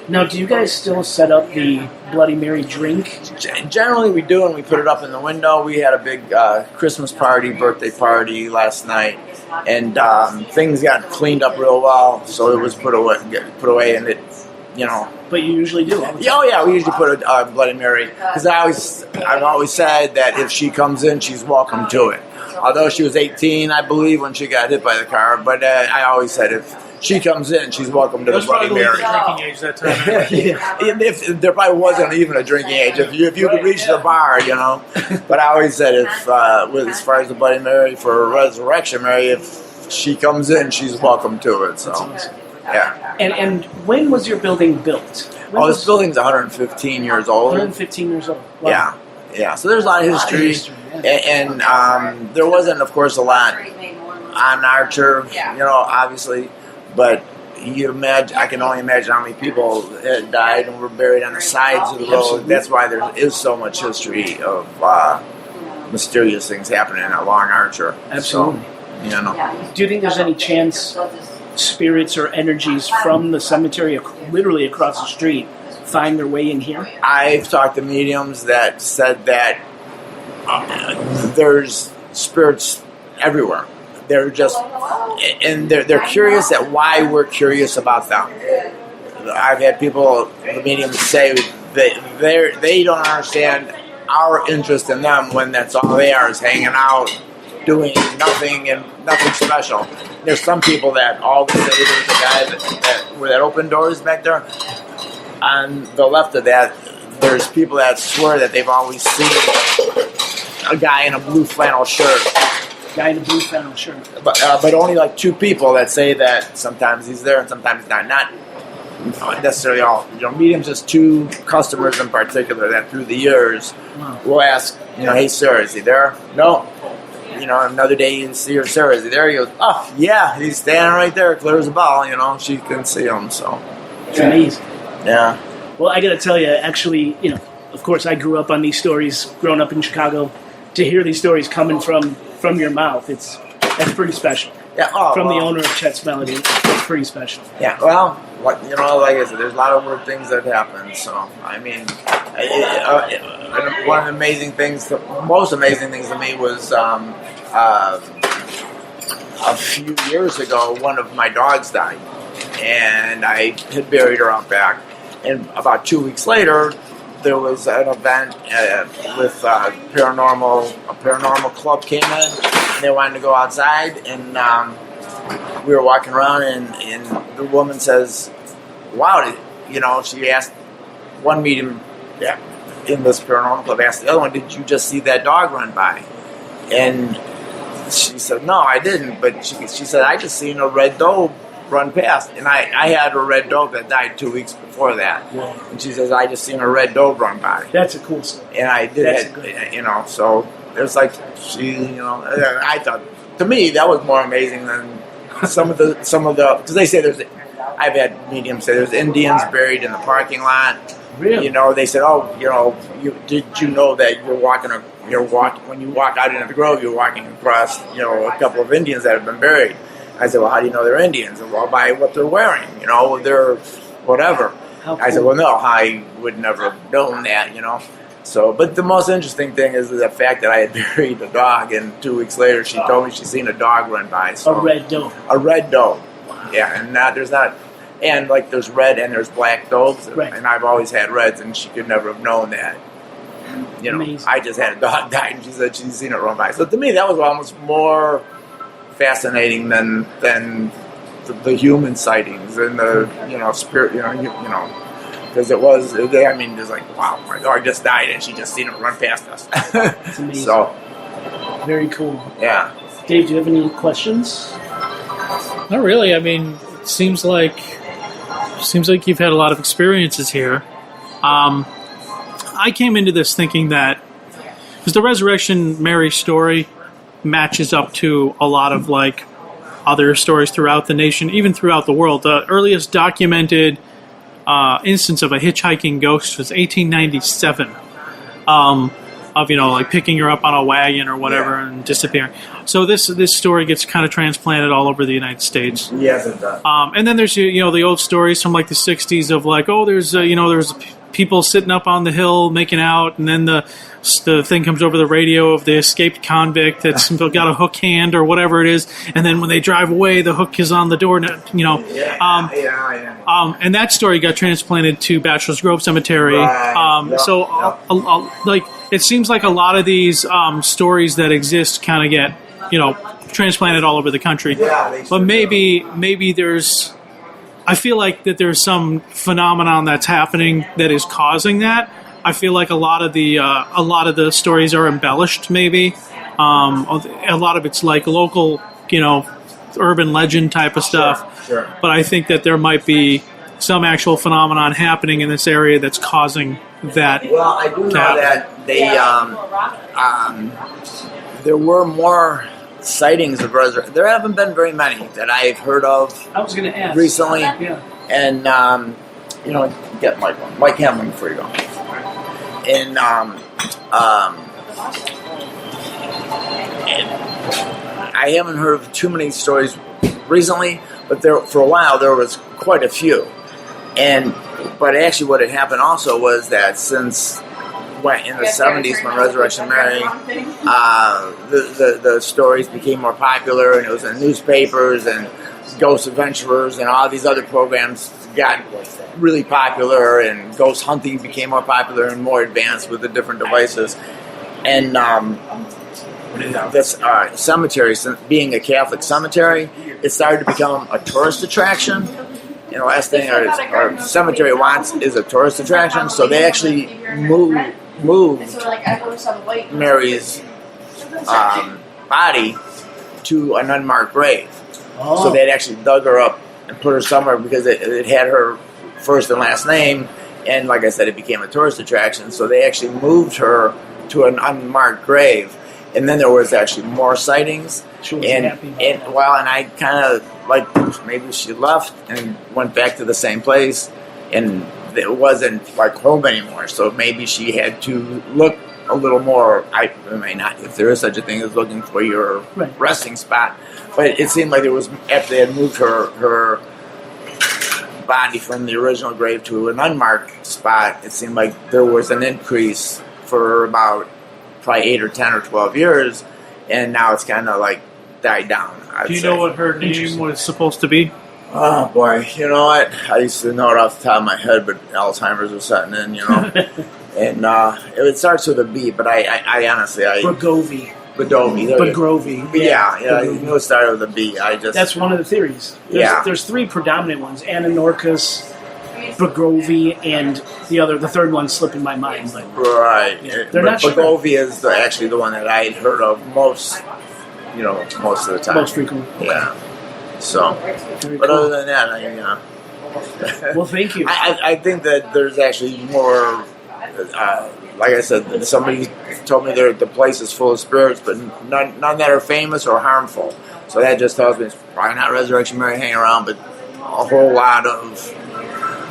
Now, do you guys still set up the Bloody Mary drink? Generally, we do, and we put it up in the window. We had a big Christmas party, birthday party last night, and things got cleaned up real well, so it was put away, and it. But you usually do. Oh yeah, we usually put a Bloody Mary because I've always said that if she comes in, she's welcome to it. Although she was 18, I believe, when she got hit by the car, but I always said if she comes in, she's welcome to the Bloody Mary. Drinking age that time. If there probably wasn't even a drinking age, if you could reach the bar, But I always said as far as the Bloody Mary for Resurrection Mary, if she comes in, she's welcome to it. So. Yeah. And when was your building built? This building's 115 years old. 115 years old. Wow. Yeah. So there's a lot of history. And there wasn't, of course, a lot on Archer, obviously. But I can only imagine how many people had died and were buried on the sides of the road. Absolutely. That's why there is so much history of mysterious things happening at Long Archer. Absolutely. So, Do you think there's any chance spirits or energies from the cemetery literally across the street find their way in here? I've talked to mediums that said that there's spirits everywhere. They're just, and they're curious at why we're curious about them. I've had people, the mediums, say that they don't understand our interest in them when that's all they are is hanging out, doing nothing and nothing special. There's some people that always say there's a guy where that open door is back there. On the left of that, there's people that swear that they've always seen a guy in a blue flannel shirt Guy in the blue flannel shirt. But only like 2 people that say that sometimes he's there and sometimes not. Not necessarily all. Medium's just 2 customers in particular that through the years will ask, hey sir, is he there? No. Another day you see her, sir, is he there? He goes, oh yeah, he's standing right there, clear as a bell. She can see him. So it's amazing. Yeah. Well, I got to tell you, actually, of course, I grew up on these stories, growing up in Chicago. To hear these stories coming from your mouth, that's pretty special. Yeah. From the owner of Chet's Melody, it's pretty special. Yeah. Well, like I said, there's a lot of weird things that happen. So I mean, one of the amazing things, the most amazing things to me was a few years ago, one of my dogs died, and I had buried her out back. And about 2 weeks later, there was an event with a paranormal club came in, and they wanted to go outside, and we were walking around, and the woman says, wow, she asked one medium in this paranormal club, asked the other one, did you just see that dog run by? And she said, no, I didn't, but she said, I just seen a red doe run past, and I had a red doe that died 2 weeks before that. Yeah. And she says, I just seen a red doe run by. That's a cool story. And I did it, so there's like I thought, to me, that was more amazing than some of the because they say I've had mediums say there's Indians buried in the parking lot. Really? They said, did you know that when you walk out into the grove, you're walking across, a couple of Indians that have been buried. I said, well, how do you know they're Indians? Well, by what they're wearing, they're whatever. Cool. I said, well, no, I would never have known that, So, but the most interesting thing is the fact that I had buried a dog, and 2 weeks later she told me she'd seen a dog run by. So, a red doe. A red doe. Wow. Yeah, and there's red and there's black does, right. And I've always had reds, and she could never have known that. Amazing. I just had a dog die, and she said she'd seen it run by. So to me, that was almost more fascinating than the human sightings and the spirit, because it was. I mean, it's like, wow, my dog just died, and she just seen it run past us. That's amazing. So very cool. Yeah. Dave, do you have any questions? Not really. I mean, it seems like you've had a lot of experiences here. I came into this thinking that because the Resurrection Mary story matches up to a lot of other stories throughout the nation, even throughout the world. The earliest documented instance of a hitchhiking ghost was 1897. Of picking her up on a wagon or whatever and disappearing. So this story gets kind of transplanted all over the United States. Yes, it does. And then there's the old stories from the 60s of there's people sitting up on the hill making out, and then the thing comes over the radio of the escaped convict that's got a hook hand or whatever it is, and then when they drive away, the hook is on the door. And that story got transplanted to Bachelor's Grove Cemetery. Right. It seems like a lot of these stories that exist kind of get transplanted all over the country. Yeah, but maybe there's. I feel like that there's some phenomenon that's happening that is causing that. I feel like a lot of the stories are embellished. Maybe a lot of it's local, urban legend type of stuff. Sure. But I think that there might be some actual phenomenon happening in this area that's causing that. Well, I do know that there were more sightings of resurrection. There haven't been very many that I've heard of. I was going to ask recently. Yeah. And get Mike Hamlin before you go. And I haven't heard of too many stories recently, but for a while there was quite a few. But actually, what had happened also was that since in the 70s, when Resurrection Mary, the stories became more popular, and it was in newspapers, and Ghost Adventurers and all these other programs got really popular, and ghost hunting became more popular and more advanced with the different devices. And this cemetery, being a Catholic cemetery, it started to become a tourist attraction. And the last thing our cemetery wants is a tourist attraction, so they actually moved Mary's body to an unmarked grave. Oh. So they'd actually dug her up and put her somewhere because it had her first and last name. And like I said, it became a tourist attraction. So they actually moved her to an unmarked grave. And then there was actually more sightings. She was happy about that. And I kind of like maybe she left and went back to the same place, and it wasn't like home anymore. So maybe she had to look a little more. I may not, if there is such a thing as looking for your resting spot. But it seemed like there was, after they had moved her body from the original grave to an unmarked spot, it seemed like there was an increase for about probably 8 or 10 or 12 years, and now it's kind of like died down. Do you know what her name was supposed to be? Oh boy, you know what? I used to know it off the top of my head, but Alzheimer's was setting in, you know. And it starts with a B, but I honestly, Bragovi. Bagrovy. Yeah, I knew it started with a B. That's one of the theories. There's 3 predominant ones: Ananorchus, Bragovi, and the third one's slipping my mind. But right. Yeah, they're not sure. Bagovia is actually the one that I had heard of most of the time. Most frequently. Yeah. So, Very but cool. other than that, Well, thank you. I think that there's actually more. Like I said, somebody told me the place is full of spirits, but none that are famous or harmful. So that just tells me it's probably not Resurrection Mary hanging around, but a whole lot of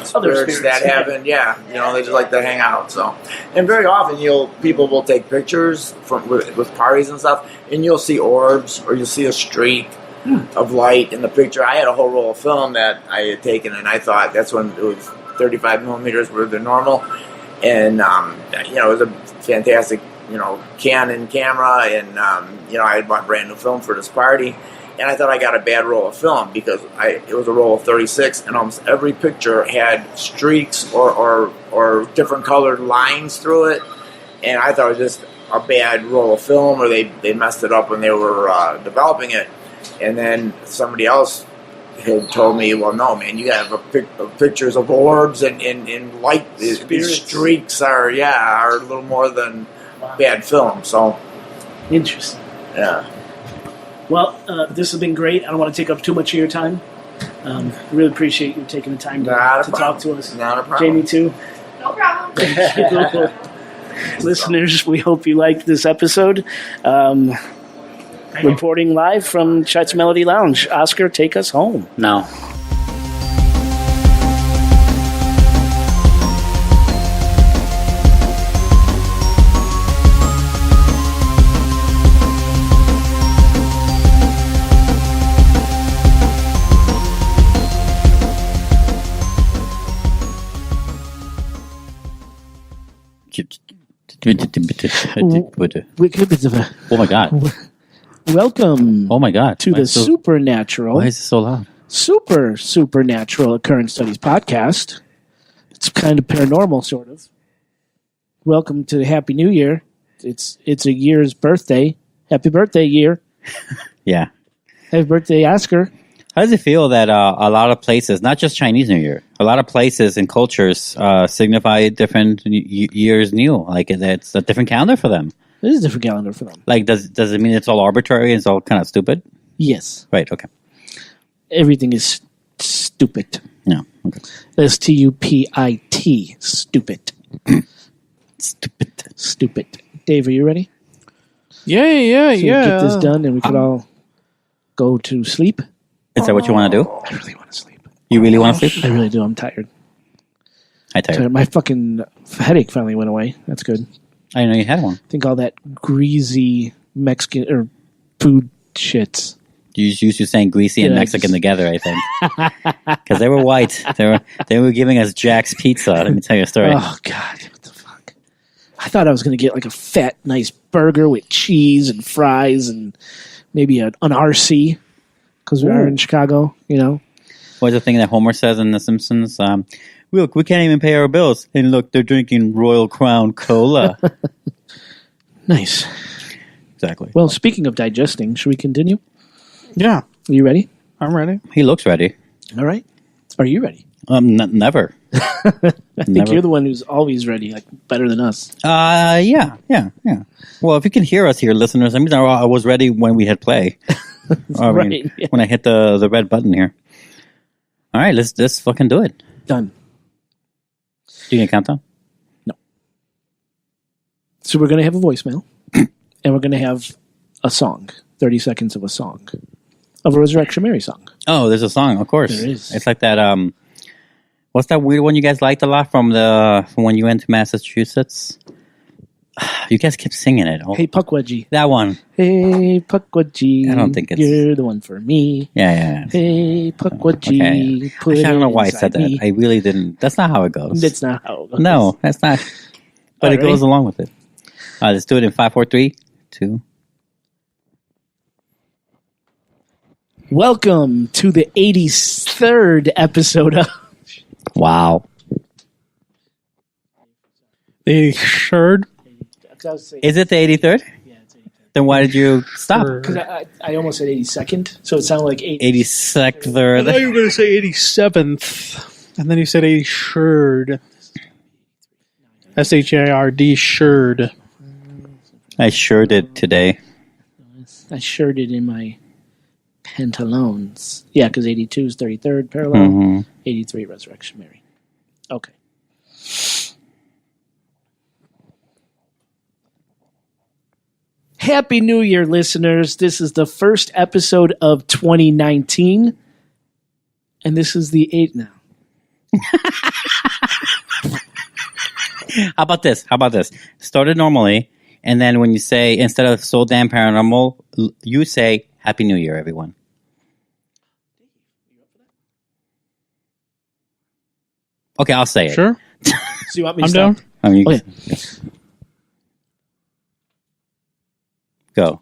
spirits that haven't. Yeah, they just like to hang out. So, and very often people will take pictures with parties and stuff, and you'll see orbs or you'll see a streak of light in the picture. I had a whole roll of film that I had taken, and I thought that's when it was 35 millimeters were the normal. And, it was a fantastic, Canon camera, and, I had bought brand new film for this party, and I thought I got a bad roll of film because it was a roll of 36, and almost every picture had streaks or different colored lines through it, and I thought it was just a bad roll of film, or they messed it up when they were developing it. And then somebody else had told me, well, no, man, you have pictures of orbs and light. These streaks are a little more than bad film. So interesting. Yeah. Well, this has been great. I don't want to take up too much of your time. Really appreciate you taking the time to talk to us. Not a problem. Jamie, too. No problem. Thank you. Listeners, we hope you liked this episode. Reporting live from Chet's Melody Lounge. Oscar, take us home. No. Oh my God. Welcome. Oh my God. To the Supernatural. Why is it so loud? Supernatural Occurrence Studies podcast. It's kind of paranormal, sort of. Welcome to the Happy New Year. It's a year's birthday. Happy birthday, year. Yeah. Happy birthday, Oscar. How does it feel that a lot of places, not just Chinese New Year, a lot of places and cultures signify different years new? Like it's a different calendar for them. It is a different calendar for them. Like, does it mean it's all arbitrary and it's all kind of stupid? Yes. Right, okay. Everything is stupid. No, okay. STUPIT. Stupid. Stupid. Dave, are you ready? Yeah. Get this done and we can all go to sleep. Is that what you want to do? I really want to sleep. You really want to sleep? I really do. I'm tired. I'm tired. My fucking headache finally went away. That's good. I didn't know you had one. I think all that greasy Mexican or food shits. You used to saying greasy and Mexican together, I think. Because they were white. They were giving us Jack's Pizza. Let me tell you a story. Oh, God. What the fuck? I thought I was going to get like a fat, nice burger with cheese and fries and maybe an RC. Because we are in Chicago, What's the thing that Homer says in The Simpsons? Look, we can't even pay our bills. And look, they're drinking Royal Crown Cola. Nice. Exactly. Well, speaking of digesting, should we continue? Yeah. Are you ready? I'm ready. He looks ready. All right. Are you ready? Never. I think you're the one who's always ready, like better than us. Yeah. Well, if you can hear us here, listeners, I mean, I was ready when we hit play. Right, yeah. When I hit the red button here. All right, let's fucking do it. Done. Do you need a countdown? No. So we're going to have a voicemail, and we're going to have a song, 30 seconds of a song, of a Resurrection Mary song. Oh, there's a song, of course. There is. It's like that. What's that weird one you guys liked a lot from when you went to Massachusetts? You guys kept singing it. Oh, Hey, Puckwudgie. that one. Hey, Puckwudgie. I don't think it's- You're the one for me. Yeah. Hey, Puckwudgie. Okay. Put I don't know it why I inside said that. me. I really didn't. That's not how it goes. That's not how it goes. No, that's not. But it All right. goes along with it. Let's do it in 5, 4, 3, 2. Welcome to the 83rd episode of... Wow. They shirt. Is it the 83rd? Yeah, it's 83rd. Then why did you stop? Because I almost said 82nd, so it sounded like 80. 82nd. I thought you were going to say 87th, and then you said 80 SHARD shirt. I sure did today. I sure did in my pantalones. Yeah, because 82 is 33rd parallel. Mhm. 83 Resurrection Mary. Okay. Happy New Year, listeners. This is the first episode of 2019. And this is the 8th now. How about this? Start it normally, and then when you say, instead of So Damn Paranormal, you say, Happy New Year, everyone. Okay, I'll say it. Sure. So you want me to I'm stop? down. I mean, Okay. Go.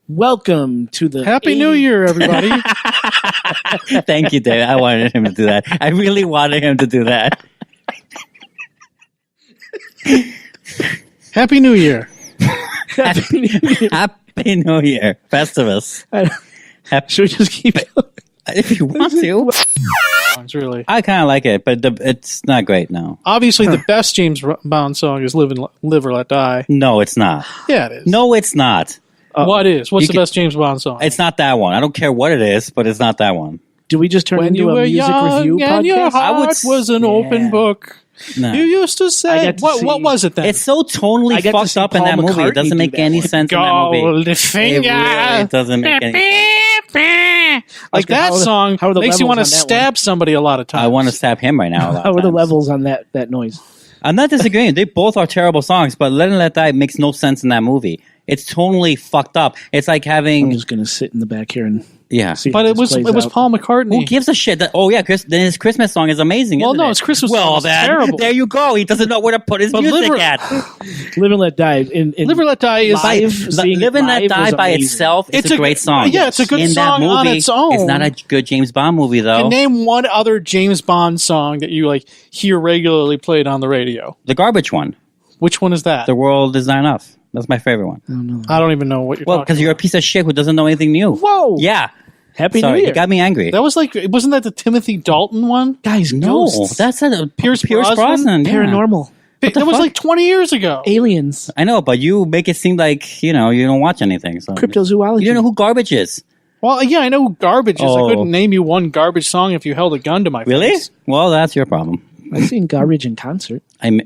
Welcome to the Happy New Year, everybody. Thank you, David. I wanted him to do that. I really wanted him to do that. Happy New Year. Happy New Year. Happy New Year, Festivus. Should we just keep it? If you want to. It's really. I kind of like it, but it's not great now. Obviously, the best James Bond song is Live or Let Die. No, it's not. Yeah, it is. No, it's not. What is? What's you the can- best James Bond song? It's not that one. I don't care what it is, but it's not that one. Do we just turn When you into were a music young review and your podcast? heart was an open Yeah. book. No. You used to I say, got to what see- was it then? It's so tonally I got to fucked see up in Paul that movie. McCartney It doesn't do make that any one. sense in that movie. Goldfinger. It really doesn't make any sense. Like Oscar, that how are the- song how are the makes you levels want to on that stab somebody a lot of times. I want to stab him right now. A lot How of are the times. levels on that noise? I'm not disagreeing. They both are terrible songs, but Let and Let Die makes no sense in that movie. It's totally fucked up. It's like I'm having just going to sit in the back here and yeah. see. But how it this was plays out. Paul McCartney. Who gives a shit? Then his Christmas song is amazing. Well, isn't no, it? his Christmas well, song is then, terrible. There you go. He doesn't know where to put his But music Live- at. Live and Let Die. In Live or Let Die is live, seeing it Live and Let live Die was by amazing. itself is It's a a- great song. yeah, it's a good in song that movie, on its own. It's not a good James Bond movie though. Can name one other James Bond song that you like hear regularly played on the radio. The garbage one. Which one is that? The world is not enough. That's my favorite one. I don't even know what you're Well, talking because you're a piece of shit who doesn't know anything new. Whoa! Yeah. Happy Sorry, New you Year. got me angry. That was like, wasn't that the Timothy Dalton one? Guys, No, ghosts. that's a Pierce Brosnan. Brosnan? Yeah. Paranormal. That was fuck? like 20 years ago. Aliens. I know, but you make it seem like you don't watch anything. So Cryptozoology. You don't know who Garbage is. Well, yeah, I know who Garbage is. Oh. I couldn't name you one Garbage song if you held a gun to my Really? face. Well, that's your problem. I've seen Garbage in concert. I'm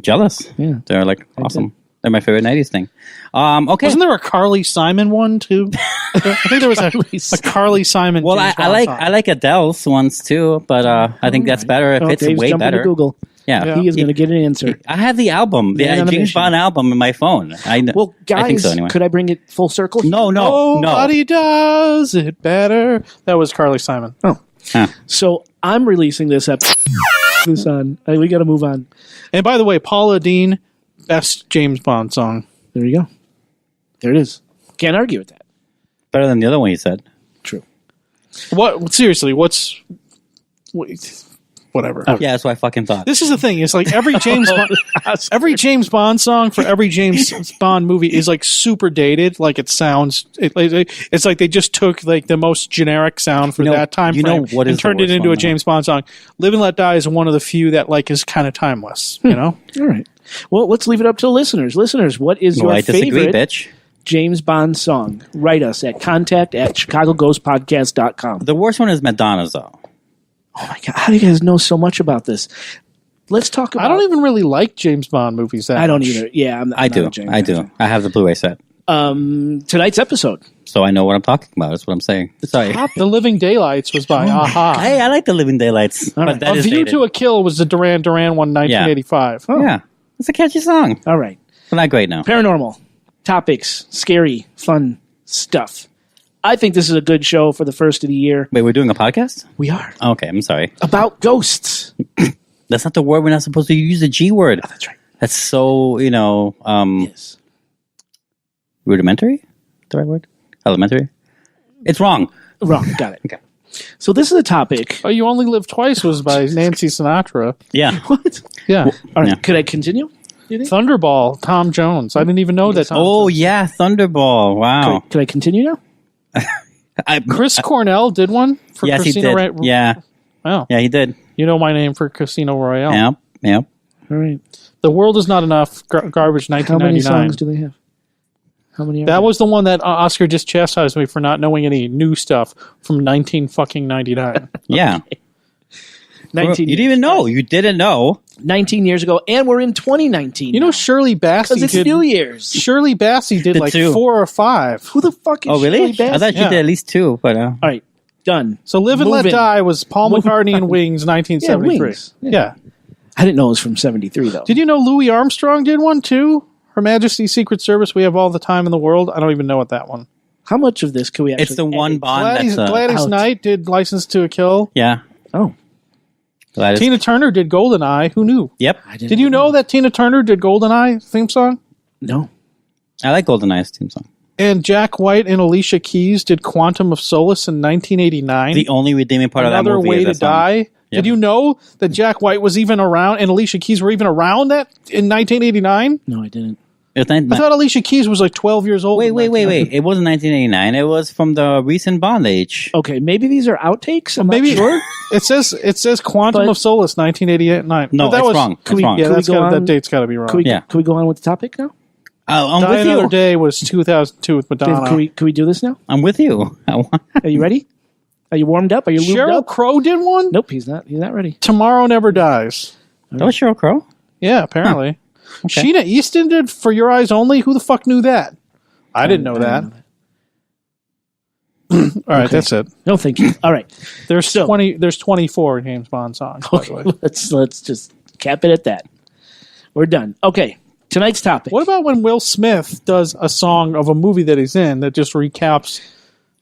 jealous. Yeah. They're like awesome. They're my favorite 90s thing. Okay. Wasn't there a Carly Simon one too? I think there was a Carly Simon. Well, James I Bond like song. I like Adele's ones too, but I think that's better. It Oh, fits Dave's way jumping to better. Google. Yeah. He is going to get an answer. I have the album, the Man on a James mission. Bond album in my phone. Well, guys, I think so anyway. could I bring it full circle? No. Nobody does it better. That was Carly Simon. Oh. Huh. So I'm releasing this episode. This on. We got to move on. And by the way, Paula Dean, best James Bond song. There you go. There it is. Can't argue with that. Better than the other one you said. True. What? Seriously, whatever. Yeah, that's what I fucking thought. This is the thing. It's like every James Bond song for every James Bond movie is like super dated. Like it sounds. It's like they just took like the most generic sound for that time frame what is and the turned it worst into one, a James Bond song. Live and Let Die is one of the few that like is kind of timeless. You know. All right. Well, let's leave it up to the listeners. Listeners, what is your I disagree, favorite bitch. James Bond song, write us at contact@chicagoghostpodcast.com. The worst one is Madonna's, though. Oh my God, how do you guys know so much about this? Let's talk about... I don't even really like James Bond movies that I don't much. either. Yeah, I'm I not do. a James I do. Bond I have the Blu-ray set. fan. Tonight's episode. So I know what I'm talking about. That's what I'm saying. Sorry. The Living Daylights was by Aha. Hey, I like the Living Daylights. All But right. that A is View dated. to a Kill was the Duran Duran one, 1985. Yeah. It's a catchy song. All right. But not great now. Paranormal. Topics. Scary. Fun stuff. I think this is a good show for the first of the year. Wait, we're doing a podcast? We are. Okay, I'm sorry. About ghosts. That's not the word. We're not supposed to use the G word. Oh, that's right. That's so, Yes. rudimentary? The right word? Elementary? It's wrong. Wrong. Got it. Okay. So this is a topic. Oh, You Only Live Twice was by Nancy Sinatra. Yeah. What? Yeah. All right. Yeah. Could I continue? You think? Thunderball, Tom Jones. I didn't even know that. Tom Oh, Jones. yeah. Thunderball. Wow. Could I continue now? Chris Cornell did one for Yes, he Casino did. Yeah. Oh, Yeah, he did. you know my name for Casino Royale. Yep. Yep. All right. The World Is Not Enough, garbage, How 1999. many songs do they have? How many? Are That there? was the one that Oscar just chastised me for not knowing any new stuff from 1999. Yeah. 19. You didn't even know. You didn't know. 19 years ago, and we're in 2019. You know, Shirley because Bassey it's did. New Year's. Shirley Bassey did Did like two. 4 or 5. Who the fuck is Oh, really? Shirley I thought Bassey? you did at least 2, but All right, done. So Live and Let Moving. Die was Paul McCartney and Wings, 1973. Yeah, Wings. Yeah. I didn't know it was from 73, though. Did you know Louis Armstrong did one too? Her Majesty's Secret Service, We Have All the Time in the World. I don't even know what that one. How much of this could we actually... it's the one edit? Bond Gladys, that's... Gladys out. Knight did License to a Kill. Yeah. Oh, Gladys. Tina Turner did Goldeneye. Who knew? Yep. I didn't Did you know that Tina Turner did Goldeneye theme song? No. I like GoldenEye's theme song. And Jack White and Alicia Keys did Quantum of Solace in 1989. The only redeeming part Another of that movie Way is to that song. Die. Yep. Did you know that Jack White was even around and Alicia Keys were even around that in 1989? No, I didn't. It's I thought Alicia Keys was like 12 years old. Wait. in that time. It wasn't 1989. It was from the recent Bond age. Okay, maybe these are outtakes? I'm Maybe not sure. it says Quantum But- of Solace 1989. No, But that it's was, wrong. It's wrong. Yeah, Can we that's go gotta, that on? date's got to be wrong. Can we, Yeah. can we go on with the topic now? I'm Die with Another you. Day was 2002 with Madonna. Can we do this now? I'm with you. Are you ready? Are you warmed up? Are you lubed Sheryl up? Crow did one? Nope, he's not. He's not ready. Tomorrow Never Dies. That was Sheryl Crow? Yeah, apparently. Okay. Sheena Easton did For Your Eyes Only. Who the fuck knew that? I didn't know that. All right, that's it. No, thank you. All right, There's So- 20. There's 24 James Bond songs. By the way. let's just cap it at that. We're done. Okay, tonight's topic. What about when Will Smith does a song of a movie that he's in that just recaps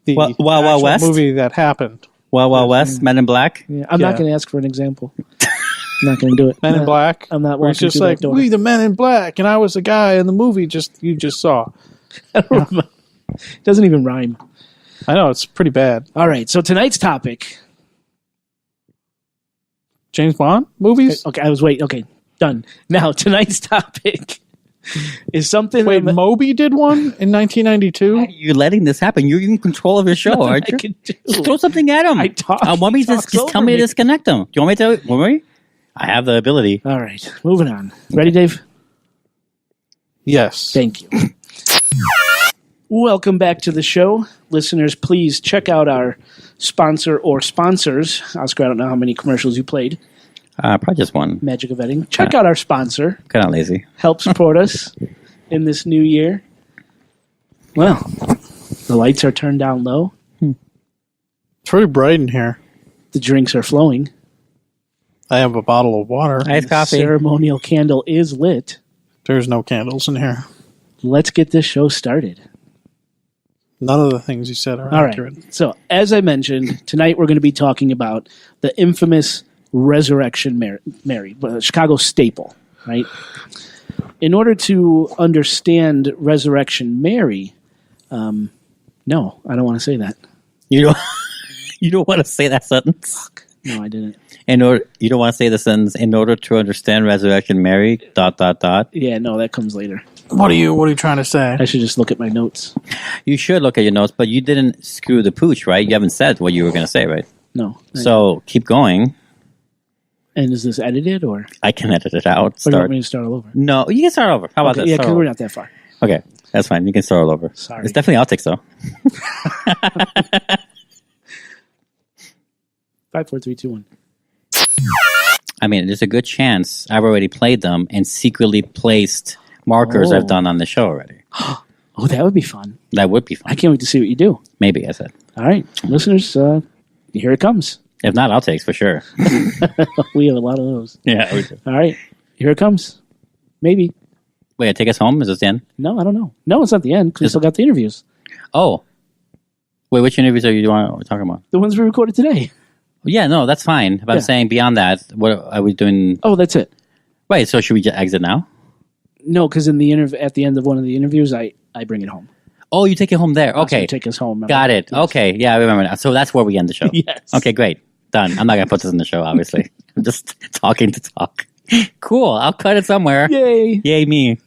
the Wild Wild actual West? movie that happened? Wild Wild West, Men in Black. Yeah, I'm not Yeah. going to ask for an example. I'm not going to do it. Men in No, Black. I'm not Where it's walking just through that like door. we the Men in Black, and I was the guy in the movie you just saw. It doesn't even rhyme. I know it's pretty bad. All right, so tonight's topic. James Bond movies. Okay, I was waiting. Okay, done. Now tonight's topic is something. Wait, that Moby did one in 1992. You're letting this happen. You're in control of your show, aren't I you? can do. Just throw something at him. I talk- want me he to talks just tell over me to me. disconnect them. Do you want me to tell you? I have the ability. All right, moving on. Ready, Dave? Yes. Thank you. Welcome back to the show. Listeners, please check out our sponsor or sponsors. Oscar, I don't know how many commercials you played. Probably just one. Magic of Vetting. Check out our sponsor. Kind of lazy. Help support us in this new year. Well, the lights are turned down low. It's pretty bright in here. The drinks are flowing. I have a bottle of water. Iced coffee. Ceremonial candle is lit. There's no candles in here. Let's get this show started. None of the things you said are All right. accurate. So, as I mentioned, tonight we're going to be talking about the infamous Resurrection Mary, a Chicago staple, right? In order to understand Resurrection Mary, no, I don't want to say that. You don't. You don't want to say that sentence. No, I didn't. You don't want to say the sentence. In order to understand Resurrection Mary. ... Yeah, no, that comes later. What are you trying to say? I should just look at my notes. You should look at your notes, but you didn't screw the pooch, right? You haven't said what you were going to say, right? No. So keep going. And is this edited, or I can edit it out. do you want me to start all over? No, you can start over. How about Okay, this? yeah, Start because over. we're not that far. Okay. That's fine. You can start all over. Sorry. It's definitely outtakes, though. 5, 4, 3, 2, 1. I mean, there's a good chance I've already played them and secretly placed markers I've done on the show already. Oh, that would be fun. That would be fun. I can't wait to see what you do. Maybe, I said. All right, listeners, here it comes. If not, outtakes for sure. We have a lot of those. Yeah, we do. All right, here it comes. Maybe. Wait, take us home? Is this the end? No, I don't know. No, it's not the end because we still got the interviews. Oh. Wait, which interviews are you talking about? The ones we recorded today. Yeah, no, that's fine. But I'm saying beyond that, what are we doing? Oh, that's it. Wait, so should we just exit now? No, because in the at the end of one of the interviews, I bring it home. Oh, you take it home there. Okay. Take us home. Remember? Got it. Yes. Okay. Yeah, I remember now. So that's where we end the show. Yes. Okay, great. Done. I'm not going to put this in the show, obviously. I'm just talking to talk. Cool. I'll cut it somewhere. Yay. Yay me.